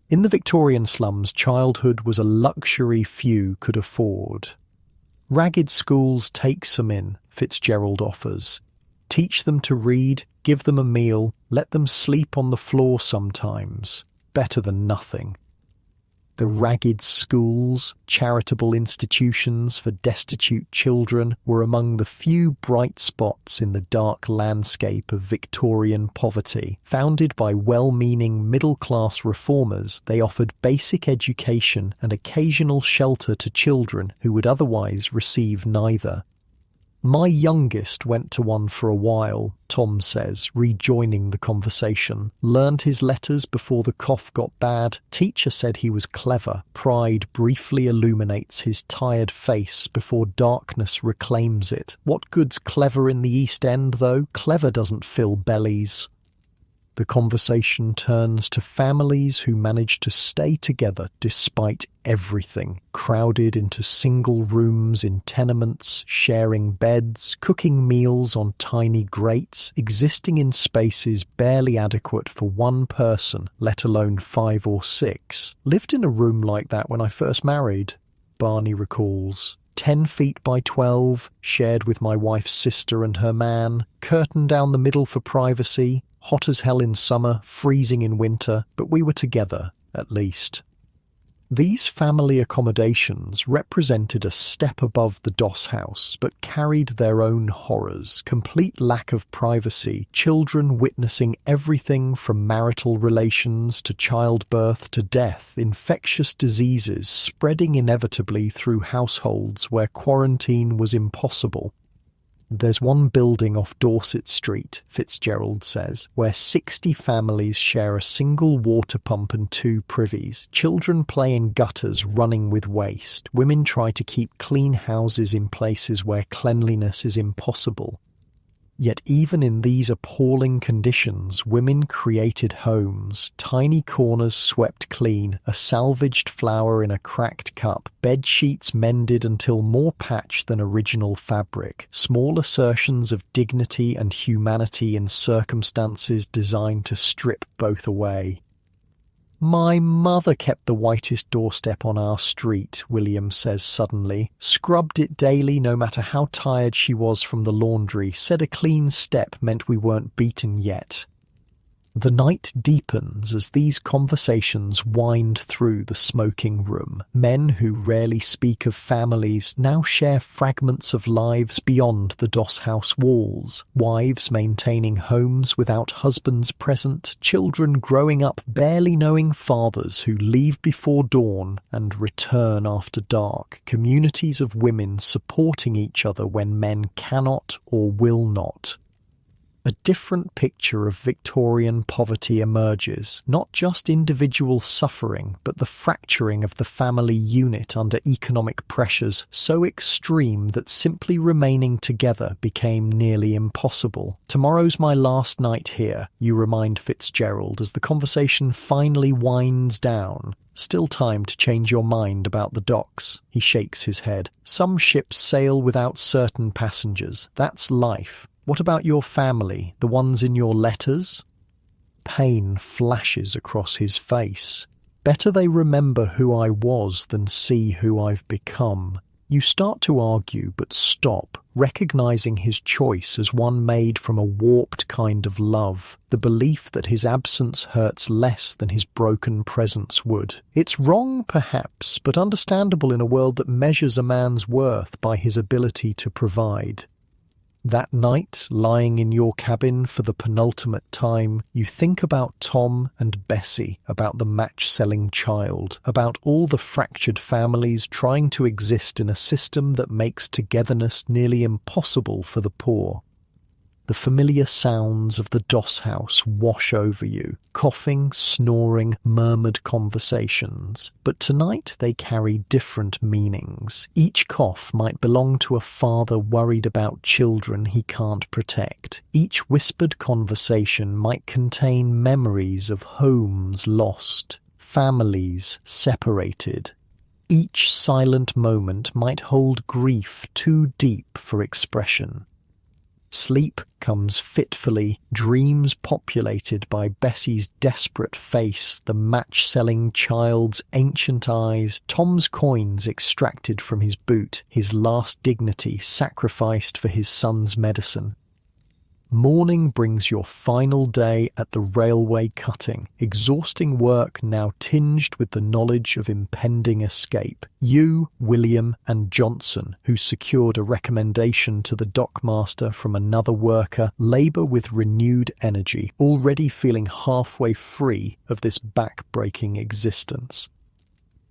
In the Victorian slums, childhood was a luxury few could afford. "Ragged schools take some in," Fitzgerald offers. "Teach them to read, give them a meal, let them sleep on the floor sometimes. Better than nothing." The ragged schools, charitable institutions for destitute children were among the few bright spots in the dark landscape of Victorian poverty. Founded by well-meaning middle-class reformers, they offered basic education and occasional shelter to children who would otherwise receive neither. "My youngest went to one for a while," Tom says, rejoining the conversation. "Learned his letters before the cough got bad. Teacher said he was clever." Pride briefly illuminates his tired face before darkness reclaims it. What good's clever in the East End, though? Clever doesn't fill bellies. The conversation turns to families who manage to stay together despite everything, crowded into single rooms in tenements, sharing beds, cooking meals on tiny grates, existing in spaces barely adequate for one person, let alone 5 or 6. "Lived in a room like that when I first married," Barney recalls. 10 feet by 12, shared with my wife's sister and her man, curtain down the middle for privacy, hot as hell in summer, freezing in winter, but we were together, at least. These family accommodations represented a step above the doss house, but carried their own horrors: complete lack of privacy, children witnessing everything from marital relations to childbirth to death, infectious diseases spreading inevitably through households where quarantine was impossible. "There's one building off Dorset Street," Fitzgerald says, "where 60 families share a single water pump and 2 privies. Children play in gutters running with waste. Women try to keep clean houses in places where cleanliness is impossible. Yet even in these appalling conditions, women created homes, tiny corners swept clean, a salvaged flower in a cracked cup, bed sheets mended until more patch than original fabric, small assertions of dignity and humanity in circumstances designed to strip both away." "My mother kept the whitest doorstep on our street," William says suddenly. "Scrubbed it daily no matter how tired she was from the laundry. Said a clean step meant we weren't beaten yet." The night deepens as these conversations wind through the smoking room. Men who rarely speak of families now share fragments of lives beyond the doss house walls. Wives maintaining homes without husbands present, children growing up barely knowing fathers who leave before dawn and return after dark, communities of women supporting each other when men cannot or will not. A different picture of Victorian poverty emerges, not just individual suffering, but the fracturing of the family unit under economic pressures so extreme that simply remaining together became nearly impossible. "Tomorrow's my last night here," you remind Fitzgerald as the conversation finally winds down. "Still time to change your mind about the docks." He shakes his head. "Some ships sail without certain passengers. That's life. What about your family, the ones in your letters?" Pain flashes across his face. "Better they remember who I was than see who I've become." You start to argue, but stop, recognizing his choice as one made from a warped kind of love, the belief that his absence hurts less than his broken presence would. It's wrong, perhaps, but understandable in a world that measures a man's worth by his ability to provide. That night, lying in your cabin for the penultimate time, you think about Tom and Bessie, about the match-selling child, about all the fractured families trying to exist in a system that makes togetherness nearly impossible for the poor. The familiar sounds of the doss house wash over you, coughing, snoring, murmured conversations. But tonight they carry different meanings. Each cough might belong to a father worried about children he can't protect. Each whispered conversation might contain memories of homes lost, families separated. Each silent moment might hold grief too deep for expression. Sleep comes fitfully, dreams populated by Bessie's desperate face, the match-selling child's ancient eyes, Tom's coins extracted from his boot, his last dignity sacrificed for his son's medicine. Morning brings your final day at the railway cutting, exhausting work now tinged with the knowledge of impending escape. You, William, and Johnson, who secured a recommendation to the dockmaster from another worker, labour with renewed energy, already feeling halfway free of this back-breaking existence.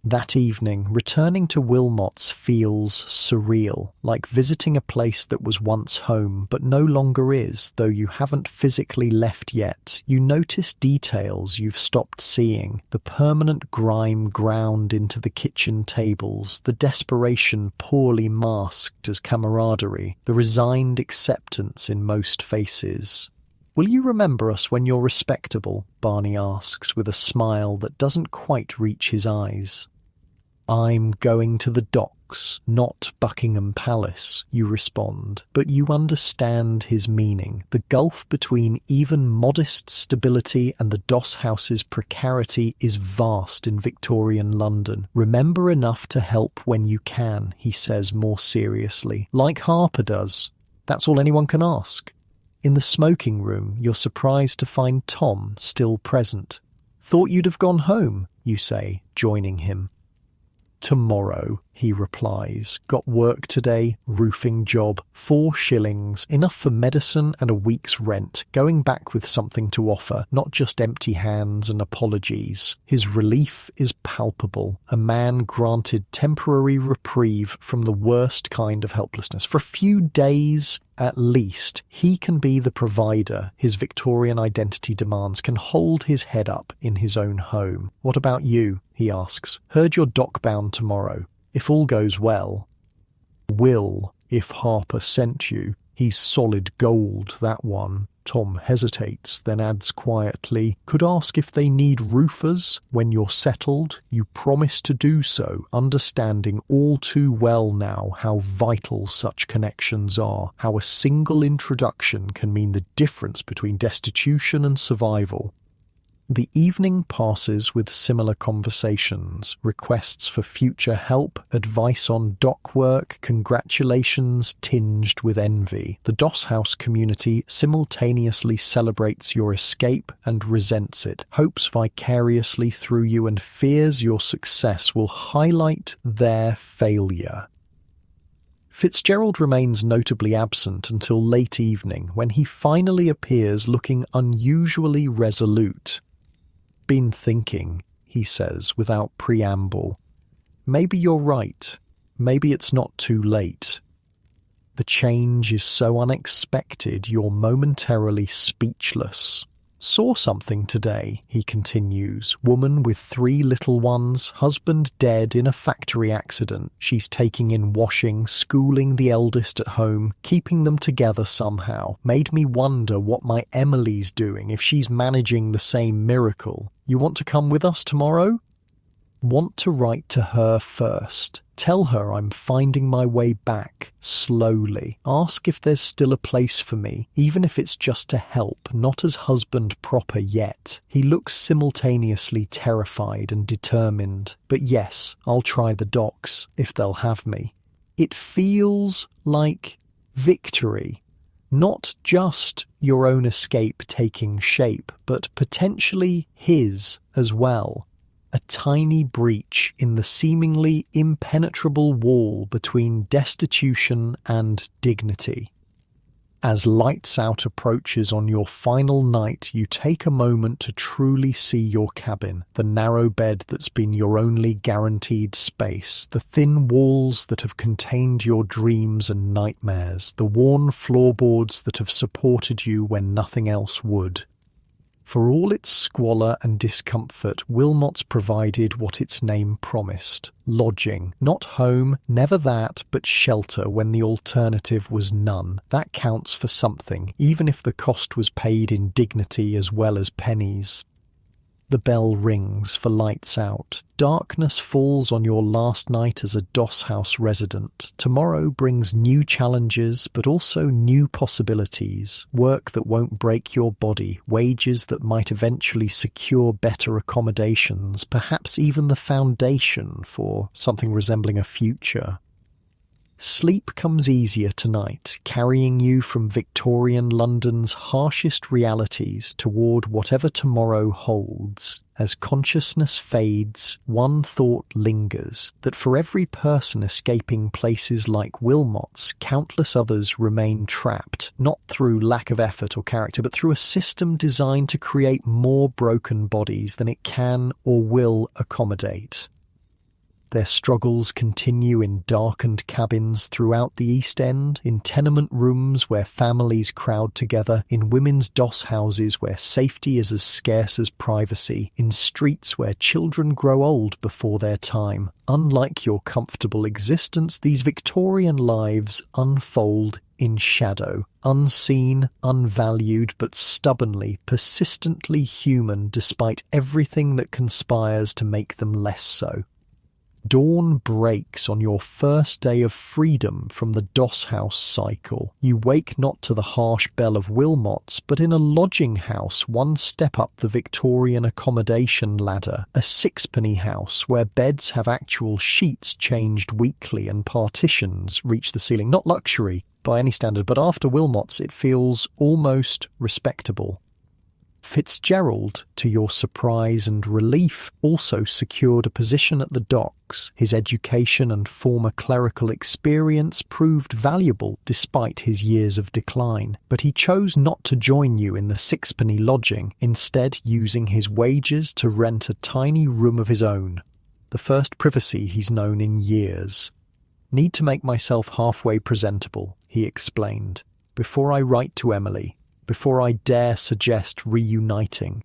That evening, returning to Wilmot's feels surreal, like visiting a place that was once home but no longer is, though you haven't physically left yet. You notice details you've stopped seeing, the permanent grime ground into the kitchen tables, the desperation poorly masked as camaraderie, the resigned acceptance in most faces. "Will you remember us when you're respectable?" Barney asks with a smile that doesn't quite reach his eyes. "I'm going to the docks, not Buckingham Palace," you respond, but you understand his meaning. The gulf between even modest stability and the doss house's precarity is vast in Victorian London. "Remember enough to help when you can," he says more seriously, like Harper does. That's all anyone can ask. In the smoking room, you're surprised to find Tom still present. "Thought you'd have gone home," you say, joining him. "Tomorrow," he replies. "Got work today, roofing job, 4 shillings, enough for medicine and a week's rent, going back with something to offer, not just empty hands and apologies." His relief is palpable, a man granted temporary reprieve from the worst kind of helplessness. For a few days, at least, he can be the provider his Victorian identity demands, can hold his head up in his own home. "What about you?" he asks. "Heard you're dock-bound tomorrow. If all goes well." "Will, if Harper sent you. He's solid gold, that one." Tom hesitates, then adds quietly, "Could ask if they need roofers. When you're settled, you promise to do so, understanding all too well now how vital such connections are, how a single introduction can mean the difference between destitution and survival." The evening passes with similar conversations, requests for future help, advice on dock work, congratulations tinged with envy. The Doss House community simultaneously celebrates your escape and resents it, hopes vicariously through you, and fears your success will highlight their failure. Fitzgerald remains notably absent until late evening, when he finally appears looking unusually resolute. "Been thinking," he says without preamble. "Maybe you're right. Maybe it's not too late." The change is so unexpected you're momentarily speechless. "Saw something today," he continues. "Woman with 3 little ones, husband dead in a factory accident. She's taking in washing, schooling the eldest at home, keeping them together somehow. Made me wonder what my Emily's doing, if she's managing the same miracle. You want to come with us tomorrow?" Want to write to her first. Tell her I'm finding my way back, slowly. Ask if there's still a place for me, even if it's just to help, not as husband proper yet. He looks simultaneously terrified and determined. But yes, I'll try the docks, if they'll have me. It feels like victory. Not just your own escape taking shape, but potentially his as well. A tiny breach in the seemingly impenetrable wall between destitution and dignity. As lights out approaches on your final night, you take a moment to truly see your cabin, the narrow bed that's been your only guaranteed space, the thin walls that have contained your dreams and nightmares, the worn floorboards that have supported you when nothing else would. For all its squalor and discomfort, Wilmot's provided what its name promised. Lodging. Not home, never that, but shelter when the alternative was none. That counts for something, even if the cost was paid in dignity as well as pennies. The bell rings for lights out. Darkness falls on your last night as a Doss House resident. Tomorrow brings new challenges, but also new possibilities. Work that won't break your body, wages that might eventually secure better accommodations, perhaps even the foundation for something resembling a future. Sleep comes easier tonight, carrying you from Victorian London's harshest realities toward whatever tomorrow holds. As consciousness fades, one thought lingers, that for every person escaping places like Wilmot's, countless others remain trapped, not through lack of effort or character, but through a system designed to create more broken bodies than it can or will accommodate. Their struggles continue in darkened cabins throughout the East End, in tenement rooms where families crowd together, in women's doss houses where safety is as scarce as privacy, in streets where children grow old before their time. Unlike your comfortable existence, these Victorian lives unfold in shadow, unseen, unvalued, but stubbornly, persistently human despite everything that conspires to make them less so. Dawn breaks on your first day of freedom from the doss house cycle. You wake not to the harsh bell of Wilmot's, but in a lodging house one step up the Victorian accommodation ladder, a sixpenny house where beds have actual sheets changed weekly and partitions reach the ceiling. Not luxury by any standard, but after Wilmot's it feels almost respectable. Fitzgerald, to your surprise and relief, also secured a position at the docks. His education and former clerical experience proved valuable despite his years of decline, but he chose not to join you in the sixpenny lodging, instead using his wages to rent a tiny room of his own, the first privacy he's known in years. "Need to make myself halfway presentable," he explained, "before I write to Emily. Before I dare suggest reuniting."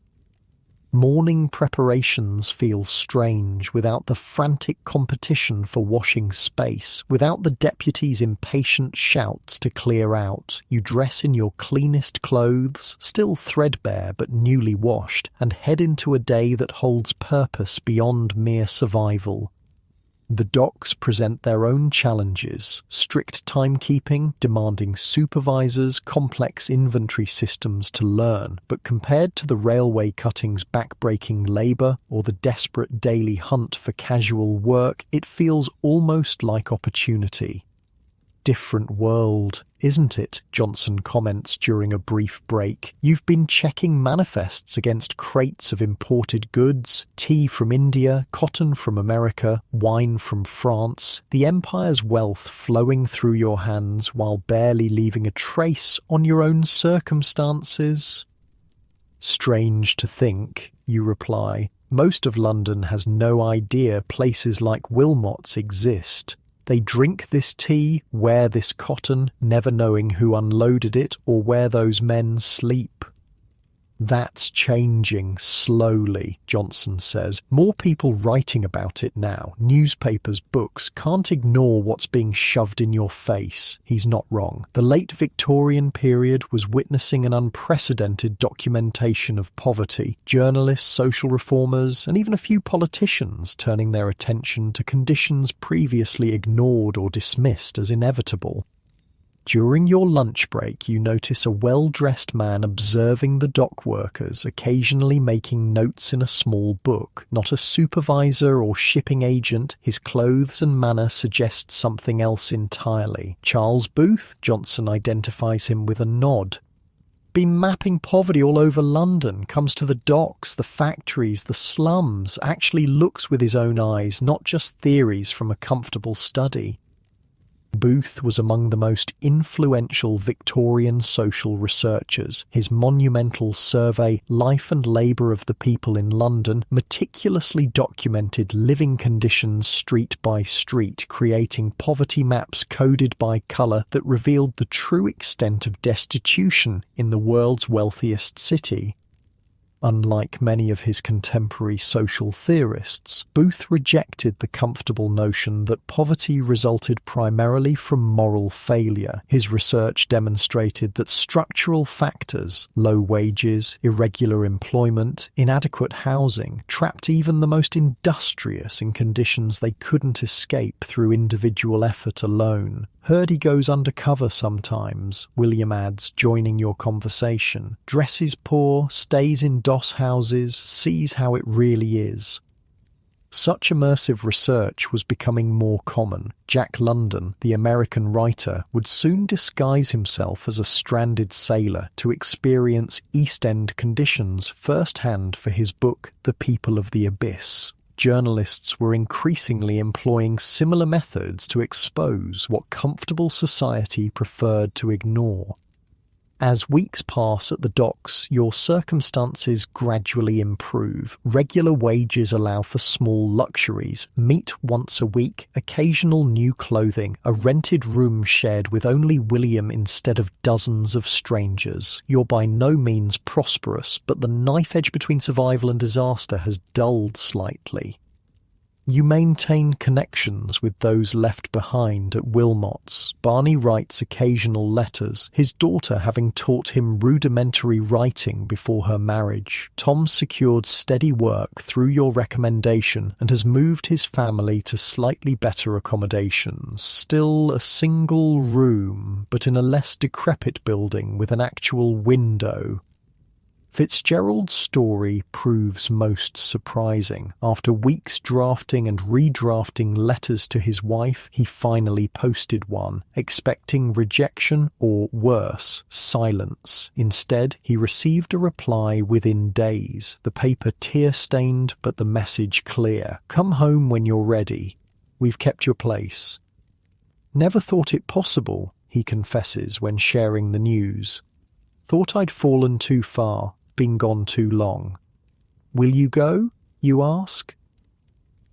Morning preparations feel strange without the frantic competition for washing space, without the deputy's impatient shouts to clear out. You dress in your cleanest clothes, still threadbare but newly washed, and head into a day that holds purpose beyond mere survival. The docks present their own challenges: strict timekeeping, demanding supervisors, complex inventory systems to learn. But compared to the railway cutting's backbreaking labour or the desperate daily hunt for casual work, it feels almost like opportunity. "Different world, isn't it?" Johnson comments during a brief break. "You've been checking manifests against crates of imported goods, tea from India, cotton from America, wine from France, the empire's wealth flowing through your hands while barely leaving a trace on your own circumstances." "Strange to think," you reply. "Most of London has no idea places like Wilmot's exist. They drink this tea, wear this cotton, never knowing who unloaded it or where those men sleep." "That's changing slowly," Johnson says. "More people writing about it now. Newspapers, books. Can't ignore what's being shoved in your face." He's not wrong. The late Victorian period was witnessing an unprecedented documentation of poverty. Journalists, social reformers, and even a few politicians turning their attention to conditions previously ignored or dismissed as inevitable. During your lunch break, you notice a well-dressed man observing the dock workers, occasionally making notes in a small book. Not a supervisor or shipping agent, his clothes and manner suggest something else entirely. "Charles Booth," Johnson identifies him with a nod. "Been mapping poverty all over London, comes to the docks, the factories, the slums, actually looks with his own eyes, not just theories from a comfortable study." Booth was among the most influential Victorian social researchers. His monumental survey, Life and Labour of the People in London, meticulously documented living conditions street by street, creating poverty maps coded by colour that revealed the true extent of destitution in the world's wealthiest city. Unlike many of his contemporary social theorists, Booth rejected the comfortable notion that poverty resulted primarily from moral failure. His research demonstrated that structural factors, low wages, irregular employment, inadequate housing, trapped even the most industrious in conditions they couldn't escape through individual effort alone. "Heard he goes undercover sometimes," William adds, joining your conversation. "Dresses poor, stays in doss houses, sees how it really is." Such immersive research was becoming more common. Jack London, the American writer, would soon disguise himself as a stranded sailor to experience East End conditions firsthand for his book, The People of the Abyss. Journalists were increasingly employing similar methods to expose what comfortable society preferred to ignore. As weeks pass at the docks, your circumstances gradually improve. Regular wages allow for small luxuries, meat once a week, occasional new clothing, a rented room shared with only William instead of dozens of strangers. You're by no means prosperous, but the knife edge between survival and disaster has dulled slightly. You maintain connections with those left behind at Wilmot's. Barney writes occasional letters, his daughter having taught him rudimentary writing before her marriage. Tom secured steady work through your recommendation and has moved his family to slightly better accommodations. Still a single room, but in a less decrepit building with an actual window. Fitzgerald's story proves most surprising. After weeks drafting and redrafting letters to his wife, he finally posted one, expecting rejection or, worse, silence. Instead, he received a reply within days, the paper tear-stained but the message clear. "Come home when you're ready. We've kept your place." "Never thought it possible," he confesses when sharing the news. "Thought I'd fallen too far. Been gone too long." "Will you go?" you ask.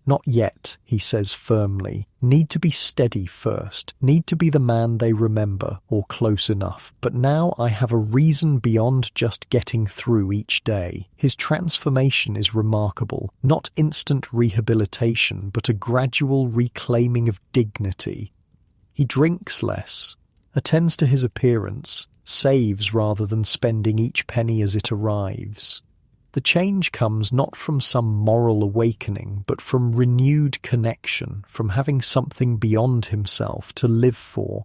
"Not yet," he says firmly. "Need to be steady first. Need to be the man they remember, or close enough. But now I have a reason beyond just getting through each day." His transformation is remarkable. Not instant rehabilitation, but a gradual reclaiming of dignity. He drinks less, attends to his appearance, saves rather than spending each penny as it arrives. The change comes not from some moral awakening, but from renewed connection, from having something beyond himself to live for.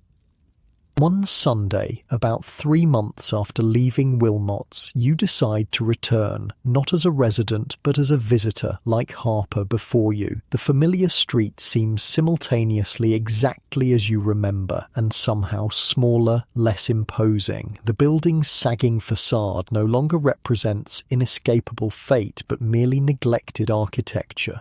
One Sunday, about 3 months after leaving Wilmot's, you decide to return, not as a resident but as a visitor, like Harper before you. The familiar street seems simultaneously exactly as you remember, and somehow smaller, less imposing. The building's sagging facade no longer represents inescapable fate but merely neglected architecture.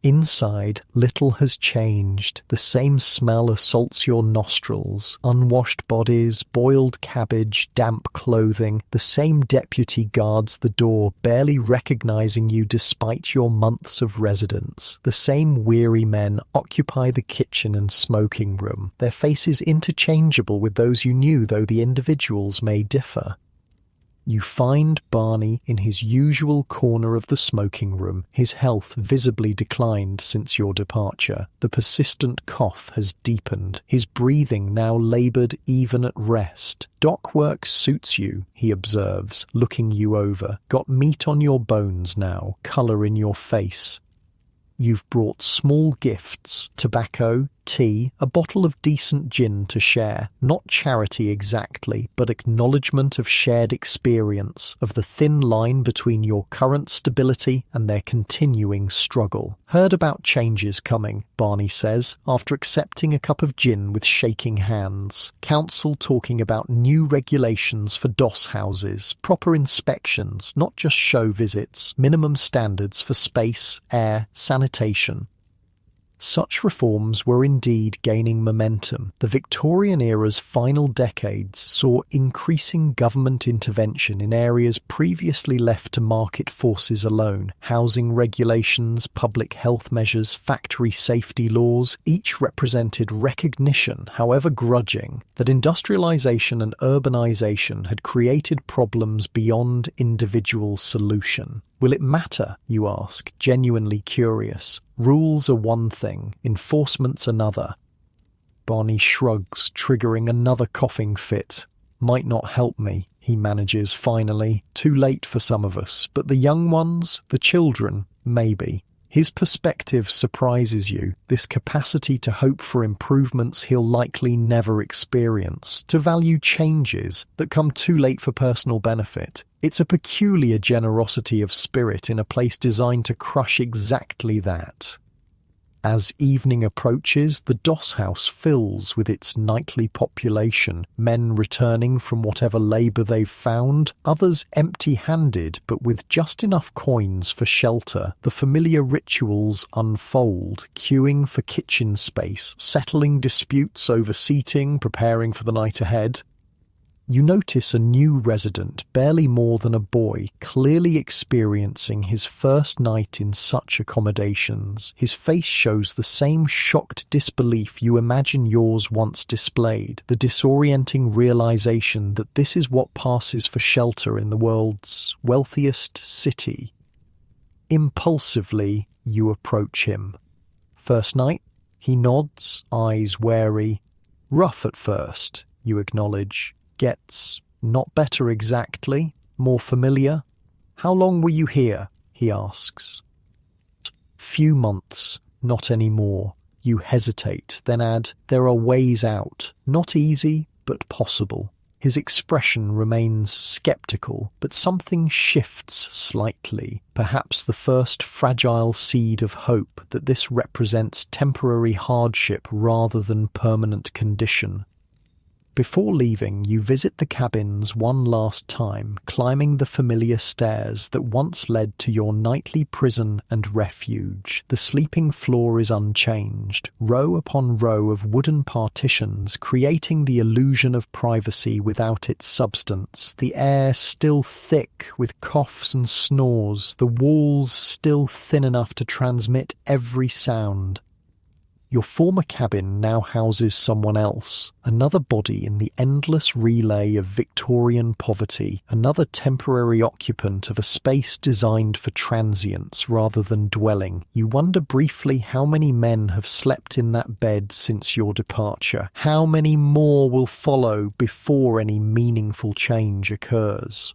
Inside, little has changed. The same smell assaults your nostrils. Unwashed bodies, boiled cabbage, damp clothing. The same deputy guards the door, barely recognizing you despite your months of residence. The same weary men occupy the kitchen and smoking room. Their faces interchangeable with those you knew, though the individuals may differ. You find Barney in his usual corner of the smoking room, his health visibly declined since your departure. The persistent cough has deepened, his breathing now laboured even at rest. "Dock work suits you," he observes, looking you over. "Got meat on your bones now, colour in your face." You've brought small gifts, tobacco, tea, a bottle of decent gin to share. Not charity exactly, but acknowledgement of shared experience, of the thin line between your current stability and their continuing struggle. "Heard about changes coming," Barney says, after accepting a cup of gin with shaking hands. "Council talking about new regulations for doss houses, proper inspections, not just show visits, minimum standards for space, air, sanitation." Such reforms were indeed gaining momentum. The Victorian era's final decades saw increasing government intervention in areas previously left to market forces alone. Housing regulations, public health measures, factory safety laws, each represented recognition, however grudging, that industrialization and urbanization had created problems beyond individual solution. Will it matter, you ask, genuinely curious? Rules are one thing, enforcement's another. Barney shrugs, triggering another coughing fit. "Might not help me," he manages finally. "Too late for some of us, but the young ones, the children, maybe." His perspective surprises you, this capacity to hope for improvements he'll likely never experience, to value changes that come too late for personal benefit. It's a peculiar generosity of spirit in a place designed to crush exactly that. As evening approaches, the Doss house fills with its nightly population, men returning from whatever labour they've found, others empty-handed but with just enough coins for shelter. The familiar rituals unfold, queuing for kitchen space, settling disputes over seating, preparing for the night ahead. You notice a new resident, barely more than a boy, clearly experiencing his first night in such accommodations. His face shows the same shocked disbelief you imagine yours once displayed, the disorienting realization that this is what passes for shelter in the world's wealthiest city. Impulsively, you approach him. First night? He nods, eyes wary. Rough at first, you acknowledge. Gets not better exactly, more familiar. How long were you here? He asks. Few months, not any more. You hesitate, then add, there are ways out. Not easy, but possible. His expression remains skeptical, but something shifts slightly. Perhaps the first fragile seed of hope that this represents temporary hardship rather than permanent condition. Before leaving, you visit the cabins one last time, climbing the familiar stairs that once led to your nightly prison and refuge. The sleeping floor is unchanged, row upon row of wooden partitions, creating the illusion of privacy without its substance. The air still thick with coughs and snores, the walls still thin enough to transmit every sound. Your former cabin now houses someone else, another body in the endless relay of Victorian poverty, another temporary occupant of a space designed for transience rather than dwelling. You wonder briefly how many men have slept in that bed since your departure. How many more will follow before any meaningful change occurs?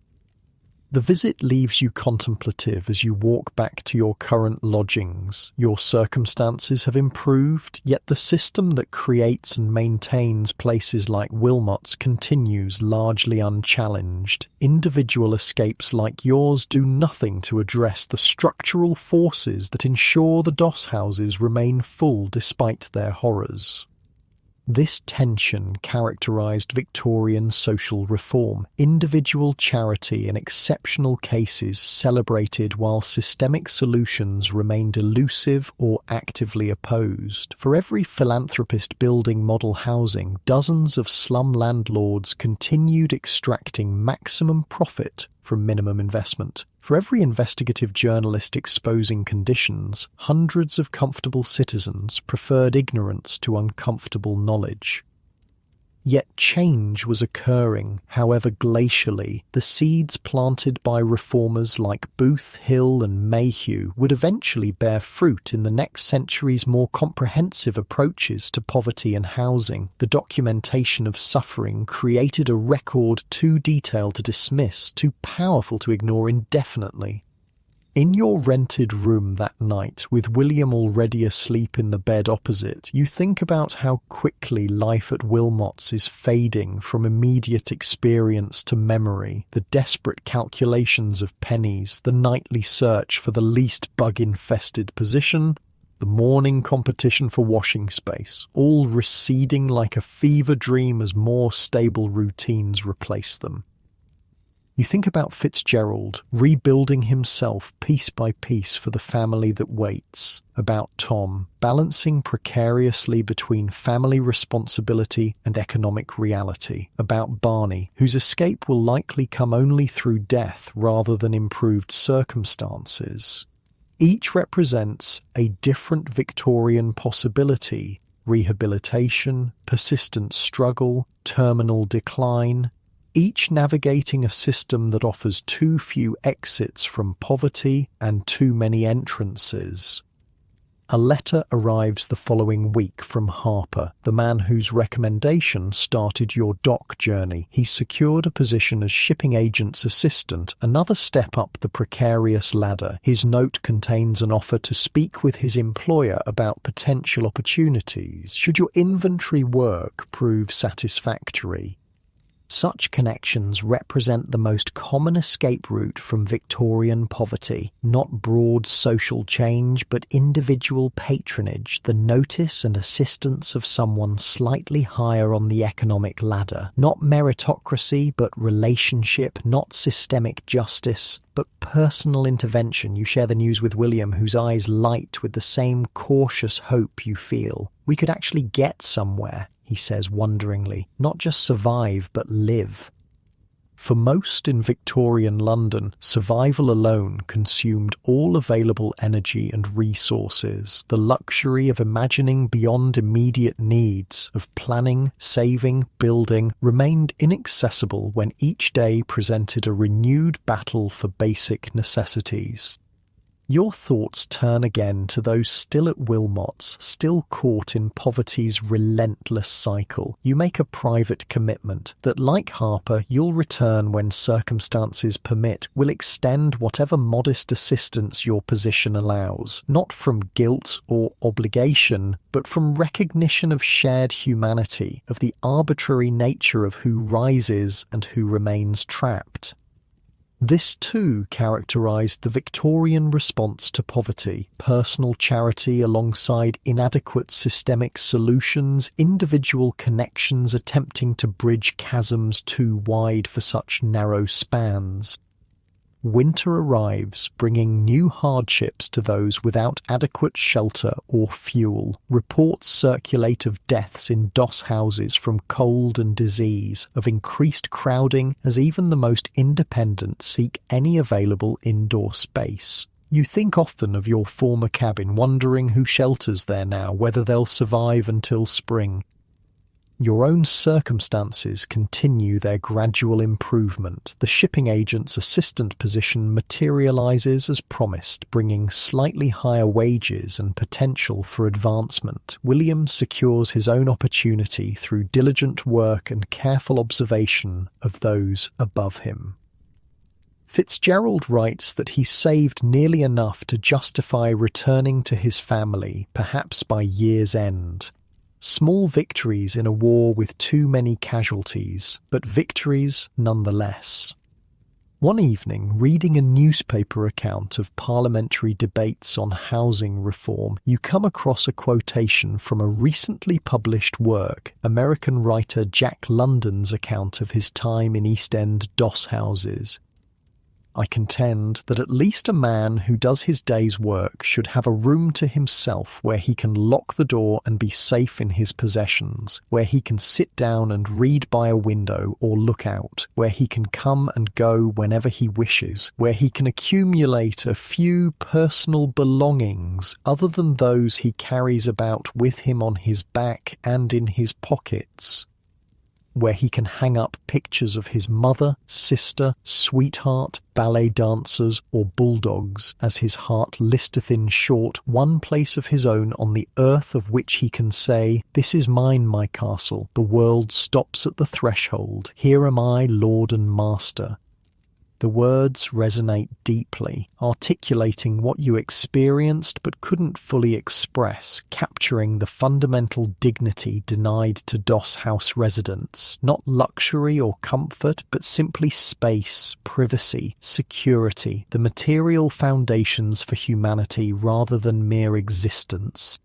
The visit leaves you contemplative as you walk back to your current lodgings. Your circumstances have improved, yet the system that creates and maintains places like Wilmot's continues largely unchallenged. Individual escapes like yours do nothing to address the structural forces that ensure the Doss houses remain full despite their horrors. This tension characterized Victorian social reform, individual charity in exceptional cases celebrated while systemic solutions remained elusive or actively opposed. For every philanthropist building model housing, dozens of slum landlords continued extracting maximum profit from minimum investment. For every investigative journalist exposing conditions, hundreds of comfortable citizens preferred ignorance to uncomfortable knowledge. Yet change was occurring, however glacially. The seeds planted by reformers like Booth, Hill and Mayhew would eventually bear fruit in the next century's more comprehensive approaches to poverty and housing. The documentation of suffering created a record too detailed to dismiss, too powerful to ignore indefinitely. In your rented room that night, with William already asleep in the bed opposite, you think about how quickly life at Wilmot's is fading from immediate experience to memory, the desperate calculations of pennies, the nightly search for the least bug-infested position, the morning competition for washing space, all receding like a fever dream as more stable routines replace them. You think about Fitzgerald, rebuilding himself piece by piece for the family that waits, about Tom, balancing precariously between family responsibility and economic reality, about Barney, whose escape will likely come only through death rather than improved circumstances. Each represents a different Victorian possibility: rehabilitation, persistent struggle, terminal decline, each navigating a system that offers too few exits from poverty and too many entrances. A letter arrives the following week from Harper, the man whose recommendation started your dock journey. He secured a position as shipping agent's assistant, another step up the precarious ladder. His note contains an offer to speak with his employer about potential opportunities, should your inventory work prove satisfactory. Such connections represent the most common escape route from Victorian poverty, not broad social change but individual patronage, the notice and assistance of someone slightly higher on the economic ladder, not meritocracy but relationship, not systemic justice, but personal intervention. You share the news with William, whose eyes light with the same cautious hope you feel. We could actually get somewhere, he says wonderingly, not just survive, but live. For most in Victorian London, survival alone consumed all available energy and resources. The luxury of imagining beyond immediate needs, of planning, saving, building, remained inaccessible when each day presented a renewed battle for basic necessities. Your thoughts turn again to those still at Wilmot's, still caught in poverty's relentless cycle. You make a private commitment that, like Harper, you'll return when circumstances permit, will extend whatever modest assistance your position allows, not from guilt or obligation, but from recognition of shared humanity, of the arbitrary nature of who rises and who remains trapped. This too characterized the Victorian response to poverty, personal charity alongside inadequate systemic solutions, individual connections attempting to bridge chasms too wide for such narrow spans. Winter arrives, bringing new hardships to those without adequate shelter or fuel. Reports circulate of deaths in doss houses from cold and disease, of increased crowding as even the most independent seek any available indoor space. You think often of your former cabin, wondering who shelters there now, whether they'll survive until spring. Your own circumstances continue their gradual improvement. The shipping agent's assistant position materializes as promised, bringing slightly higher wages and potential for advancement. William secures his own opportunity through diligent work and careful observation of those above him. Fitzgerald writes that he saved nearly enough to justify returning to his family, perhaps by year's end. Small victories in a war with too many casualties, but victories nonetheless. One evening, reading a newspaper account of parliamentary debates on housing reform, you come across a quotation from a recently published work, American writer Jack London's account of his time in East End doss houses. I contend that at least a man who does his day's work should have a room to himself where he can lock the door and be safe in his possessions, where he can sit down and read by a window or look out, where he can come and go whenever he wishes, where he can accumulate a few personal belongings other than those he carries about with him on his back and in his pockets, where he can hang up pictures of his mother, sister, sweetheart, ballet dancers, or bulldogs, as his heart listeth in short, one place of his own on the earth of which he can say, "This is mine, my castle, the world stops at the threshold, here am I, lord and master." The words resonate deeply, articulating what you experienced but couldn't fully express, capturing the fundamental dignity denied to doss house residents, not luxury or comfort, but simply space, privacy, security, the material foundations for humanity rather than mere existence.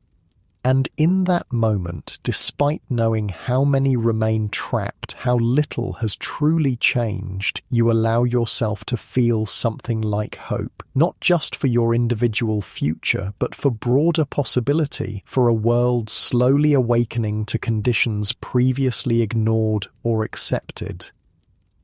And in that moment, despite knowing how many remain trapped, how little has truly changed, you allow yourself to feel something like hope, not just for your individual future, but for broader possibility, for a world slowly awakening to conditions previously ignored or accepted.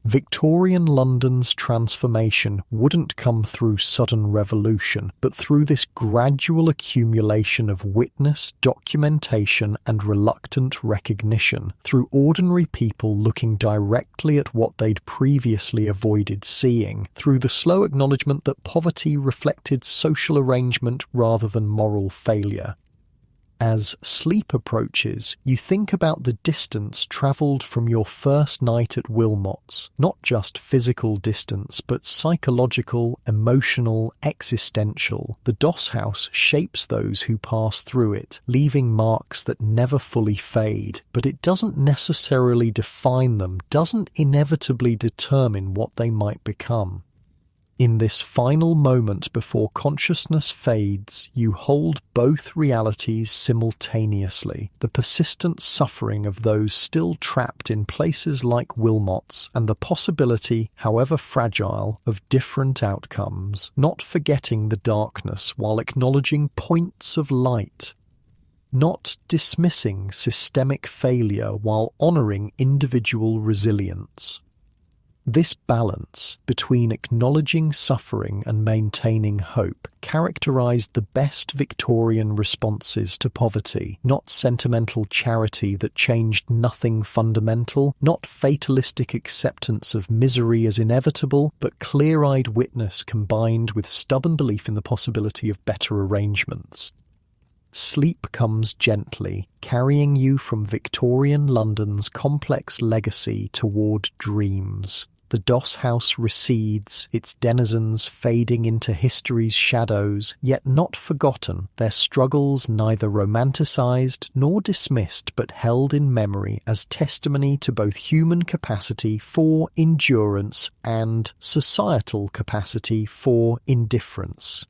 Victorian London's transformation wouldn't come through sudden revolution, but through this gradual accumulation of witness, documentation, and reluctant recognition, through ordinary people looking directly at what they'd previously avoided seeing, through the slow acknowledgement that poverty reflected social arrangement rather than moral failure. As sleep approaches, you think about the distance travelled from your first night at Wilmot's, not just physical distance, but psychological, emotional, existential. The Doss House shapes those who pass through it, leaving marks that never fully fade, but it doesn't necessarily define them, doesn't inevitably determine what they might become. In this final moment before consciousness fades, you hold both realities simultaneously, the persistent suffering of those still trapped in places like Wilmot's and the possibility, however fragile, of different outcomes, not forgetting the darkness while acknowledging points of light, not dismissing systemic failure while honouring individual resilience. This balance between acknowledging suffering and maintaining hope characterized the best Victorian responses to poverty, not sentimental charity that changed nothing fundamental, not fatalistic acceptance of misery as inevitable, but clear-eyed witness combined with stubborn belief in the possibility of better arrangements. Sleep comes gently, carrying you from Victorian London's complex legacy toward dreams. The Doss House recedes, its denizens fading into history's shadows, yet not forgotten, their struggles neither romanticised nor dismissed but held in memory as testimony to both human capacity for endurance and societal capacity for indifference.